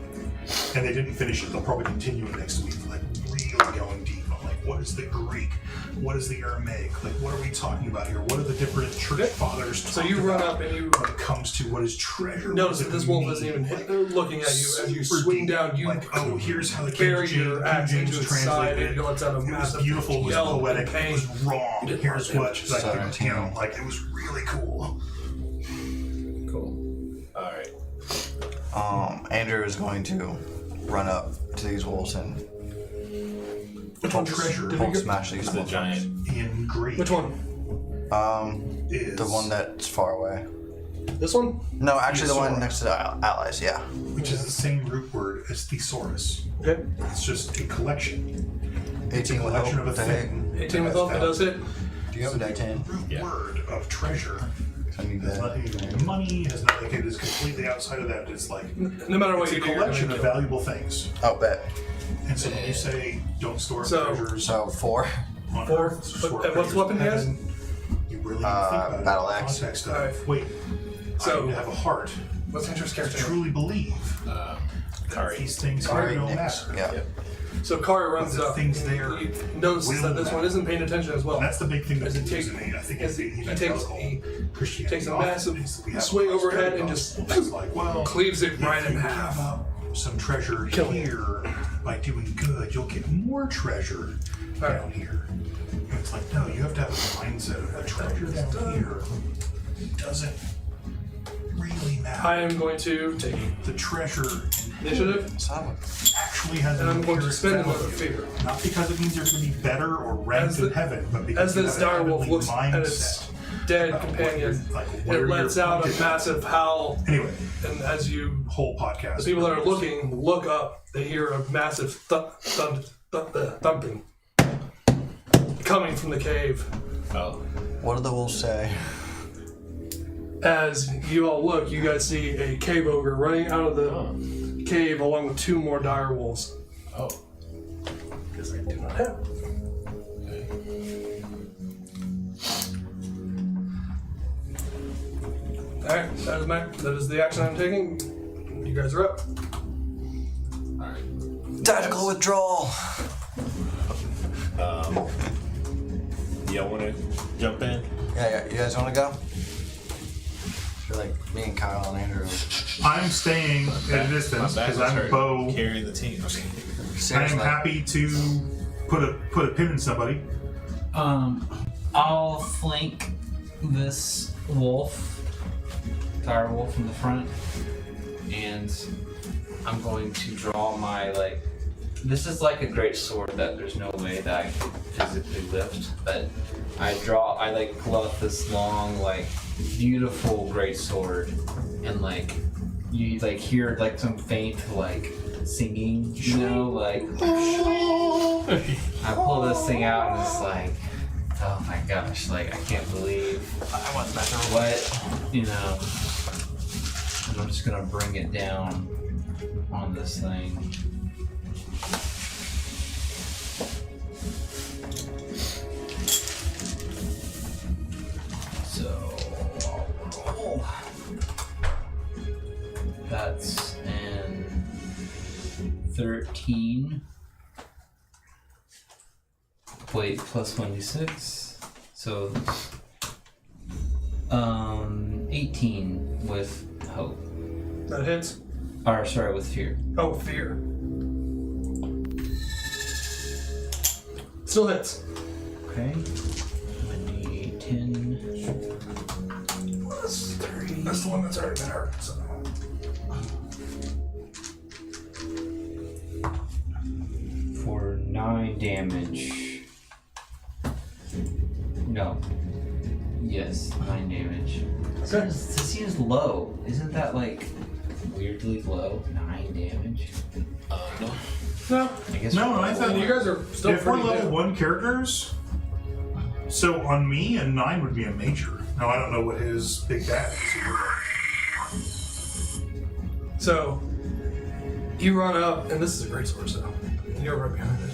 and they didn't finish it. They'll probably continue it next week, like really going deep on like what is the Greek, what is the Aramaic, like what are we talking about here? What are the different church fathers? So you run up and you when it comes to what is treasure. notice what that does this it wolf mean? isn't even looking at you as you Super swing deep. down. You like, oh, here's how the bury King your James axe into its side translated and it lets out a It was massive beautiful, it was yell poetic, of it pain. was wrong. You didn't Here's want what, it. like, Sorry. you know, like, it was really cool. Cool. Alright. Andrew is going to run up to these wolves and Which one treasure Hulk smash these It's the wolves. giant. in Greek Which one? is The one that's far away. This one? No, actually, the one Thesaurus. next to the allies. Yeah. which is the same root word as thesaurus. Okay. It's just a collection. It's a 18 with collection hope. of a to hit. thing. 18 with hope, it does hit. Do you have a die 10? Root Yeah. word of treasure I need has that. nothing to do with money, has nothing, it is completely outside of that. It's like, No matter what it's you a do, you're gonna collection of kill. valuable things. Oh, bet. And so when you say don't store up So- treasures So 4. on Four. Earth, store And up what's the treasures weapon in he has? heaven, you really need to think about battle it in the axe. context of, Alright. wait, So- I need to have a heart. What's Andrew's character? Truly believe Kari. these things Sorry, here don't next. matter. Yeah. Yep. So Kari runs But the up. things there He notices that this one isn't paying attention as well. And that's the big thing that As it confused takes- me. I think as it's the he takes- evangelical he Christianity takes a often massive is that we have swing a overhead prosperity and gospel. just It's like, well, cleaves it if right in you half. give up some treasure Kill it. here by doing good, you'll get more treasure Alright. down here. And it's like, no, you have to have a mindset of the treasure down here doesn't really matter. I am going to take The treasure initiative, Solid. actually has and an I'm going to inherent spend another value. favor. Not because it means you're going to be better or ranked As the- in heaven, but because As you this have a dire wolf heavenly looks at its mindset dead about what companion, you're- like, where it lets you're out a pointed. massive howl, Anyway, and as you, whole podcast. the people that are looking, look up, they hear a massive thumping coming from the cave. Oh. What did the wolves say? As you all look, you guys see a cave ogre running out of the cave along with 2 more dire wolves. Oh. Because I do not have. Alright, that is the action I'm taking. You guys are up. Alright. Tactical withdrawal. Y'all wanna jump in? Yeah, you guys want to go? I feel like me and Kyle and Andrew. I'm staying at a distance My back because was I'm hurt. bow. Carrying the team. I am Seriously. happy to put a pin in somebody. I'll flank this wolf, dire wolf in the front, and I'm going to draw my like. This is like a great sword that there's no way that I could physically lift, but I like pull out this long, like beautiful great sword, and like you like hear like some faint like singing, you know, like I pull this thing out and it's like, oh my gosh, like I can't believe what, you know, and I'm just gonna bring it down on this thing. So I'll roll. That's an 13. Wait, plus 1d6. So 18 with hope. That hits. Or sorry, with fear. Oh, fear. Still hits. Okay. 10. Plus 3. That's the one that's already been hurt. So. For 9 damage. No. Yes, 9 damage. Okay. This seems low. Isn't that like weirdly low? 9 damage? No. No. I guess. No, I thought You guys are still if we're pretty level new. 1 characters, so on me, a 9 would be a major. Now, I don't know what his big bad is. So, you run up, and this is a great sword, so you're right behind it.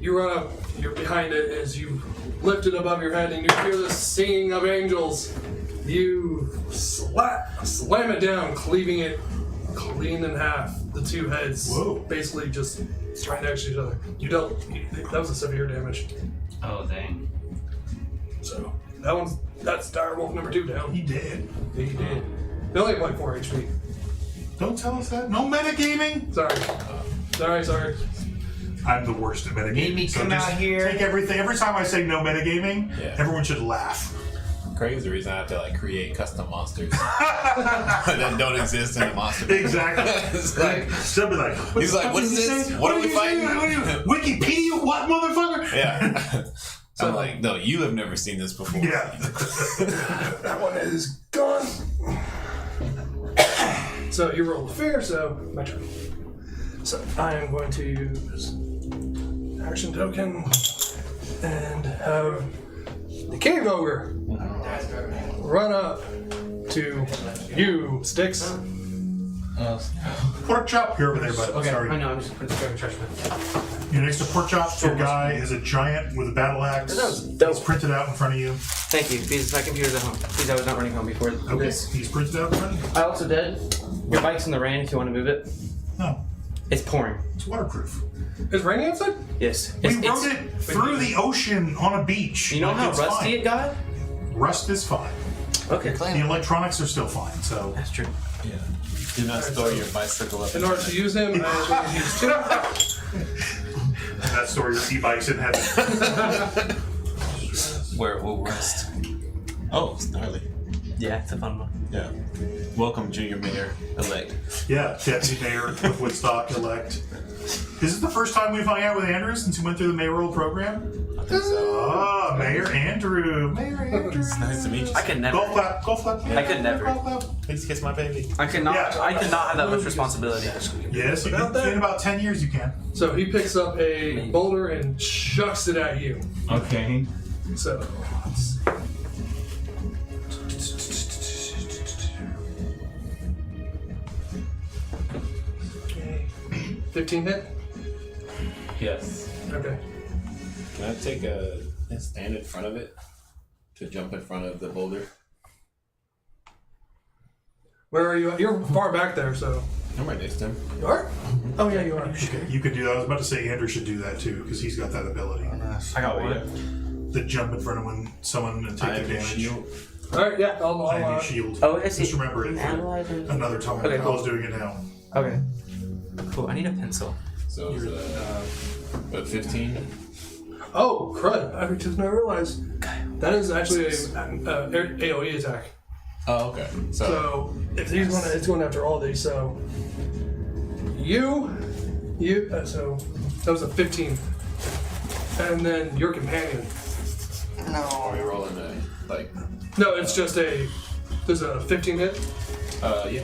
You run up, you're behind it as you lift it above your head, and you hear the singing of angels. You slam it down, cleaving it clean in half. The two heads, Whoa. basically just right next to each other. That was a severe damage. Oh, dang. So, that's direwolf number 2 down. He did. He did. They only have like 4 HP. Don't tell us that. No metagaming. Sorry. I'm the worst at metagaming. Made me come just out here. Take everything. Every time I say no metagaming, Yeah. everyone should laugh. Craig's the reason I have to like create custom monsters that don't exist in the monster. Exactly. It's like, They'll be like, he's like, what is this? What are we fighting? Wikipedia? What, motherfucker? Yeah. So I'm like, no, you have never seen this before. Yeah. That one is gone. So you rolled fear, so my turn. So I am going to use action token and have the cave ogre run up to you, Sticks. Pork chop. You're over there, bud. Okay, Sorry. I know, I'm just putting the trash bin. You're next to pork chop. Your guy is a giant with a battle axe. That was dope. He's printed out in front of you. Thank you, because my computer's at home. Because I was not running home before Okay. this. He's printed out in front of you. I also did. Your bike's in the rain if you want to move it. No. It's pouring. It's waterproof. Is raining outside? Yes. We rode it through the ocean on a beach. You know Like, how it's rusty fine. it got? Rust is fine. Okay. The electronics are still fine, so. That's true. Yeah. Do not store your bicycle up. In order to use him, I actually use 2. That story your e-bikes in heaven. Where it will rest. Oh, it's gnarly. Yeah, it's a fun one. Yeah. Welcome, Junior Mayor elect. Yeah, Deputy Mayor of Woodstock elect. This is the first time we've hung out with Andrew since he went through the mayoral program. I think so. Ah, Mayor Andrew. Mayor Andrew. It's nice to meet you. I could never. Golf clap, golf clap. I could never. Golf clap. Please kiss my baby. I could not. Yeah. I could not have that much responsibility. Yes, About that? in about 10 years you can. So he picks up a boulder and chucks it at you. Okay. So. Okay. 15 hit? Yes. Okay. Can I take a stand in front of it to jump in front of the boulder? Where are you at? You're far back there, so. I'm right next to him. You are? Oh, yeah, you are. Okay, you could do that. I was about to say Andrew should do that too, because he's got that ability. I got one. The jump in front of someone and take I the have your damage. shield. Alright, yeah, I'll I have your shield. Oh, I see. Just remember it Analyze for it. another time. Okay, I cool. was doing it now. Okay. Cool. I need a pencil. So it's what, 15? Oh, crud. I just now realized. That is actually a AoE attack. Oh, okay. So if he's going, it's going after all these. So you, so that was a 15, and then your companion. Are we rolling No, it's just there's a 15 hit. Yeah.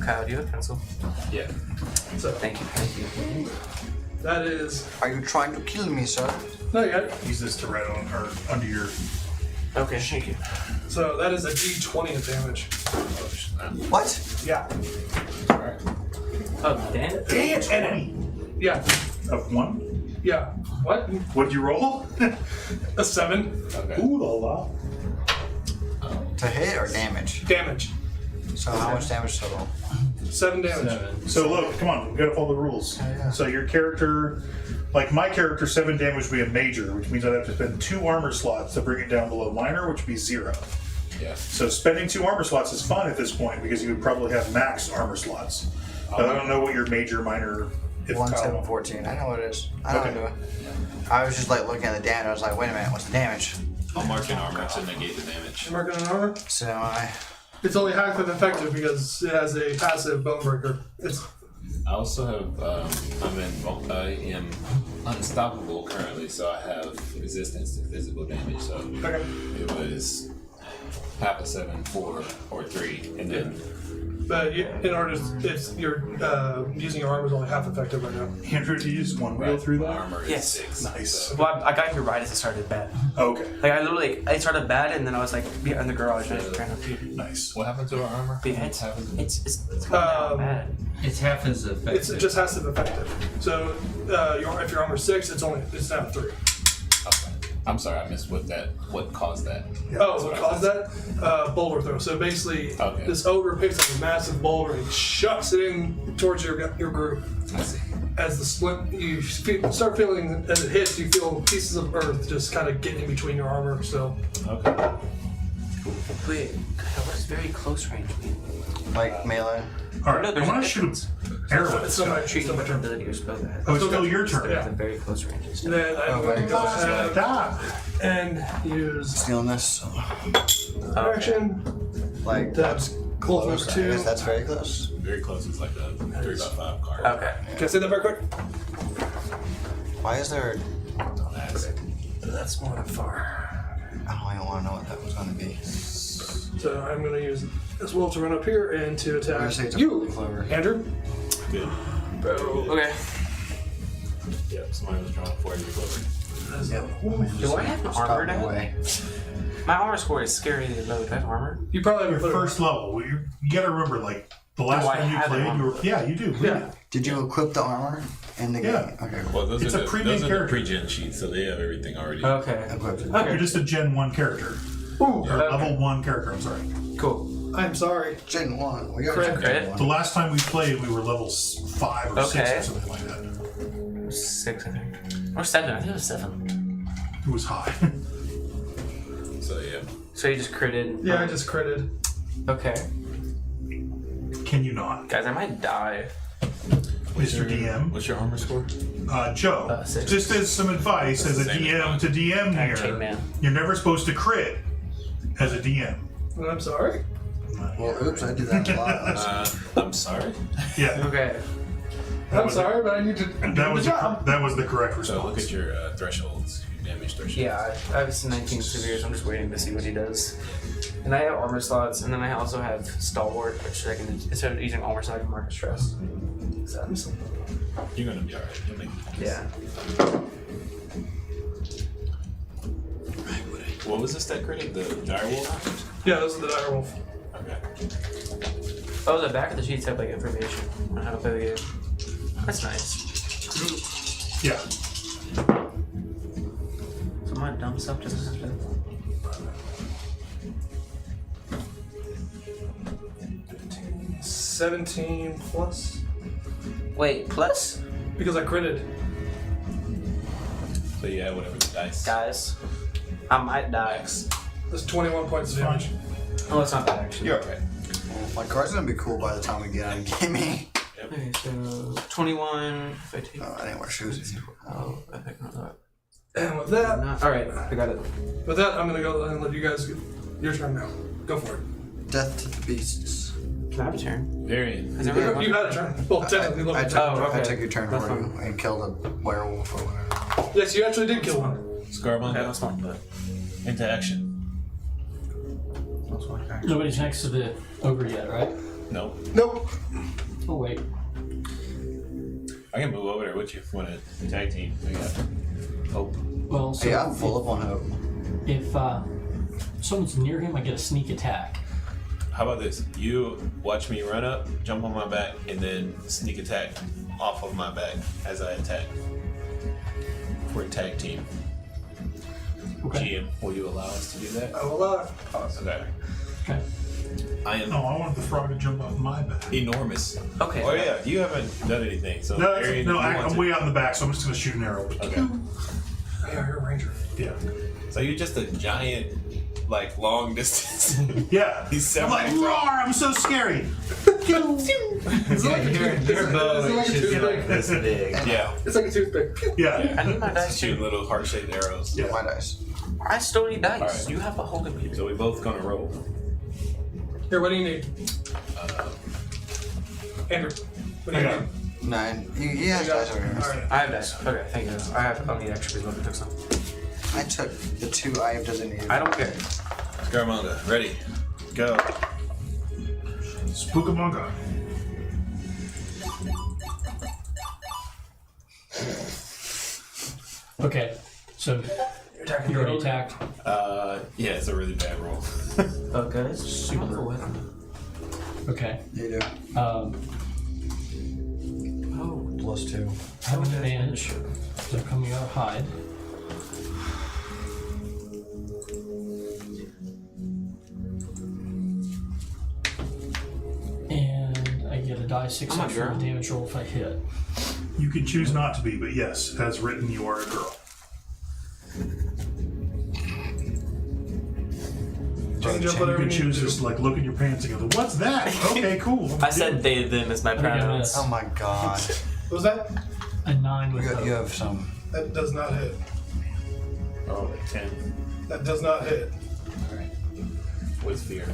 Kyle, do you have a pencil? Yeah. So Thank you. that is Are you trying to kill me, sir? not yet. Use this to write on or under your. Okay, thank you. So that is a D20 of damage. What? Yeah. Alright. Oh, damn. Damn it. Yeah. Of 1? Yeah. What? What'd you roll? A 7 Okay. Ooh la la. To hit or damage? damage. So how much damage total? 7 damage. 7. So look, come on, we gotta follow the rules. yeah. So your character, like my character, 7 damage would be a major, which means I'd have to spend 2 armor slots to bring it down below minor, which would be 0. Yeah. So spending 2 armor slots is fine at this point because you would probably have max armor slots. But I don't know what your major, minor. If 1, Kyle- 7, 14. I know what it is. I know Okay. what to do it. I was just like looking at the damage. I was like, wait a minute, what's the damage? I'll mark an armor to negate the damage. Marking an armor. So I. It's only half of effective because it has a passive bone breaker. It's I also have I am unstoppable currently, so I have resistance to physical damage. So okay. it was half a 7, 4, or 3, and then But in order, it's you're using your armor is only half effective right now. Andrew, did you use one wheel through that? armor is Yes. 6. Nice. So. Well, I got here right as it started bad. Okay, Like, I started bad, and then I was like, in the garage, and I ran up here. nice. What happened to our armor? But yeah, it's going down bad. It's half as effective. It's just has to be effective. So if your armor's 6, it's down 3. Okay. I'm sorry, I missed what caused that. Oh, what caused that? Boulder throw. So basically, Okay. this ogre picks up a massive boulder and he shucks it in towards your group. I see. As the split, you start feeling as it hits, you feel pieces of earth just kind of getting in between your armor. So Okay. Wait, what does very close range mean? Like melee. All right, No, I there's want a to shoot difference. arrow at it's this still guy. my Treating which ability or spell that. Oh, it's still your turn. Yeah. It's a very close range. And then I'm going to go ahead and use Stealing this. action. Like That's close I to. guess that's very close. Very close. It's like a 3x5 card. Okay. Can I say that very quick? Why is there? Don't ask. That's more than far. I don't even want to know what that was going to be. So I'm going to use this wolf to run up here and to I'm gonna attack say it's a you, clover. Andrew. Good. Okay. Yep, somebody was drawing for you. Clover. Do I have an armor now? My armor score is scary low. Do I have armor? You probably Your have a first level. You got to remember, like the last Do I time you have played, an you were you do. Yeah. Did you equip the armor in the game? Yeah. Okay. Well, those It's are a the, pre-made those are the character. pre-gen sheets, so they have everything already. Okay. Equipped it. You're just a Gen 1 character. Ooh, Or level 1 character, I'm sorry. Cool. I'm sorry. Gen 1. We got Credit. Gen The 1. last time we played, we were level 5 or 6 Okay. or something like that. 6, I think. Or 7. I think it was 7. It was high. So yeah. So you just critted. Yeah, I just critted. Okay. Can you not? Guys, I might die. Mr. DM. What's your armor score? Joe, 6. just as some advice as a Same DM as to DM Chain here, man. you're never supposed to crit as a DM. I'm sorry. Well, oops, I do that a lot. I'm sorry. Yeah, Okay. I'm sorry, but I need to do that the was job. that was the correct So look response. at your thresholds, your damage thresholds. Yeah, I have 19 severe, so I'm just waiting to see what he does. And I have armor slots, and then I also have stalwart, which I can, instead of using armor slot, I can mark a stress. So, You're gonna be alright. You'll make it. yeah. What was this that critted? The direwolf? Yeah, this is the dire wolf. Okay. Oh, the back of the sheets have like information on how to play the game. That's nice. Yeah, So my dumb stuff doesn't have to. 17 plus. Wait, plus? Because I critted. So yeah, whatever the dice. Guys, I might die. That's 21 points of damage. Oh, it's not bad actually. You're alright. My card's gonna be cool by the time we get on gaming. Okay, so 21. If I take. Oh, I didn't wear shoes. Oh, I think not that. And with that, Alright, I got it. I'm gonna go and let you guys your turn now. Go for it. Death to the beasts. Can I have a turn? Variant. Has everyone You had a turn. Well, technically, I look. took, okay. I took your turn That's for you and killed a werewolf or whatever. Yes, you actually did kill one. Scarmonga. Okay, that's fine. But Into action. that's one action. Nobody's next to the ogre yet, right? No. Nope. Oh wait. I can move over there with you if you want to tag team. I got hope. Well, so Hey, I'm full of one hope. if someone's near him, I get a sneak attack. How about this? You watch me run up, jump on my back, and then sneak attack off of my back as I attack. We're a tag team. Okay. GM, will you allow us to do that? I will allow it. Okay. Okay. I am No, I wanted the frog to jump off my back. enormous. Okay. Oh yeah, you haven't done anything. So No, Arian, if no, you want I'm to- way out in the back, so I'm just gonna shoot an arrow. Okay. Yeah, you're a ranger. Yeah. So you're just a giant, like long distance. Yeah. He's I'm like, roar! I'm so scary. Is it like a toothpick? Your bow Is it like a should be like toothpick? this big. Yeah. It's like a toothpick. Yeah. I need my dice Shoot too. little heart-shaped arrows. Yeah. My dice. I still need dice. Alright. You have a whole computer. So we both gonna roll. Here, what do you need? Andrew, what do you Hang need? on. 9. He has You got dice it? over here. Alright. I have dice. Okay, thank you. I'll need extra because I took some. I took the 2 I have designated. I don't care. Scaramanga, ready, go. Spookamonga. Okay. So you already attacked. Yeah, it's a really bad roll. Okay, it's super. Okay. You do. Oh, +2. I have an advantage. So coming out hide. And I get a die 6 I'm a extra girl. damage roll if I hit. You can choose not to be, but yes, as written, you are a girl. Change up You whatever can you choose need to just like look in your pants and go, "What's that?" Okay, cool. I said they, them as my I think I pronouns. missed. Oh my god. What was that? A 9 with You hope. have some. That does not hit. Oh, 10 That does not hit. with fear.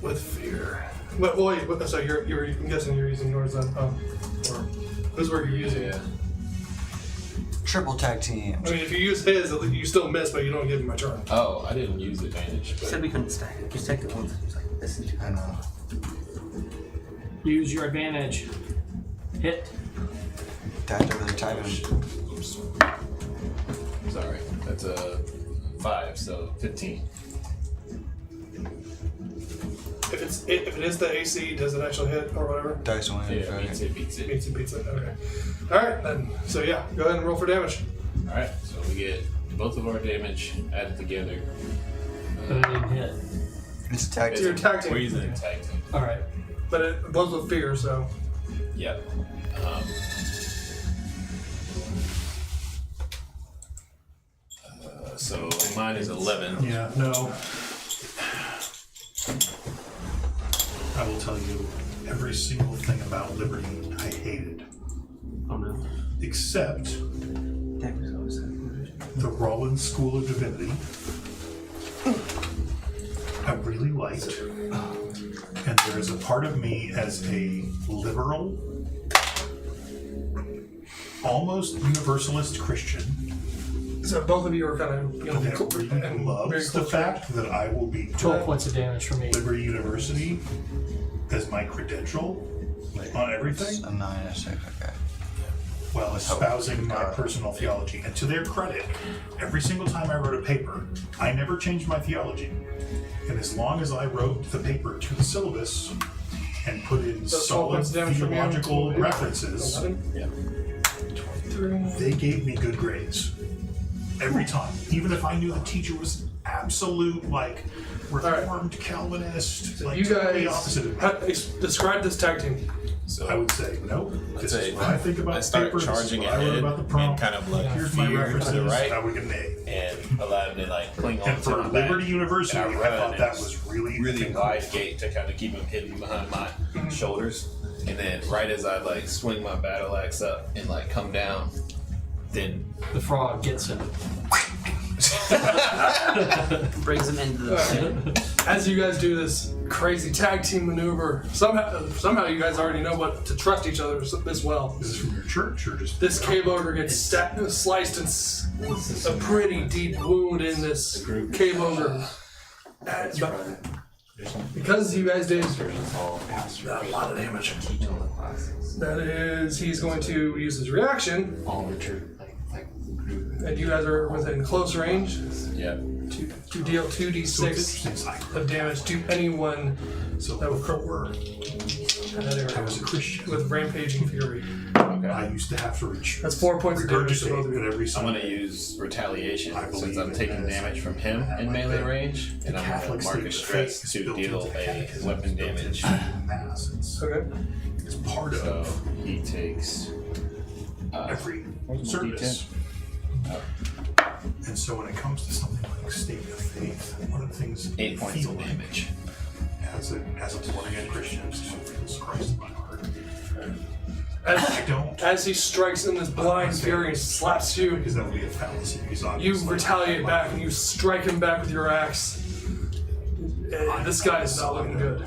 With fear. But wait, so I'm guessing you're using yours then, or whose word you're using? Yeah. Triple tag team. I mean, if you use his, you still miss, but you don't give him a turn. Oh, I didn't use advantage. He But said we couldn't stack it. Just take it once. He's like, listen to I know. Use your advantage. Hit. Tagged over the titan. Oops. Sorry, that's a 5, so 15. If it is the AC, does it actually hit or whatever? Dice only. Yeah, beats it, beats it. Beats it. Okay. All right then. So yeah, go ahead and roll for damage. All right, so we get both of our damage added together. But I didn't hit. It's a tag So you're team. tag team. We're using a tag team. Alright. But it was with fear, so Yep. So mine is 11. Yeah, no. I will tell you every single thing about Liberty I hated, Oh no. except That was always that. the Rollins School of Divinity. I really liked. And there is a part of me as a liberal, almost universalist Christian both of you are kind of that really loves the fact that I will be 12 points of damage for me. Liberty University as my credential on everything, A 9 and a 6. Okay. while espousing my personal theology. And to their credit, every single time I wrote a paper, I never changed my theology. And as long as I wrote the paper to the syllabus and put in So 12 solid points of damage from you. theological references, 23. they gave me good grades. Every time. Even if I knew the teacher was absolute, like, Reformed Calvinist, like, You totally guys opposite of me. describe this tag team. So I would say, nope, this say is what I think about I the start paper, this is charging what I wrote ahead about the and prompt, kind of like here's my fear to references, the right. I would get an A. and allow him to like cling on And to for my back. Liberty University, And I run thought that and was really, really wide gate to kind of keep him hidden behind my shoulders. And then right as I like swing my battle axe up and like come down, then The frog gets him. Brings him into the fight. As you guys do this crazy tag team maneuver, somehow you guys already know what to trust each other this well. Is this from your church or just This cave ogre gets sliced and a pretty deep wound in this cave ogre. But because you guys did a lot of damage, that is, he's going to use his reaction, and you guys are within close range Yeah. to deal 2d6 of damage to anyone that would were in that area. I was a Christian. With rampaging fury. I used to have to reach. That's 4 points of damage to both of regurgitate you. at every I'm Sunday. gonna use retaliation I believe since I'm it taking as- damage from him in melee range, and I'm Catholic gonna mark a state stress faith to is built deal into a catechism, weapon it's built damage. into Mass. Okay. It's part So of he takes every where's my service. D10? And so when it comes to something like state of faith, one of the things 8 you points feel of like damage. as a born again Christian, Jesus Christ in my heart. As, I don't, as he strikes in this blind fury and slaps you, because that would be a fallacy. Because you obviously- retaliate back and you strike him back with your axe. This guy is not looking good.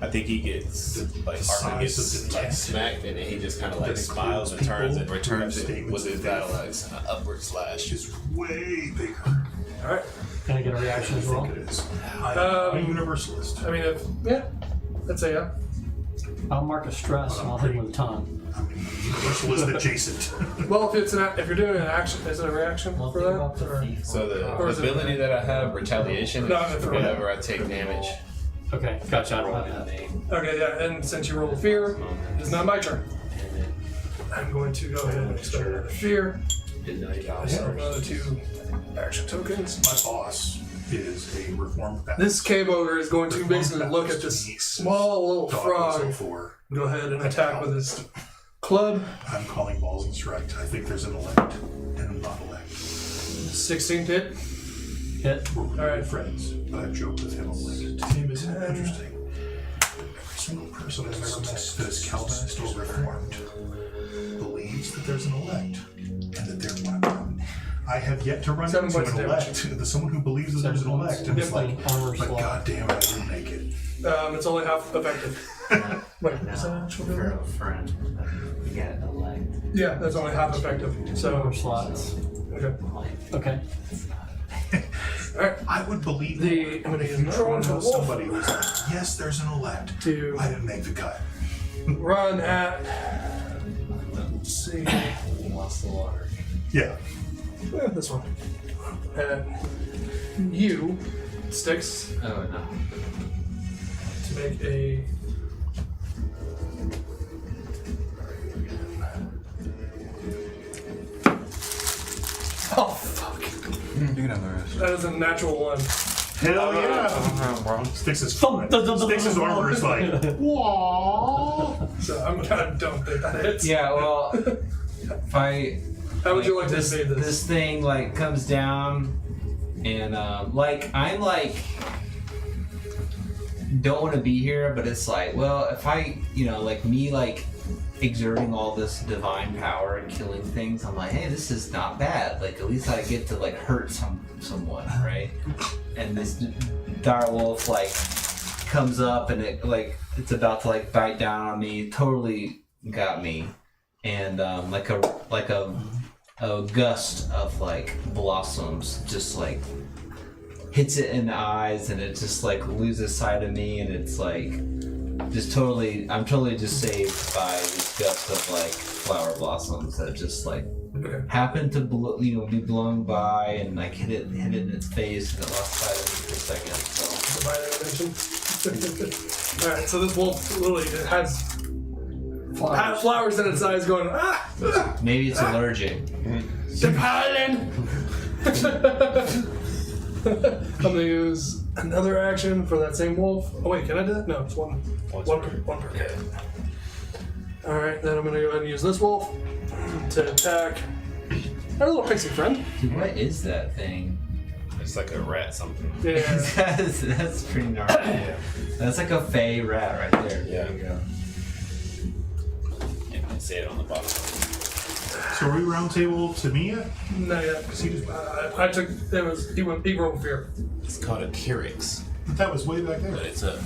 I think he gets like the Armin size gets of the like tent smacked, and then he just kind of like that smiles and includes turns and people returns who have it with statements his of battle faith. axe, an upward slash. Is way bigger. Alright. Can I get a reaction as I well? think it is. I'm a universalist. I mean, let's say yeah. I'll mark a stress and I'll hit him with a tongue. I'm a universalist adjacent. Well, if you're doing an action, is it a reaction for that? Or- So the Or is it- ability that I have, retaliation, No, is no, whenever I take damage. Okay, gotcha. I don't have that. Okay, yeah, and since you rolled fear, it's not my turn. I'm going to go ahead and expend another fear. So another 2 action tokens. My boss is a reformed Baptist. This cave ogre is going to basically look at this small little frog, For go ahead and attack with his club. I'm calling balls and strikes. I think there's an elect and a non-elect. 16th hit. Hit. We're really Alright. good friends, but I've joked with him a little. To him, isn't it interesting? Every single person I've ever met that is Calvinist or Reformed believes that there's an elect and that they're one. I have yet to run 7 into points an of elect, someone who believes that there's an elect, and it's like, Armor but slot. god damn it, I didn't make it. It's only half effective. Wait, is that actual For good? a friend, you get an elect. Yeah, that's only half effective. So, Armor slots. okay. Okay. Alright. I would believe I'm going to use another one to know wolf somebody who's like, yes, there's an elect. to I didn't make the cut. run at. Let's see. Lost the water. Yeah. This one. You, Sticks, Oh no. to make a. Oh, fuck. You can have the rest. That is a natural 1. Hell yeah! Sticks his Sticks' armor is like, whoa. So I'm gonna don't think that hits. Yeah, well, if I How would you like to this say this? this thing like comes down and like I'm like don't want to be here, but it's like, well, if I, like me like exerting all this divine power and killing things, I'm like, hey, this is not bad. Like at least I get to like hurt someone, right? And this dire wolf like comes up and it's about to like bite down on me. Totally got me, and like a gust of like blossoms just like hits it in the eyes, and it just like loses sight of me, and it's like I'm totally just saved by this gust of like flower blossoms that just like happened to be blown by, and like hit it in its face, and it lost sight of me for a second. So Divine intervention. Alright, so this wolf literally has flowers in its eyes going, ah! maybe it's allergic. Divine! I'm gonna use another action for that same wolf. Oh wait, can I do that? No, it's one per. Okay. Alright, then I'm gonna go ahead and use this wolf to attack our little pixie friend. Dude, what is that thing? It's like a rat something. Yeah. That's pretty gnarly. Yeah. That's like a fey rat right there. Yeah. There you go. And say it on the bottom. So are we round table to me yet? No, yeah, because he just. I took. It was. He rolled with fear. It's called a Kyrix, But that was way back but there. it's a.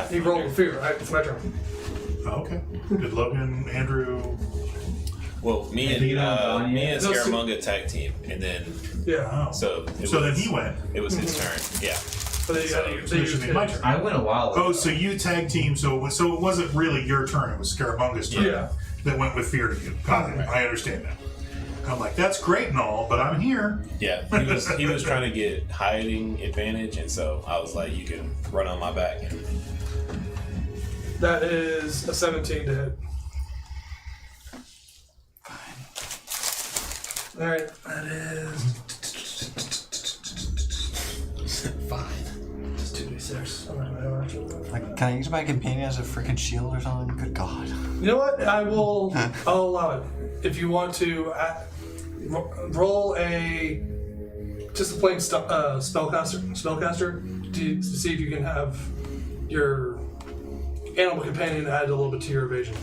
He rolled with fear. It's my turn. Oh, okay. Did Logan, Andrew? Well, me you don't know and me and Those two- Scaramanga tag team, and then Yeah. Oh. so Then he went. It was his turn. Yeah. But they, So they So it should used be my his. turn. I went a while ago. Oh, so you tag team. So it wasn't really your turn. It was Scaramunga's turn. Yeah. That went with fear to you. Got it. I understand that. I'm like, that's great and all, but I'm here. Yeah, he was trying to get hiding advantage, and so I was like, you can run on my back. And That is a 17 to hit. All right. That is 5. just 2d6. I'm not gonna have actually. Like, can I use my companion as a freaking shield or something? Good God. You know what? I'll allow it. If you want to roll a just a plain spellcaster to see if you can have your animal companion add a little bit to your evasion.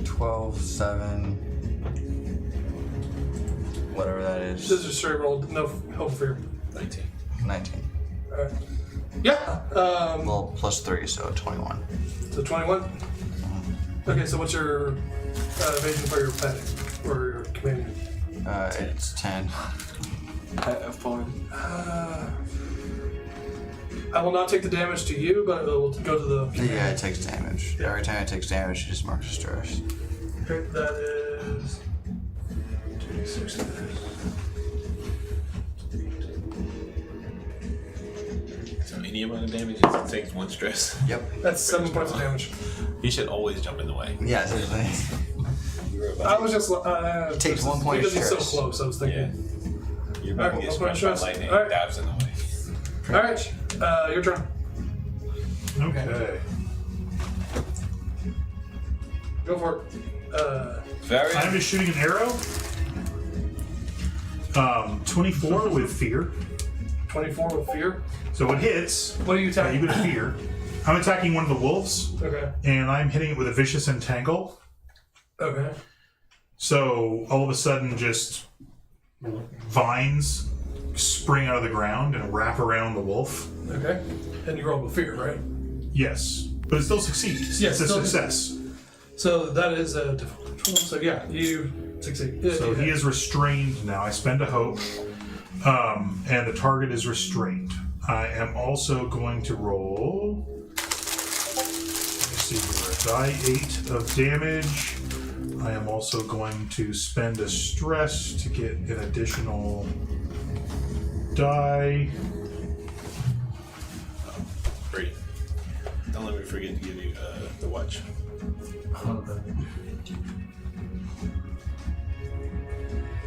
12, 7, whatever that This is. is a straight roll, no hope fear. 19. 19. All right. Yeah. Well, plus 3, so 21. So 21. Okay. So what's your evasion for your pet or your companion? It's 10. Of porn. I will not take the damage to you, but it will go to the. Yeah, it takes damage. Every time it takes damage, it just marks a stress. Okay, that is 2d6. So any amount of damage it takes 1 stress. Yep. That's 7 points of damage. He should always jump in the way. Yeah, seriously. You were I about was just. Takes 1 point of because he's so stress. close. I was thinking. You're about to get Alright, struck by stress. lightning. Alright. Dabs in the way. All right, your turn. Okay. Go for it. Very. I'm just shooting an arrow. 24 with fear. 24 with fear. So it hits. What are you You attacking? get a fear. I'm attacking one of the wolves, Okay. and I'm hitting it with a vicious entangle. Okay. So all of a sudden, just vines spring out of the ground and wrap around the wolf. Okay. And you rolled with fear, right? Yes, but it still succeeds. Yes, it's a still- success. So that is a difficult control. So yeah, you succeed. So he is restrained now. I spend a hope, and the target is restrained. I am also going to roll. Let me see here. Die 8 of damage. I am also going to spend a stress to get an additional die. Brady. Don't let me forget to give you the watch.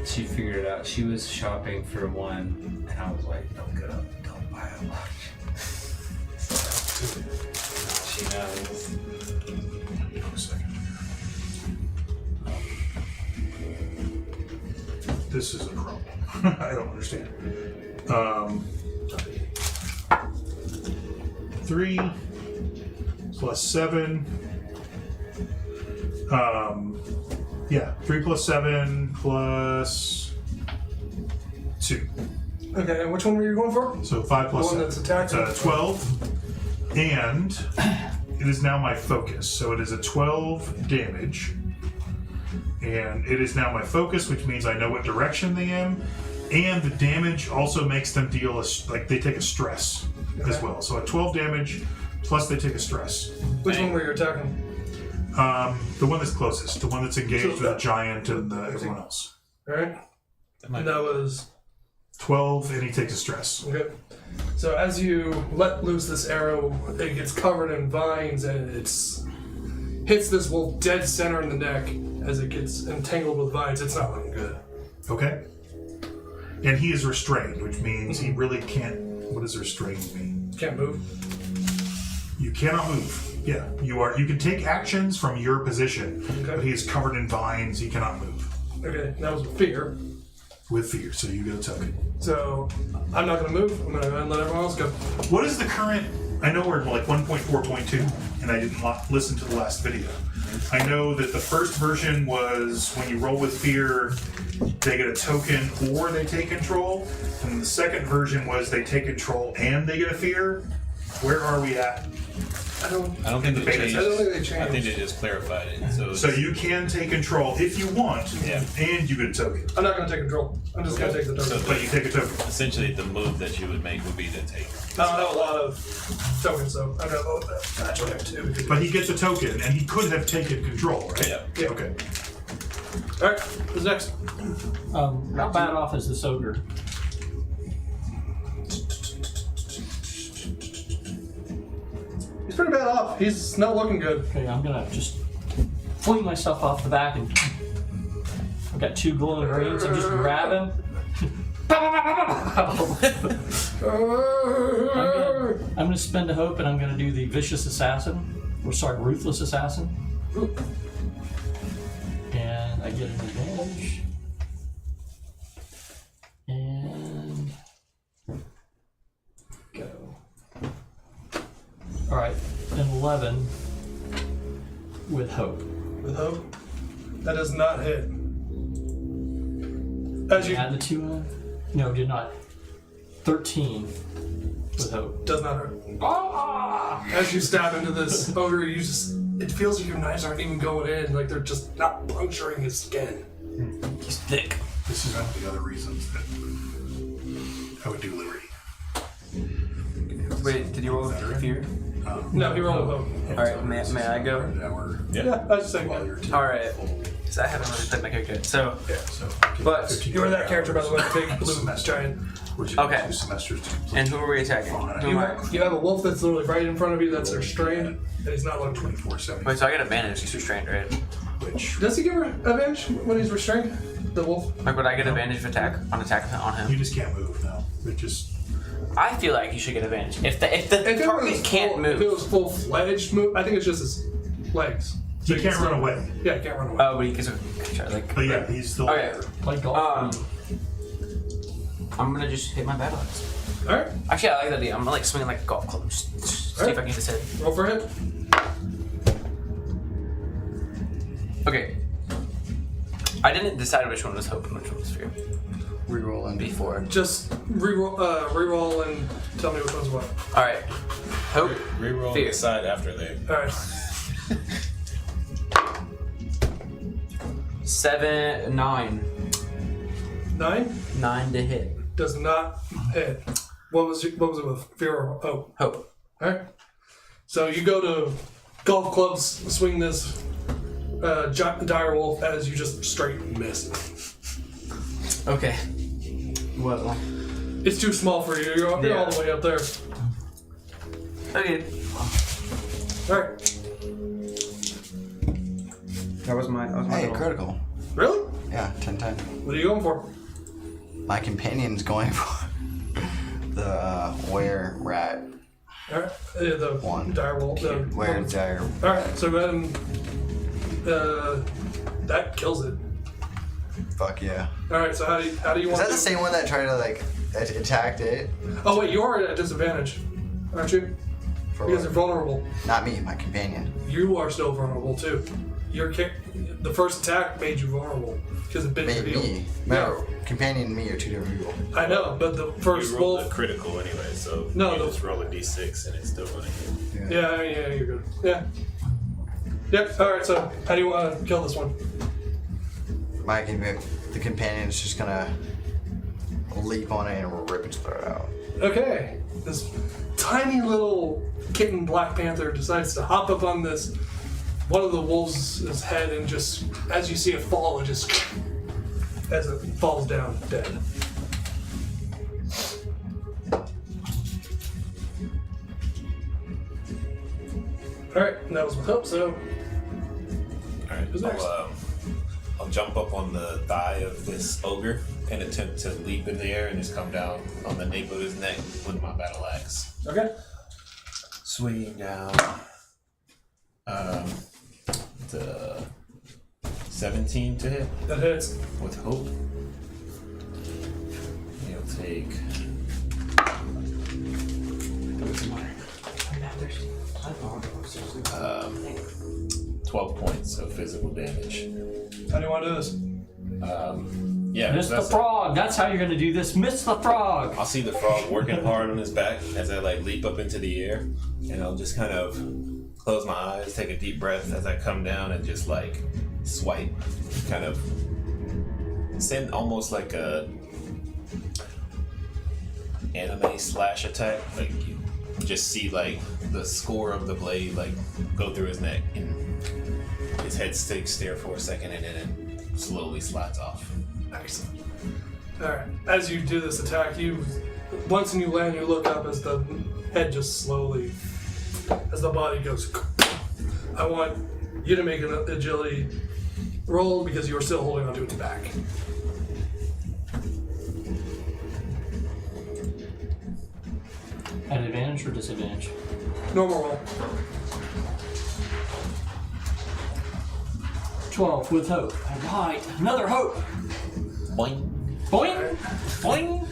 She figured it out. She was shopping for one, and I was like, don't get up, don't buy a watch. She knows. Hold on a second. This is a problem. I don't understand. 3 plus 7. 3 plus 7 plus 2. Okay, and which one were you going for? So 5 plus The one 7. that's attacking? 12. And it is now my focus. So it is a 12 damage. And it is now my focus, which means I know what direction they am. And the damage also makes them deal they take a stress as Okay. well. So at 12 damage, plus they take a stress. Which one were you attacking? The one that's closest, the one that's engaged So with the giant and everyone else. All right. And that was 12, and he takes a stress. okay. So as you let loose this arrow, it gets covered in vines and it's hits this wolf dead center in the neck as it gets entangled with vines. It's not looking good. Okay? And he is restrained, which means he really can't. What does restrained mean? Can't move. You cannot move. Yeah, you are. You can take actions from your position, but he is covered in vines. He cannot move Okay, that was fear. with fear. So you get a token. So I'm not going to move. I'm going to let everyone else go. What is the current I know we're like 1.4.2, and I didn't listen to the last video. I know that the first version was when you roll with fear, they get a token or they take control. And the second version was they take control and they get a fear. Where are we at? I don't think the they beta changed. test. I don't think they changed. I think they just clarified it. So you can take control if you want, Yeah. and you get a token. I'm not going to take control. I'm just going to take the token. So But you take a token. essentially, the move that you would make would be to take. I don't have a lot of tokens, though. I've got a match on there, too. But he gets a token, and he could have taken control, right? Yeah. Yeah. Okay. All right, who's next? How bad off is this ogre? He's pretty bad off. He's not looking good. Okay, I'm gonna just fling myself off the back and I've got 2 glowing greens and just grab him. I'm gonna spend a hope and I'm gonna do the vicious assassin. Or sorry, ruthless assassin. And I get an advantage. And go. Alright, an 11 with hope. With hope. That does not hit. As you Add the 2 in? No, did not. 13 with hope. does not hurt. As you stab into this ogre, you just it feels like your knives aren't even going in, like they're just not puncturing his skin. He's thick. This is one of the other reasons that I would do Liberty. Wait, did you roll with fear? No, he rolled with hope. Alright, may I go? Yeah, I was just saying that. Alright. So I haven't really played my character yet. So, Yeah, so. but, You were that character, by the way, big blue giant. Okay. 2 semesters to complete. and who are we attacking? Who You am I? have a wolf that's literally right in front of you that's restrained, and he's not looking. 24/7. Wait, so I get advantage, he's restrained, right? Which Does he give her advantage when he's restrained? The wolf? Like, would I get advantage of attack on him? you just can't move now. It just I feel like you should get advantage. If the If it target was can't full, If it move. was full-fledged move, I think it's just his legs. he can't run away. Yeah, he can't run away. Oh, but he can like. But yeah, he's still Okay. there. Play golf. I'm gonna just hit my battle axe. Alright, Actually, I like that idea. I'm gonna like swinging like a golf club. Just see if I can hit his head. roll for hit. Okay. I didn't decide which one was hope and which one was fear Rerolling. before. Just re-roll and tell me which one's what. All right. Hope. Reroll Fear. the side after they. Alright. 7, 9. 9 9 to hit. does not hit. What was it with fear or hope? Hope. Alright. So you go to golf clubs, swing this dire wolf as you just straight miss. Okay. What? It's too small for you. You're all the way up there. Okay. Alright. That was my Hey, goal. critical. Really? Yeah, 10-10. What are you going for? My companion's going for the were-rat. Alright. The One. dire wolf. Were-dire. Alright, so go ahead and that kills it. Fuck yeah. Alright, so how do you Is want that to the same one that tried to, like, attack it? Oh wait, you are at a disadvantage, aren't you? For Because you're what? vulnerable. Not me, my companion. You are still vulnerable too. The first attack made you vulnerable because it bit your Made heel. me. No, companion and me are 2 different people. I know, but the first You rolled a wolf. critical anyway, so No, you the- just roll a d6 and it's still going to hit. Yeah, you're good. Yeah. Yep. All right. So how do you want to kill this one? The companion's just gonna leap on it and rip its throat out. Okay. This tiny little kitten Black Panther decides to hop up on this one of the wolves' head and just, as you see it fall, it just as it falls down dead. All right, and that was with hope. So Alright, Who's next? I'll jump up on the thigh of this ogre and attempt to leap in the air and just come down on the nape of his neck with my battle axe. okay. Swinging down to 17 to hit That hits. with hope. He'll take 12 points of physical damage. How do you want to do this? Yeah, Miss the frog. That's how you're gonna do this. Miss the frog. I'll see the frog working hard on his back as I like leap up into the air, and I'll just kind of close my eyes, take a deep breath as I come down, and just like swipe, kind of send almost like a anime slash attack. Like you just see like the score of the blade like go through his neck, and his head sticks there for a second, and then it slowly slides off. Excellent. Alright, as you do this attack, once you land, you look up as the head just slowly, as the body goes. I want you to make an agility roll because you are still holding onto its back. At advantage or disadvantage? Normal roll. 12 with hope. Alright, another hope. Boing. Boing! Boing!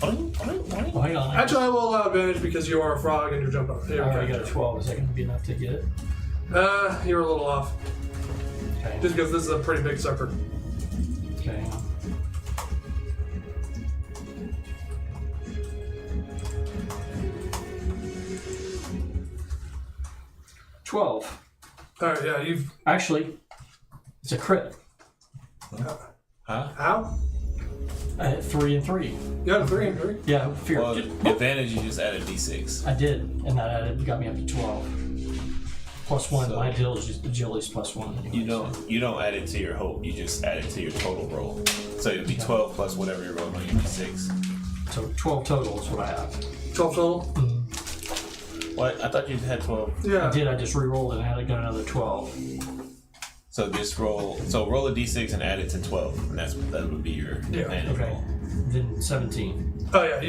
Boing, boing, boing. Oh, hang on. Actually, I will allow advantage because you are a frog and you're jumping up. I already got a 12. Is that going to be enough to get it? You're a little off. Okay. Just because this is a pretty big sucker. Okay, hang on. $12. Alright, yeah, you've. Actually, it's a crit. How? I hit 3 and 3. You had a 3 and 3? Yeah, fear. Well, advantage, you just added D6. I did, and that got me up to 12. Plus 1. So- My agility's plus 1. Anyway, You don't add it to your hope. You just add it to your total roll. So it'd be 12 plus whatever you rolled on your D6. So 12 total is what I have. 12 total? What? I thought you had 12. Yeah. I did. I just re-rolled it and had got another 12. So just roll. So roll a D6 and add it to 12, and that would be your advantage Okay. roll. Then 17. Oh, yeah,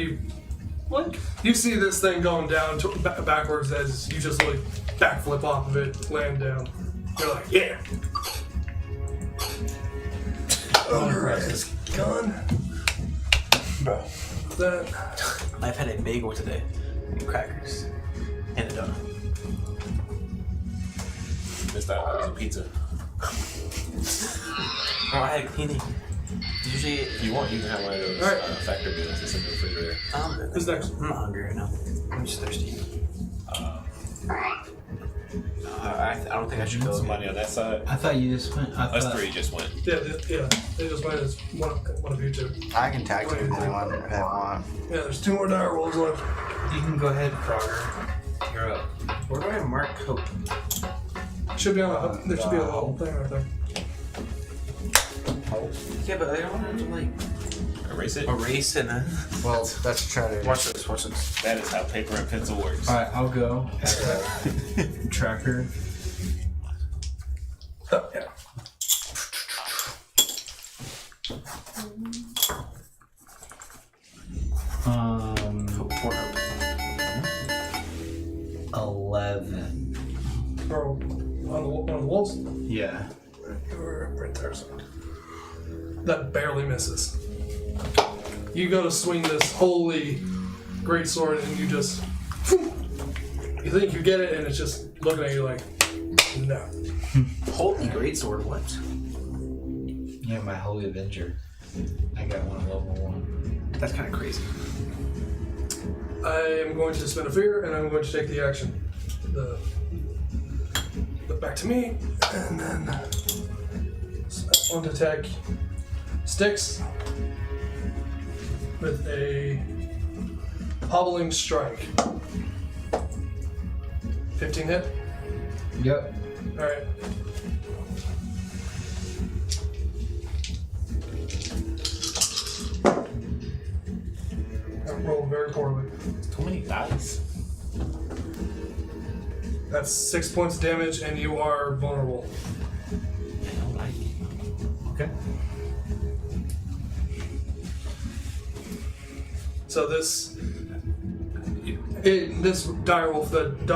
What? you see this thing going down backwards as you just like backflip off of it, land down. You're like, yeah. This gun. That. I've had a bagel today, and crackers, and a donut. This time it was a pizza. Oh, I had cleaning. Usually, If you want, you can have one of those Alright. factor meals that's in the refrigerator. Who's next? I'm not hungry right now. I'm just thirsty. I don't think I should go. Somebody on that side. I thought you just went. I Us thought, three just went. Yeah, they just went as one of you two. I can tag team with anyone if I want. Yeah, there's 2 more die rolls left. You can go ahead, Frogger. You're up. Where do I mark hope? Should be on there should be a little thing right there. Yeah, but I don't have to like Erase it. erase and Well, let's try to. watch this. Watch this. That is how paper and pencil works. all right, I'll go. Tracker. Oh, yeah. Four hope. 11. Or on the walls. Yeah. Right there. So. That barely misses. You go to swing this holy great sword and you just. You think you get it and it's just looking at you like, no. Holy greatsword. What? Yeah, my Holy Avenger. I got one level 1. That's kind of crazy. I am going to spend a fear and I'm going to take the action. The back to me and then one to attack Sticks with a hobbling strike. 15 hit. Yep. All right. I rolled very poorly. Too many dice. That's 6 points of damage, and you are vulnerable. Okay. So this direwolf that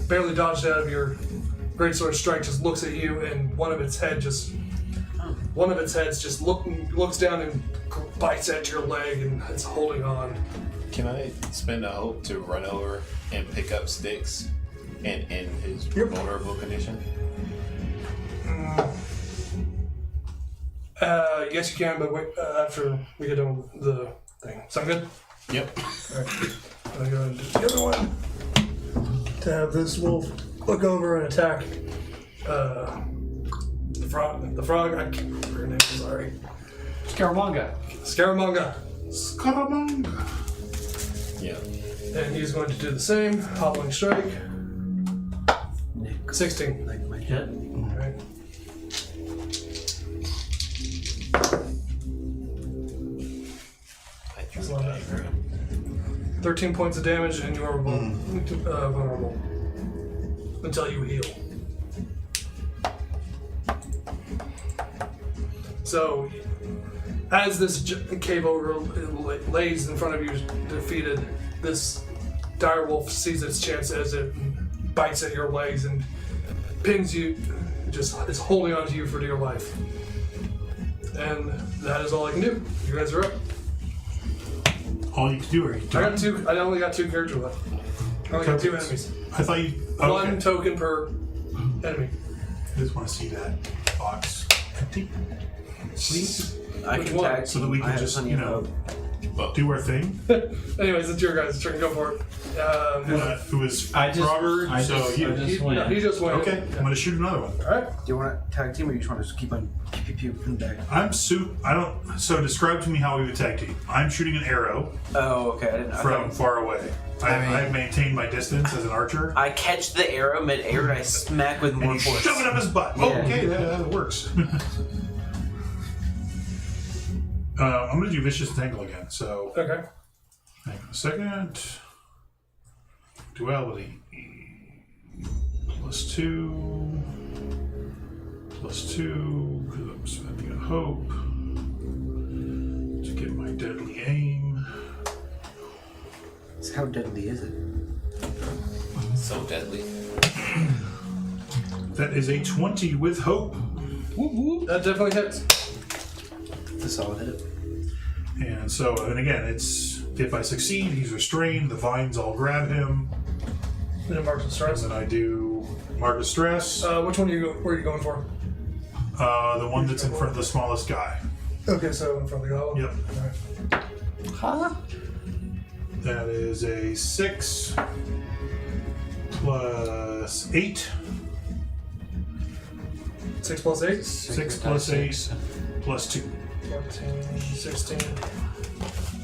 barely dodged out of your greatsword strike just looks at you, and one of its heads just looks down and bites at your leg, and it's holding on. Can I spend a hope to run over and pick up Sticks and end his vulnerable condition? Yes, you can, but wait, after we get done with the thing. Sound good? Yep. Alright. I'm going to do the other one. To have this wolf look over and attack the frog. The frog, I can't remember her name, sorry. Scaramanga. Scaramanga. Scaramanga. Yeah. And he's going to do the same. Hobbling strike. 16. Like my Hit. Alright. I drew a diagram. 13 points of damage, and you are vulnerable until you heal. So, as this cave ogre lays in front of you, defeated, this direwolf sees its chance as it bites at your legs and pins you, just is holding onto you for dear life. And that is all I can do. You guys are up. All you can do are you done? I only got 2 characters left. I only got 2 enemies. I thought you. Oh, One okay. token per enemy. I just want to see that box empty, please, I Which can one? tag so that team. we I can have just, plenty you of know, hope. do our thing. Anyways, it's your guys' turn. Go for it. It was I just- Robert, I so just- you. I just- he win. just went. Okay, I'm gonna shoot another one. Alright. Do you want to tag team or you just want to just keep on pew in the back? I don't. So describe to me how we would tag team. I'm shooting an arrow Oh, okay. I didn't. from Okay. far away. I maintain my distance as an archer. I catch the arrow mid-air and I smack with And more you force. shove it up his butt. Yeah. Oh, okay, that works. I'm gonna do vicious entangle again. So Okay. hang on a second. Duality. +2. +2. Because I'm spending a hope to get my deadly aim. So how deadly is it? So deadly. That is a 20 with hope. That definitely hits. It's a solid hit. And so, and again, it's if I succeed, he's restrained, the vines all grab him, And then marks of stress. and then I do mark of stress, Which one where are you going for? the one that's in front of the smallest guy. Okay, so in front of the goblin. Yep. Alright. Huh? That is a 6 plus 8. 6 plus 8. 6 plus 8 plus 2. 14, 16.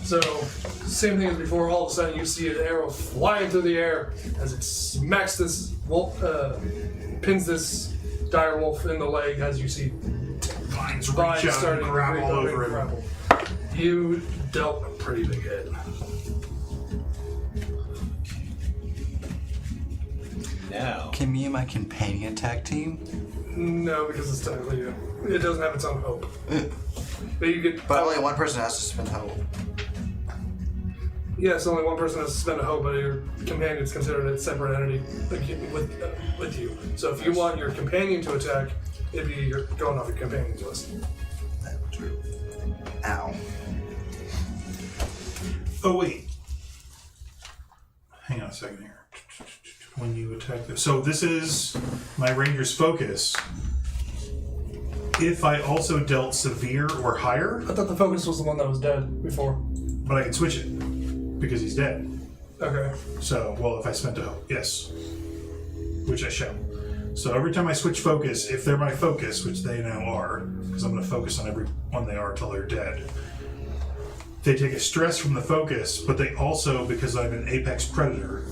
So, same thing as before, all of a sudden you see an arrow flying through the air as it smacks this wolf, pins this dire wolf in the leg as you see Vines vines reach out starting and to grab all break over and him. grapple. You dealt a pretty big hit. Now. Can me and my companion tag team? No, because it's technically you. It doesn't have its own hope. But you get. But only one person has to spend hope. Yes, only one person has to spend a hope, but your companion is considered a separate entity with you. So if you want your companion to attack, it'd be going off your companion's list. That's true. Ow. Oh, wait. Hang on a second here. When you attack this. So this is my ranger's focus. If I also dealt severe or higher, I thought the focus was the one that was dead before. but I can switch it because he's dead. Okay. So, well, if I spent a hope, yes. Which I shall. So every time I switch focus, if they're my focus, which they now are, because I'm going to focus on every one they are until they're dead, they take a stress from the focus, but they also, because I'm an apex predator,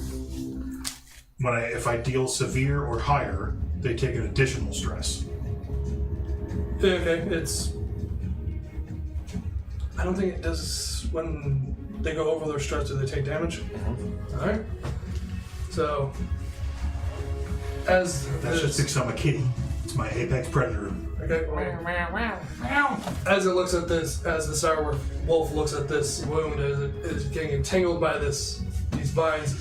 if I deal severe or higher, they take an additional stress. Okay, it's. I don't think it does when they go over their stress. Do they take damage? Alright. So, as That's just this, because I'm a kitty. It's my apex predator. okay, as it looks at this, as the sour wolf looks at this wound, as it is getting entangled by these vines,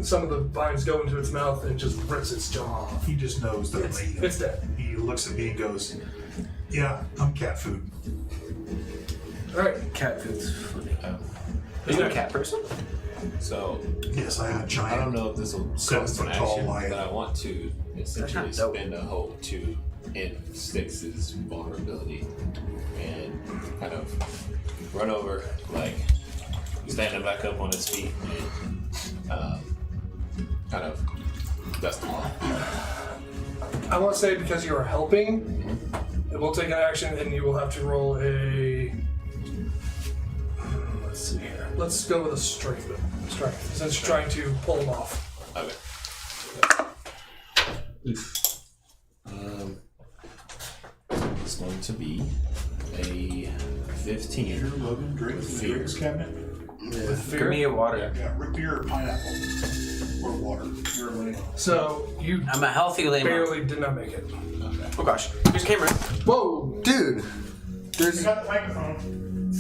some of the vines go into its mouth and it just rips its jaw off. He just knows that I'm eating. It's dead. He looks at me and goes, "Yeah, I'm cat food." Alright. Cat food's funny. Are you a cat person? So Yes, I am a I giant. don't know if this will 7 cost an foot tall action, lion. but I want to essentially That's not dope. spend a hope to in Styx's vulnerability and kind of run over, like standing back up on his feet and kind of dust him off. I want to say because you are helping, it will take an action and you will have to roll a. Let's see here. Let's go with a strength. Since you're trying to pull him off. Okay. It's going to be a 15. Logan, drink from the drinks cabinet. With fear. Give me a water. Yeah, root beer or pineapple. Or water. You're winning. So you I'm a healthy lame. barely did not make it. Oh gosh. Here's Cameron. Whoa! Dude, You got the microphone.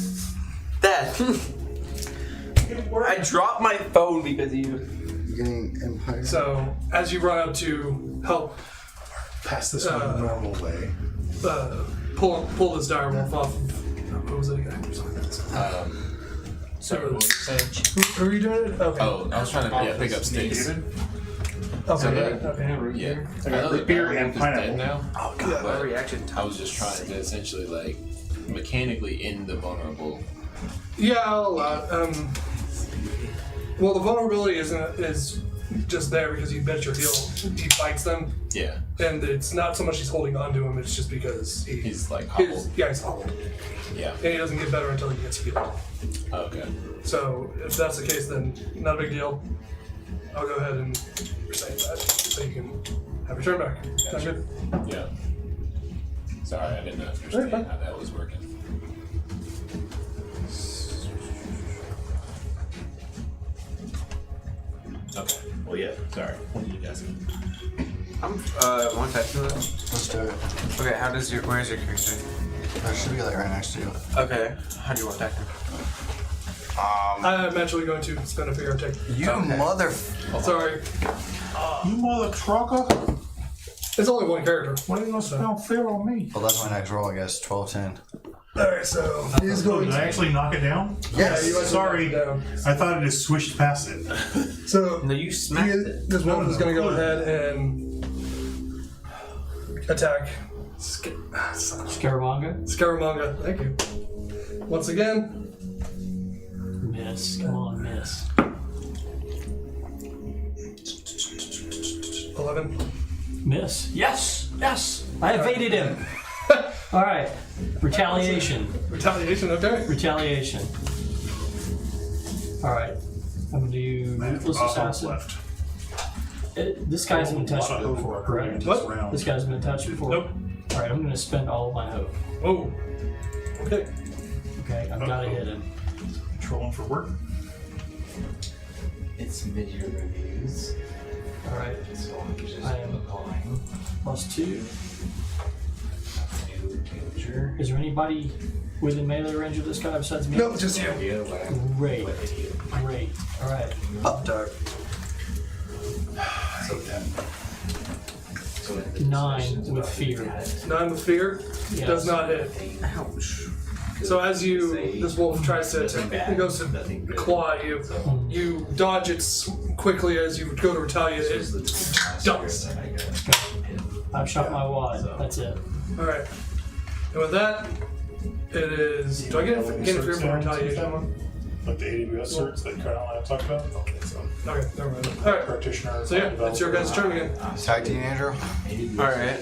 Dad. I dropped my phone because of you. getting Empire. So as you run up to help Pass this one the normal way. pull this direwolf off of. What was it again? Sorry, what was you saying? Who are you doing it? Okay. Oh, I was trying to pick up sticks. Okay. Yeah. I got root beer and dead pineapple. now. Oh god, But my reaction I was just trying to essentially like mechanically end the vulnerable. Yeah, I'll allow it. Well, the vulnerability is just there because you bet your heel. He fights them, Yeah. and it's not so much he's holding on to him. It's just because He's like hobbled. he's hobbled, Yeah. and he doesn't get better until he gets healed. Okay. So if that's the case, then not a big deal. I'll go ahead and recite that so you can have your turn back. Sound good? Yeah. Sorry, I didn't understand how that was working. Okay. Well, yeah. Sorry. What did you guys mean? I'm one second. Let's do it. Okay, where's your character? That should be like right next to you. Okay, how do you want that? I'm actually going to spend a fear attack. You mother. Sorry, You mother trucker. it's only one character. Why are you gonna spell fear on me? Well, that's my next roll, I guess. 12-10. Alright, so he's Oh, going did I to. actually knock it down? Yes. you actually Sorry. knocked it down. I thought it just swished past it. So No, you smacked it. this wolf is going to go No. ahead and attack Scaramanga? Scaramanga. Thank you. Once again, Miss. Come on, miss. 11. Miss. Yes! Yes! I evaded him! Alright. Retaliation. Retaliation, okay. Retaliation. Alright. I'm gonna do Ruthless Assassin. Left. This guy's been touched before, correct? What? Round. This guy's been touched before? Nope. Alright, I'm gonna spend all of my hope. Oh. Okay. Okay, I've gotta hit him. Trolling for work. It's mid-year reviews, Alright. so I'm just I am applying +2. new future. Is there anybody within melee range of this guy besides me? No, just you. Idea what I Great. what I do. Great. Alright. Up dark. So then, so in the 9 discussions with about fear. the 9 with fear. Yes. Does not hit. Ouch. So as this wolf tries to Nothing bad, it goes to nothing good. claw at you, you dodge it quickly as you go to retaliate. It dumps. I've shot my wad. That's it. All right. And with that, it is. Do I get a fear for retaliation? Like the AWS certs that Caroline talked about? Okay, so Okay, never mind. All right. practitioner. So yeah, it's your guys' turn again. Tag team, Andrew? Alright.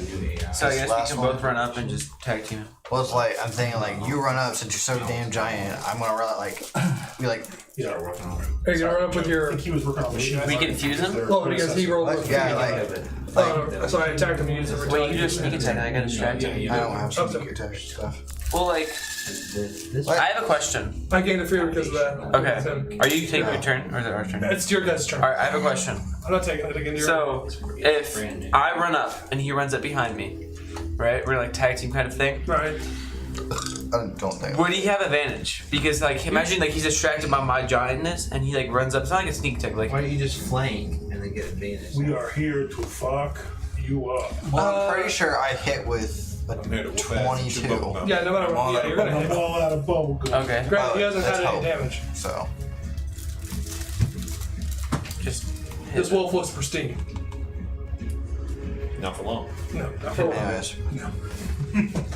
So I guess we Last can one. both run up and just tag team him. Well, it's like, I'm thinking, like, you run up since you're so damn giant. I'm gonna run, like, be like, Yeah. Are you gonna run up with I your? think he was working on machine. We can fuse him? Well, because he rolled with yeah, like, so I attacked him and used a Wait, you retaliation. just sneak attack. I gotta distract him. I don't have Okay. sneak attack stuff. Well, like, This What? I have a question. I gained a fear because of that. Okay. So, Are you taking your turn or is it our turn? it's your guys' turn. Alright, I have a question. I'm not taking it again. So, if I run up and he runs up behind me, right? We're like tag team kind of thing. Right. I don't think. Would he have advantage? Because like imagine like he's distracted by my giantness and he like runs up. It's not like a sneak attack. Like Why don't you just flank and then get advantage? We are here to fuck you up. Well, I'm pretty sure I hit with a I'm here to whip ass and chip 22. up. Yeah, no matter what. Yeah, you're gonna I'm hit. all out of bow gun. okay, Granted, he hasn't Let's had any hope. damage. So, just This wolf looks pristine. Not for long. No, not for a while. Anyways,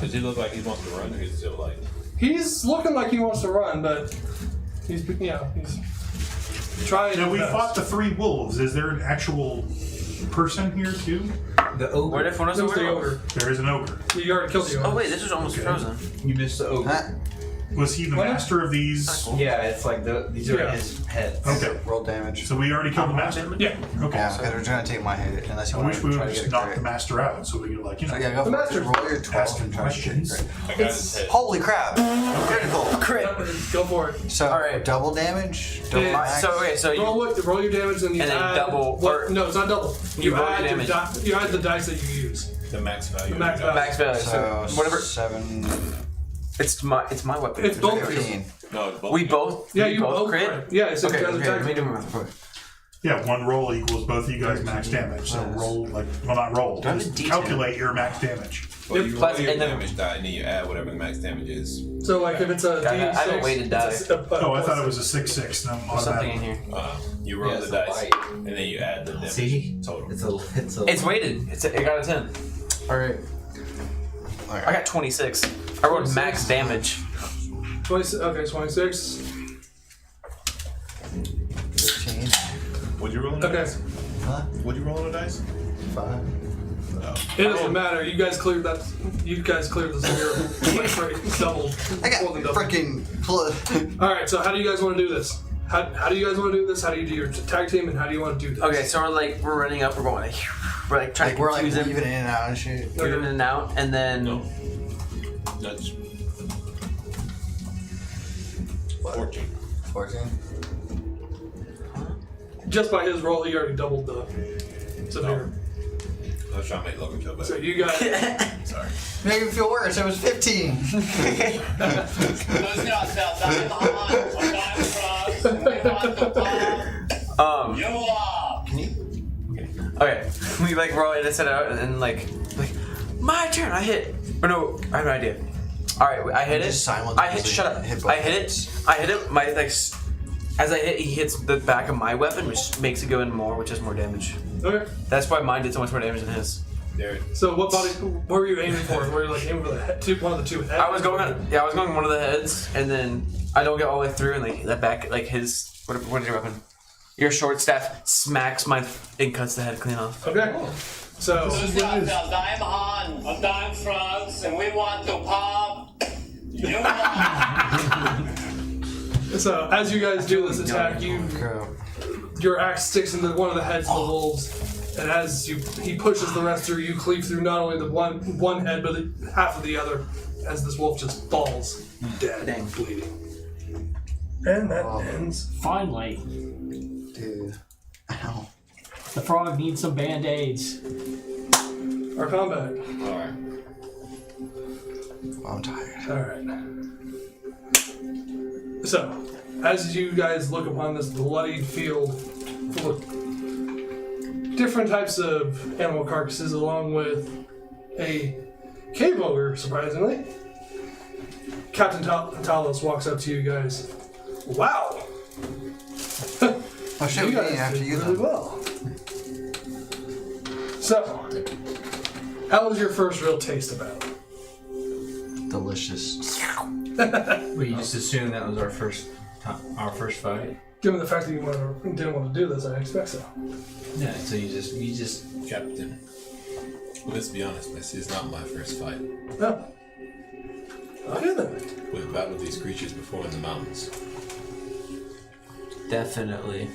Does he look like he wants to run, or he's still like? He's looking like he wants to run, but he's trying. Now we his best. fought the 3 wolves. Is there an actual person here too? The ogre. Where did one of It us was the ogre. There is an ogre. You already killed the ogre. Oh wait, this was almost frozen. You missed the ogre. huh? Was he the What? master of these? Yeah, it's like these are Yeah. his heads. Okay. Roll damage. So we already killed the master. Yeah. Okay. Yeah, So because we're trying to take my hit unless you I want wish to we try would to just get a knock the crit. master out, so we could like Yeah, go The for it. master's Just roll your 12 ask him and try to get a questions. crit. I got his head. Holy crap! Critical. Go for it. So Alright. double damage. Double Yeah, max. So you Roll your damage and you And then add double- What, or- no, it's not double. you roll your add damage. You add the dice that you use. The max value. The max value. max value. So So whatever. 7, It's my weapon. It's both of you. 15. No, it's both. We both. Yeah, we you both crit. Yeah, so Okay. you guys Okay. attack. Let me do my math. Yeah, one roll equals both of you guys max damage. So roll not roll. Do I have a Just D10? calculate your max damage. Well, you Plus- roll your and then- damage die, and then you add whatever the max damage is. So like if it's a I have a D6, weighted it's die. Oh, I thought it was a 6/6. No, There's something in automatic. here. You roll Yeah, the it's a dice, bite. and then you add the damage See? total. It's a. It's weighted. It got a 10. All right. I got 26. I rolled 26. max damage. 26. Okay, 26. 15. Would you roll on the Okay. dice? Huh? Would you roll on the dice? 5. No. It doesn't matter. You guys cleared that. You guys cleared the zero. Double. I got More than double. freaking All right. So how do you guys want to do this? How do you guys want to do this? How do you do your tag team, and how do you want to do this? Okay, so we're running up. We're going we're like trying like to we're like confuse him. weaving in and out and shit. We're in and out, and then No. That's 14. 14. Just by his roll, he already doubled the severe. I was trying to make Logan feel So better. you guys. Sorry. Make me feel worse. It was 15. okay, we like roll it and set it out, and then like my turn. I hit. Or no, I have an idea. All right, I hit it. Just simultaneously I hit. Shut up. hit both I hit hits. it. I hit it. My like. As I hit, he hits the back of my weapon, which makes it go in more, which is more damage. Okay. That's why mine did so much more damage than his. There. So what body? What were you aiming for? Were you like aiming for the head, one of the two heads? I was going one of the heads, and then I don't get all the way through, and like that back, like his what is your weapon? Your short staff smacks mine and cuts the head clean off. Okay. So I'm dying frogs, and we want to pop. So as you guys do this attack, your axe sticks into one of the heads of the wolves, and as he pushes the rest through, you cleave through not only the one head, but half of the other, as this wolf just falls dead, bleeding. And that ends. Finally, Dude. Ow. the frog needs some band-aids. Our combat. Alright. I'm tired. All right. So, as you guys look upon this bloodied field full of different types of animal carcasses, along with a cave ogre, surprisingly, Captain Talos walks up to you guys. Wow! Oh shit, we guys didn't have to did use really them. well. So, how was your first real taste of battle? Delicious. We just assumed that was our first fight. Given the fact that you didn't want to do this, I expect so. Yeah, so you just Captain. Let's be honest, this is not my first fight. No. Okay then. We've battled these creatures before in the mountains. definitely.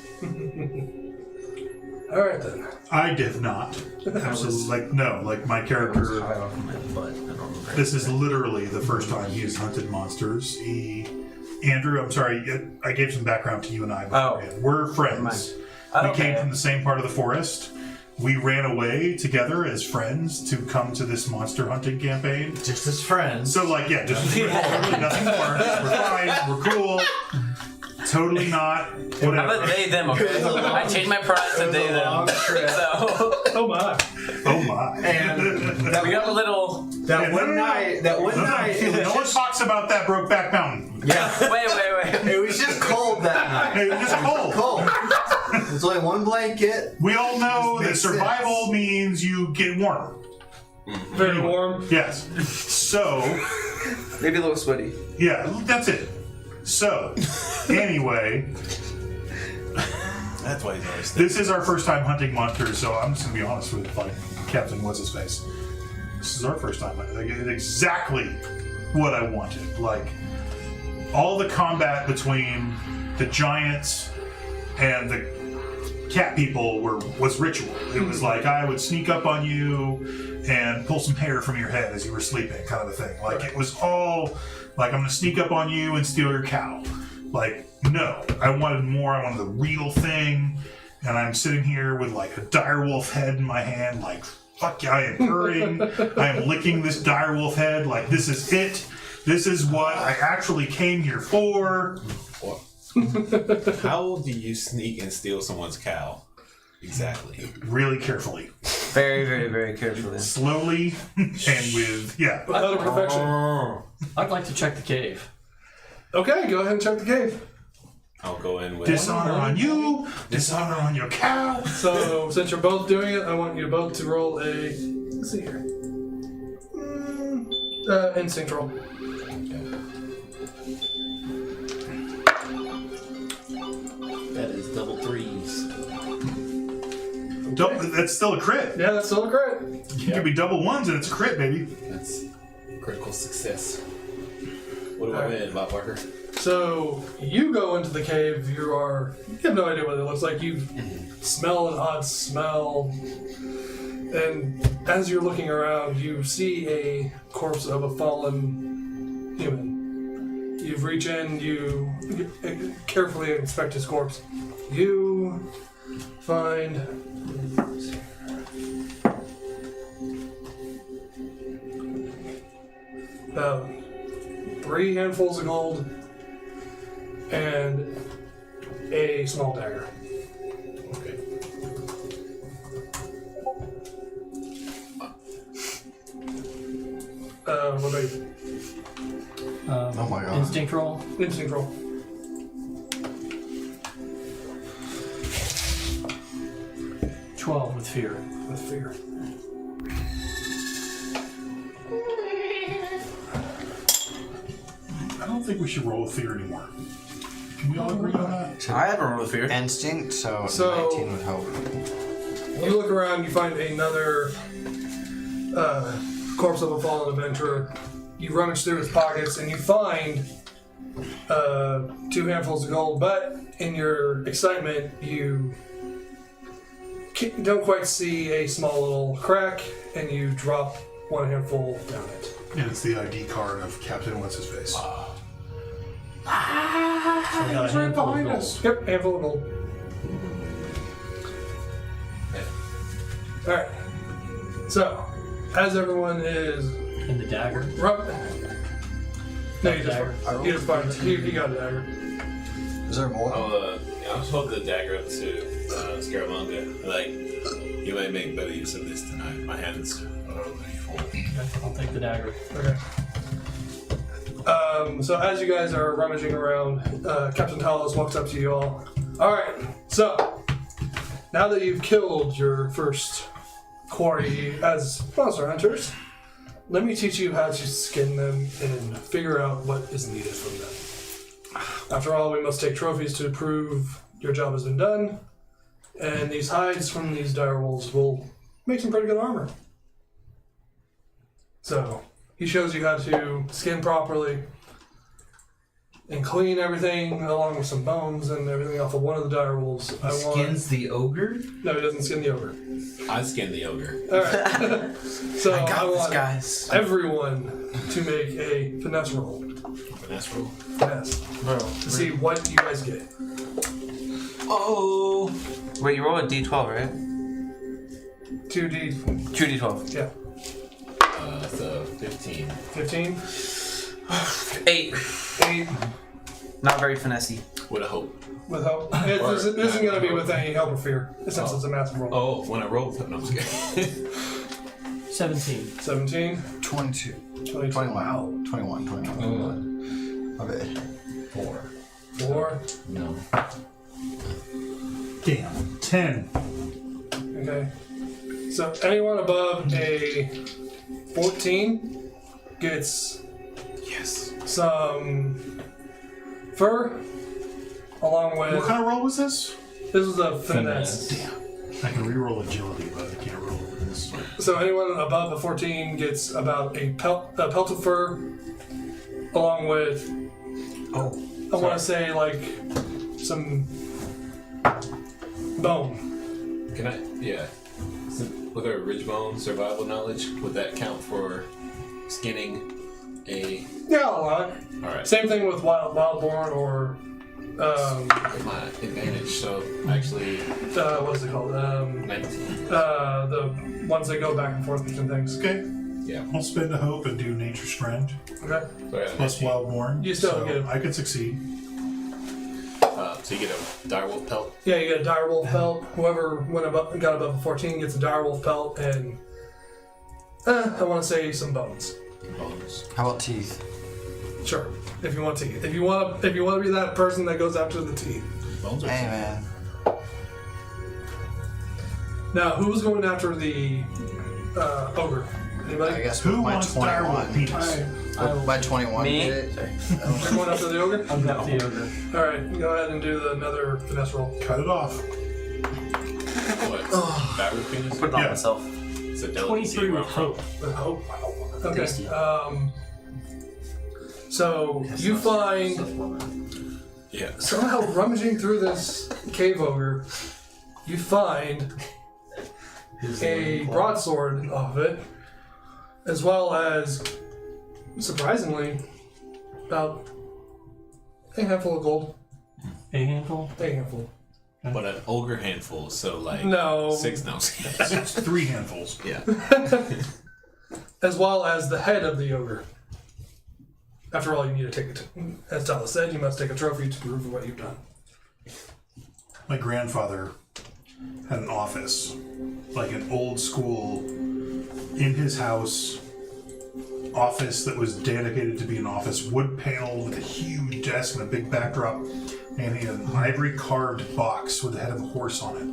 All right then. I did not. Absolutely. Like my character. High off my butt. I don't remember. This is literally the first time he has hunted monsters. Andrew, I'm sorry, I gave some background to you and I beforehand. We're friends. We came from the same part of the forest. We ran away together as friends to come to this monster hunting campaign. Just as friends. So, just nothing more. We're fine. We're cool. Totally not. How Whatever. about they them? Okay, I changed my pronouns to they them. So Oh my. Oh my. And we got a little. that one night, No one talks about that Brokeback Mountain. yeah, Wait. it was just cold that night. It was just cold. Cold. There's only one blanket. We all know that makes survival sense. means you get warm. Very warm. Yes. So, Maybe a little sweaty. yeah, that's it. So, anyway, That's why he's always this is our first time hunting monsters, so I'm just gonna be honest with like Captain What's-His-Face. This is our first time hunting. Like, it's exactly what I wanted. Like, all the combat between the giants and the cat people was ritual. It was like I would sneak up on you and pull some hair from your head as you were sleeping, kind of a thing. Like, it was all like, I'm gonna sneak up on you and steal your cow. Like, no, I wanted more. I wanted the real thing. And I'm sitting here with like a direwolf head in my hand, like, fuck yeah, I am purring. I am licking this direwolf head. Like, this is it. This is what I actually came here for. How do you sneak and steal someone's cow? Exactly. Really carefully. Very, very, very carefully. Slowly and with, yeah. Without a perfection. I'd like to check the cave. Okay, go ahead and check the cave. I'll go in with Dishonor on you, dishonor on your cow. So, since you're both doing it, I want you both to roll a. Let's see here. Instinct roll. That is double threes. That's still a crit. Yeah, that's still a crit. You can be double ones and it's a crit, baby. That's critical success. What do I win, Bob Parker? So you go into the cave. You have no idea what it looks like. You smell an odd smell, and as you're looking around, you see a corpse of a fallen human. You reach in. You carefully inspect his corpse. You find. About 3 handfuls of gold and a small dagger. Okay. What about you? Oh my god. Instinct roll. Instinct roll. With fear. With fear. I don't think we should roll with fear anymore. Can we all agree on that? I haven't rolled with fear. Instinct, so, So- 19 would help. You look around, you find another corpse of a fallen adventurer. You rummage through his pockets and you find 2 handfuls of gold, but in your excitement, you don't quite see a small little crack and you drop 1 handful down it. And it's the ID card of Captain What's-His-Face. So we got a handful of gold. Yep, handful of gold. Alright. So, as everyone is And the dagger. No, you Dagger. just fired it. You got a dagger. Is there more? I'll just hold the dagger up to Scaramanga. Like, you might make better use of this tonight. My hands are already full. I'll take the dagger. Okay. So as you guys are rummaging around, Captain Talos walks up to you all. Alright, so now that you've killed your first quarry as monster hunters, let me teach you how to skin them and figure out what is needed from them. After all, we must take trophies to prove your job has been done, and these hides from these direwolves will make some pretty good armor. So, he shows you how to skin properly and clean everything along with some bones and everything off of one of the direwolves. Skins the ogre? No, he doesn't skin the ogre. I skinned the ogre. Alright. So I got this, want guys. everyone to make a finesse roll. Finesse roll. Finesse. To see what you guys get. Oh. Wait, you roll a d12, right? 2D. 2d12. Yeah. So 15. 15. 8. 8 Not very finessey. With a hope. with help. This isn't going to be with any help or fear, since it's a massive roll. Oh, when I roll, no, I'm just kidding. 17. 17. 22. 22. 21. 21. My bad. 4. No. Damn. 10. Okay. So anyone above a 14 gets some fur, along with. What kind of roll was this? This was a finesse. Damn. I can reroll agility, but I can't roll this. So anyone above a 14 gets about a pelt of fur, along with. I want to say like some bone. Can I? Yeah. With our ridgebone survival knowledge, would that count for skinning a? Yeah, I'll allow it. All right. Same thing with wildborn or. My advantage. So actually, what is it called? 19. The ones that go back and forth between things. Okay. Yeah. I'll spend a hope and do Nature's Friend. Okay. So I got a Plus 19. Wildborn. You still so get- I could succeed. So you get a direwolf pelt. Yeah, you get a direwolf pelt. Whoever got above a 14 gets a direwolf pelt and I want to say some bones. How about teeth? Sure, if you want teeth. If you want to be that person that goes after the teeth. Bones are Hey, man. Now, who was going after the ogre? Anybody? I guess Who with my wants 21. direwolf penis? With my 21 Me? get it? You're going after the ogre? I'm not the ogre. All right, go ahead and do another finesse roll. Cut it off. What? Direwolf penis? Put it on Yeah. myself. It's a delicacy 23 where with I'm from. hope. With hope. Okay. Tasty. So you find Yeah. somehow rummaging through this cave ogre, you find a broadsword off it, as well as, surprisingly, about a handful of gold. A handful? A handful. But an ogre handful, so like No. 6 no. It's 3 handfuls. Yeah. As well as the head of the ogre. After all, you need to take it. As Tala said, you must take a trophy to prove what you've done. My grandfather had an office, like an old school, in his house, office that was dedicated to be an office, wood panel with a huge desk and a big backdrop, and he had an ivory carved box with the head of a horse on it.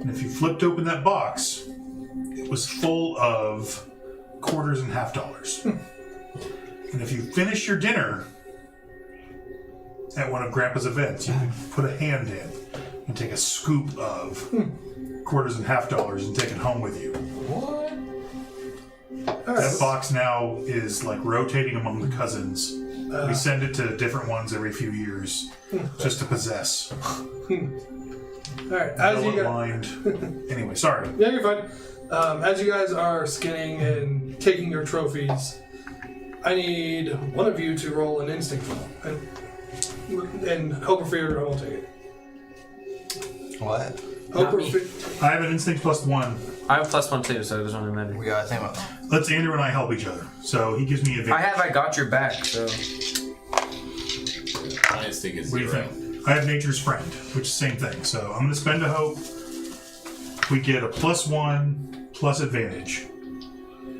And if you flipped open that box, it was full of quarters and half dollars. And if you finish your dinner at one of Grandpa's events, you could put a hand in and take a scoop of quarters and half dollars and take it home with you. That box now is like rotating among the cousins. We send it to different ones every few years just to possess. Alright, as you Well guys... aligned. Anyway, sorry. Yeah, you're fine. As you guys are skinning and taking your trophies, I need one of you to roll an instinct roll. And hope or fear, I won't take it. What? Hope or me. fear. I have an instinct +1. I have +1 too, so it doesn't really matter. We gotta think about Let's Andrew and I help each other. So he gives me advantage. I got your back, so. My instinct is What do you 0. think? I have Nature's Friend, which is the same thing. So I'm going to spend a hope. We get a +1 plus advantage.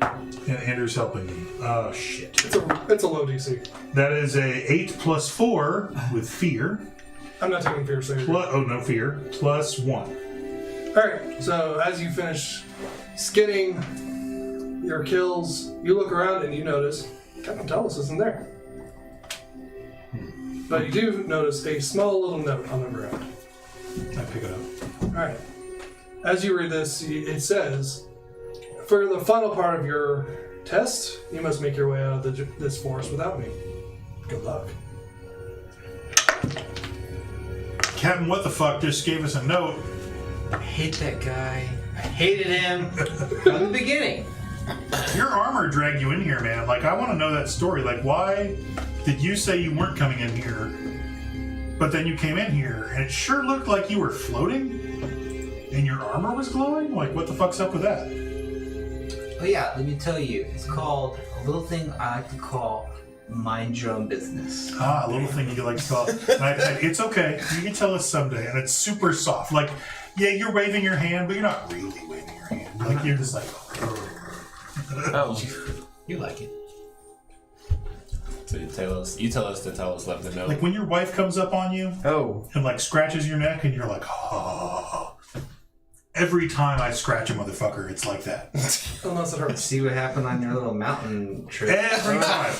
And Andrew's helping me. Oh, shit. It's a low DC. That is a 8 plus 4 with fear. I'm not taking fear, so you're Oh, no fear. +1. Alright, so as you finish skinning your kills, you look around and you notice Captain Talos isn't there. But you do notice a small little note on the ground. I pick it up. Alright. As you read this, it says, for the final part of your test, you must make your way out of this forest without me. Good luck. Captain What the Fuck just gave us a note. I hate that guy. I hated him from the beginning. Your armor dragged you in here, man. Like, I want to know that story. Like, why did you say you weren't coming in here, but then you came in here, and it sure looked like you were floating, and your armor was glowing? Like, what the fuck's up with that? Oh yeah, let me tell you. It's called a little thing I like to call mind your own business. Ah, a little thing you like to call it. It's okay. You can tell us someday, and it's super soft. Like, yeah, you're waving your hand, but you're not really waving your hand. Like, you're just like... Oh. You like it. So you tell us to tell us, let them know. Like when your wife comes up on you and like scratches your neck and you're like, oh. Every time I scratch a motherfucker, it's like that. Unless it hurts. See what happened on your little mountain trip. Every time.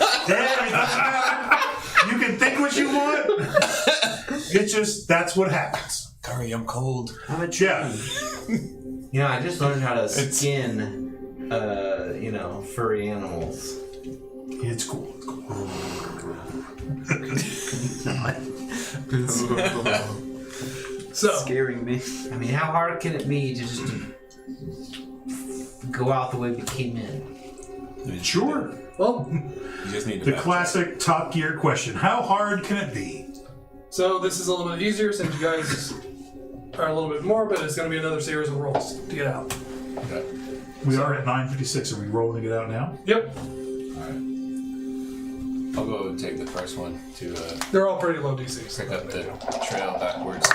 You can think what you want. It's just, that's what happens. Curry, I'm cold. I'm a tree. Yeah. You know, I just learned how to skin, furry animals. It's cool. So, Scaring me. I mean, how hard can it be to just go out the way we came in? Sure. well, You just need to The backtrack. classic Top Gear question. How hard can it be? so this is a little bit easier since you guys are a little bit more, but it's going to be another series of rolls to get out. Okay. We are at 9:56. Are we rolling to get out now? Yep, I'll go take the first one to they're all pretty low DCs. pick up the trail backwards.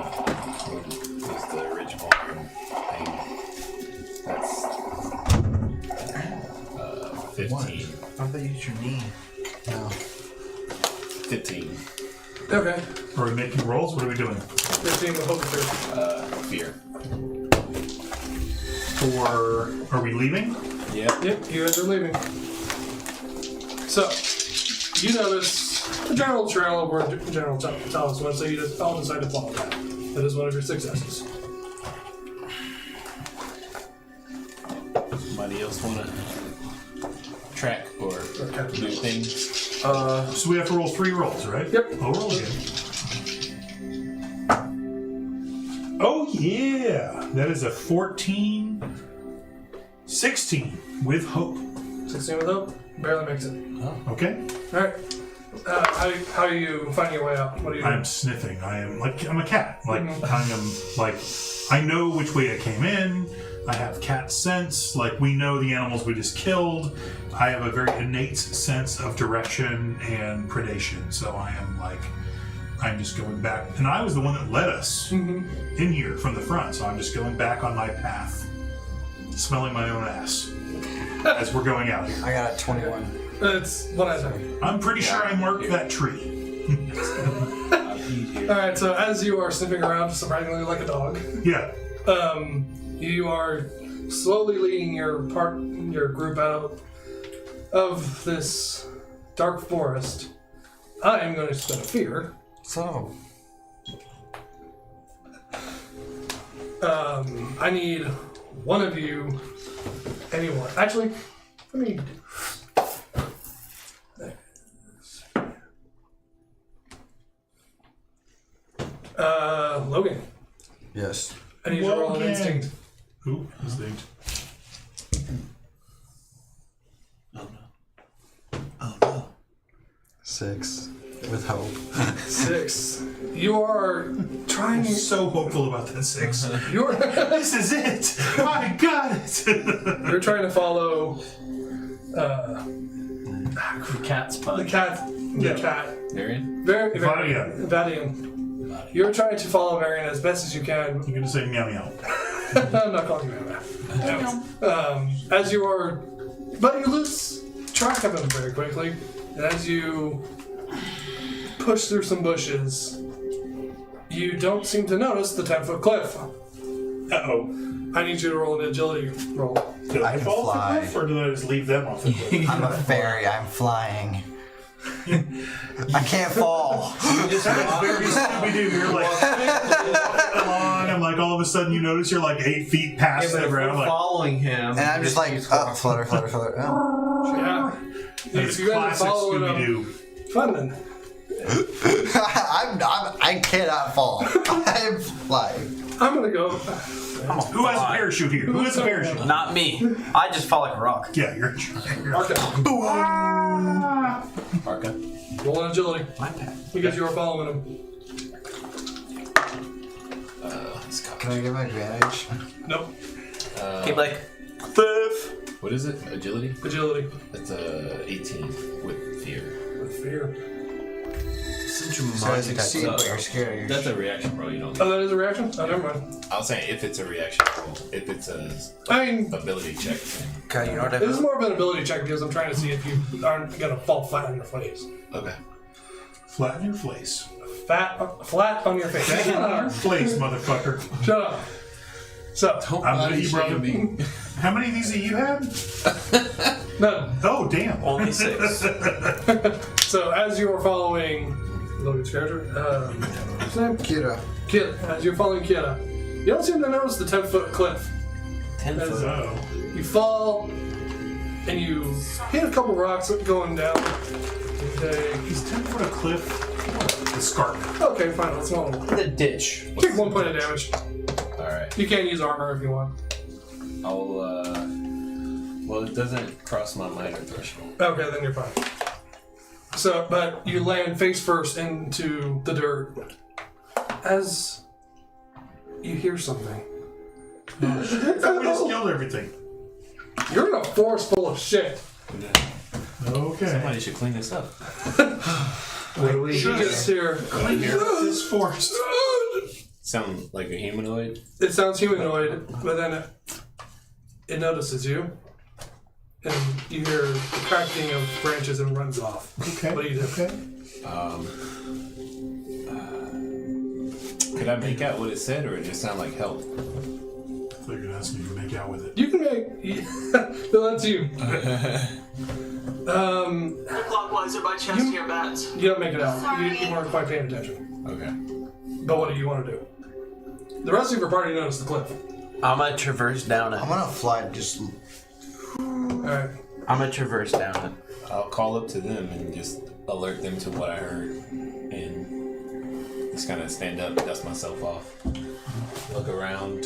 What is the original thing? That's 15. How about use your knee? No. 15. Okay, Are we making rolls? What are we doing? 15 with hope of Fear. Or are we leaving? Yep. Yep, you guys are leaving. So, you notice the general trail of where General Talos went, so you just all decide to follow that. That is one of your successes. Somebody else want to track or do things? So we have to roll 3 rolls, right? Yep. I'll roll again. Oh, yeah. That is a 14, 16 with hope. 16 with hope, barely makes it. Okay? Alright. How are you finding your way out? What are you doing? I'm sniffing. I'm a cat. Like, I am, like, I know which way I came in. I have cat sense. Like, we know the animals we just killed. I have a very innate sense of direction and predation. So I am, like, I'm just going back. And I was the one that led us in here from the front. So I'm just going back on my path, smelling my own ass as we're going out here. I got a 21. It's what I say. I'm pretty sure I marked that tree. Alright, so as you are sniffing around, surprisingly like a dog, Yeah. you are slowly leading your group out of this dark forest. I am going to spin a fear. So, I need one of you, anyone. Actually, let me. Logan, yes. I need you to roll an Logan. instinct. Ooh, instinct. Oh no. 6 with hope. 6. You are trying. I'm so hopeful about that 6. You're This is it! I got it! you're trying to follow. The cat's The bug. cat. The cat. Marion? Vadian. Vadian. You're trying to follow Marion as best as you can. You're gonna say meow meow. I'm not calling you Marion. As you are, but you lose track of him very quickly, and as you push through some bushes, you don't seem to notice the 10-foot cliff. Uh-oh. I need you to roll an agility roll. Did I I can fall off the fly. cliff, or did I just leave them off the cliff? I'm a fairy. I'm flying. I can't fall. That's very Scooby-Doo. You're like, along, and like all of a sudden you notice you're like 8 feet past the ground. Like, following him. And I'm just like, oh, flutter, flutter, flutter. Oh. Yeah. it's You guys are classic following him. Scooby-Doo. Fun then. I cannot fall. I'm flying. I'm gonna go. Who has a parachute here? Who has a parachute? Not me. I just fall like a rock. Yeah, you're. Arca. Arca. Roll an agility. My pet. Because you are following him. Can I get my advantage? Nope. Okay, Blake. What is it? Agility? Agility. That's 18 with fear. With fear. Such a So as you succeed, but you're scared. That's a reaction roll. You don't. Oh, that is a reaction? Oh, never mind. I was saying if it's a reaction roll, if it's a I mean, ability check. God, you know what I this is more of an ability check because I'm trying to see if you aren't going to fall flat on your face. Okay. Flat in your face. Flat on your face. Flat on your face, motherfucker. Shut up. So, I'm with you, brother. How many of these have you had? none. Oh, damn. Only 6. So, as you are following Logan's character, what's his name? Kira. Kid. As you're following Kira, you don't seem to notice the 10-foot cliff. 10 As foot. Oh. you fall, and you hit a couple rocks going down. Okay. Is 10 foot a cliff? Escarpment. Okay, fine. Let's not. The ditch. Take 1 point of damage. Alright. You can use armor if you want. I'll, well, it doesn't cross my minor threshold. Okay, then you're fine. So, but you land face first into the dirt. As you hear something. We just killed everything. You're in a forest full of shit. Okay. Somebody should clean this up. What do we just hear? This forest. Sound like a humanoid? It sounds humanoid, but then it notices you. And you hear the cracking of branches and runs off. Okay. What do you do? Okay. Could I make out what it said, or it just sound like help? I thought you were going to ask me to make out with it. You can make... No, that's you. Clockwise or by chest here, bats. You don't make it out. You weren't quite paying attention. Okay. But what do you want to do? The rest of your party noticed the cliff. I'm gonna traverse down it. I'm gonna fly just. Alright. I'm gonna traverse down it. I'll call up to them and just alert them to what I heard, and just kind of stand up, dust myself off, look around.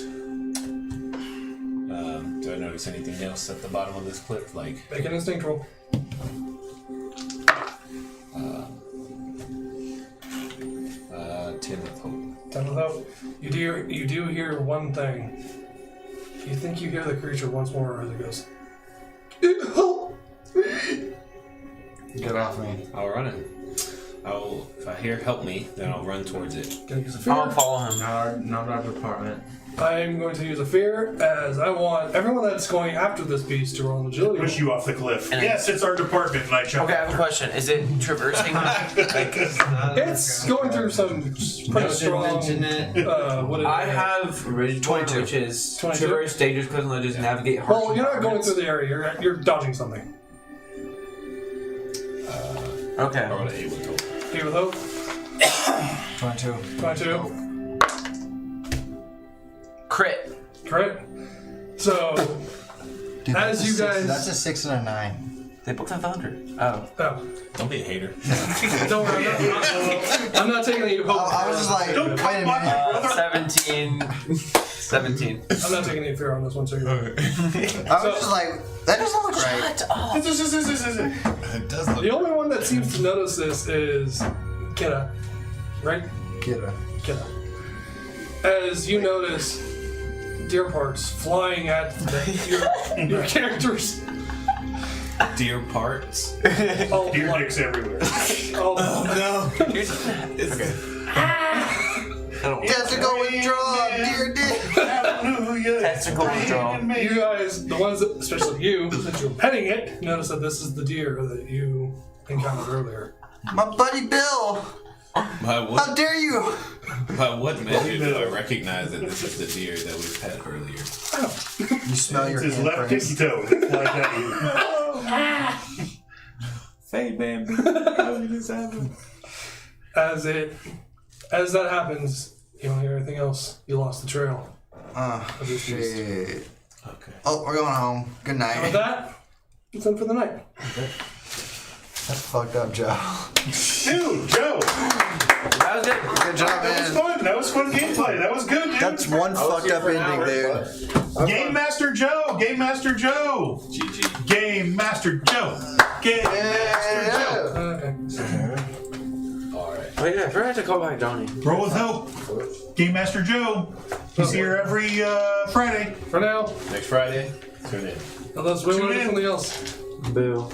Do I notice anything else at the bottom of this cliff? Like, Make an instinct roll. 10 with hope. 10 with hope. You do hear one thing. You think you hear the creature once more as it goes, help me! Get off me. I'll run it. If I hear help me, then I'll run towards it. Gonna use a fear. I'm gonna follow him. Not our department. I'm going to use a fear as I want everyone that's going after this beast to roll an agility. Push you off the cliff. And Yes, it's our department, and I jump. Okay, I have a question. Is it traversing? It's going through some pretty strong. I have Ridge 22, which is 22? traverse dangerous cliffs and ledges, navigate harsh Well, you're not going environments. through the area. You're dodging something. Okay. I rolled an 8 with hope. Here with hope. 22. 22. Crit. Correct. So, Dude, As that's a you six- guys- That's a 6 and a 9. They both have 100. Oh. oh, Don't be a hater. don't worry. I'm not taking any hope. I was just like, wait a minute. 17. 17. I'm not taking any fear on this one, so you're I was just like, that doesn't look right. It does look. The only one that seems to notice this is Kira, right? Kira. Kira. As you notice deer parts flying at your characters. Deer parts. Oh, Deer like, dicks everywhere. oh, Testicle withdrawal, dear dick. Testicle withdrawal. you guys, the ones that, especially you, that you're petting it, notice that this is the deer that you encountered earlier. My buddy Bill. By How what? dare you? By what measure do I recognize that this is the deer that we pet earlier? You smell your It's his left handprints. ticky toe. It's like that. Fade, man. How did this happen? As that happens, you don't hear anything else. You lost the trail. Of this beast. Shit. Okay. Oh, we're going home. Good And with night. that, it's in for the night. That's fucked up, Joe. Dude, Joe. That was good. Good job, That was man. fun. That was fun gameplay. That was good, dude. That's one fucked up ending, dude. Game Master Joe. Game Master Joe. GG. Game Master Joe. Game Master Joe. Okay. Alright. Wait, I forgot to call back Johnny. Roll with hope. Game Master Joe. He's here every Friday. For now, Next Friday, tune in. unless we Tune want to do in. something else. Boo.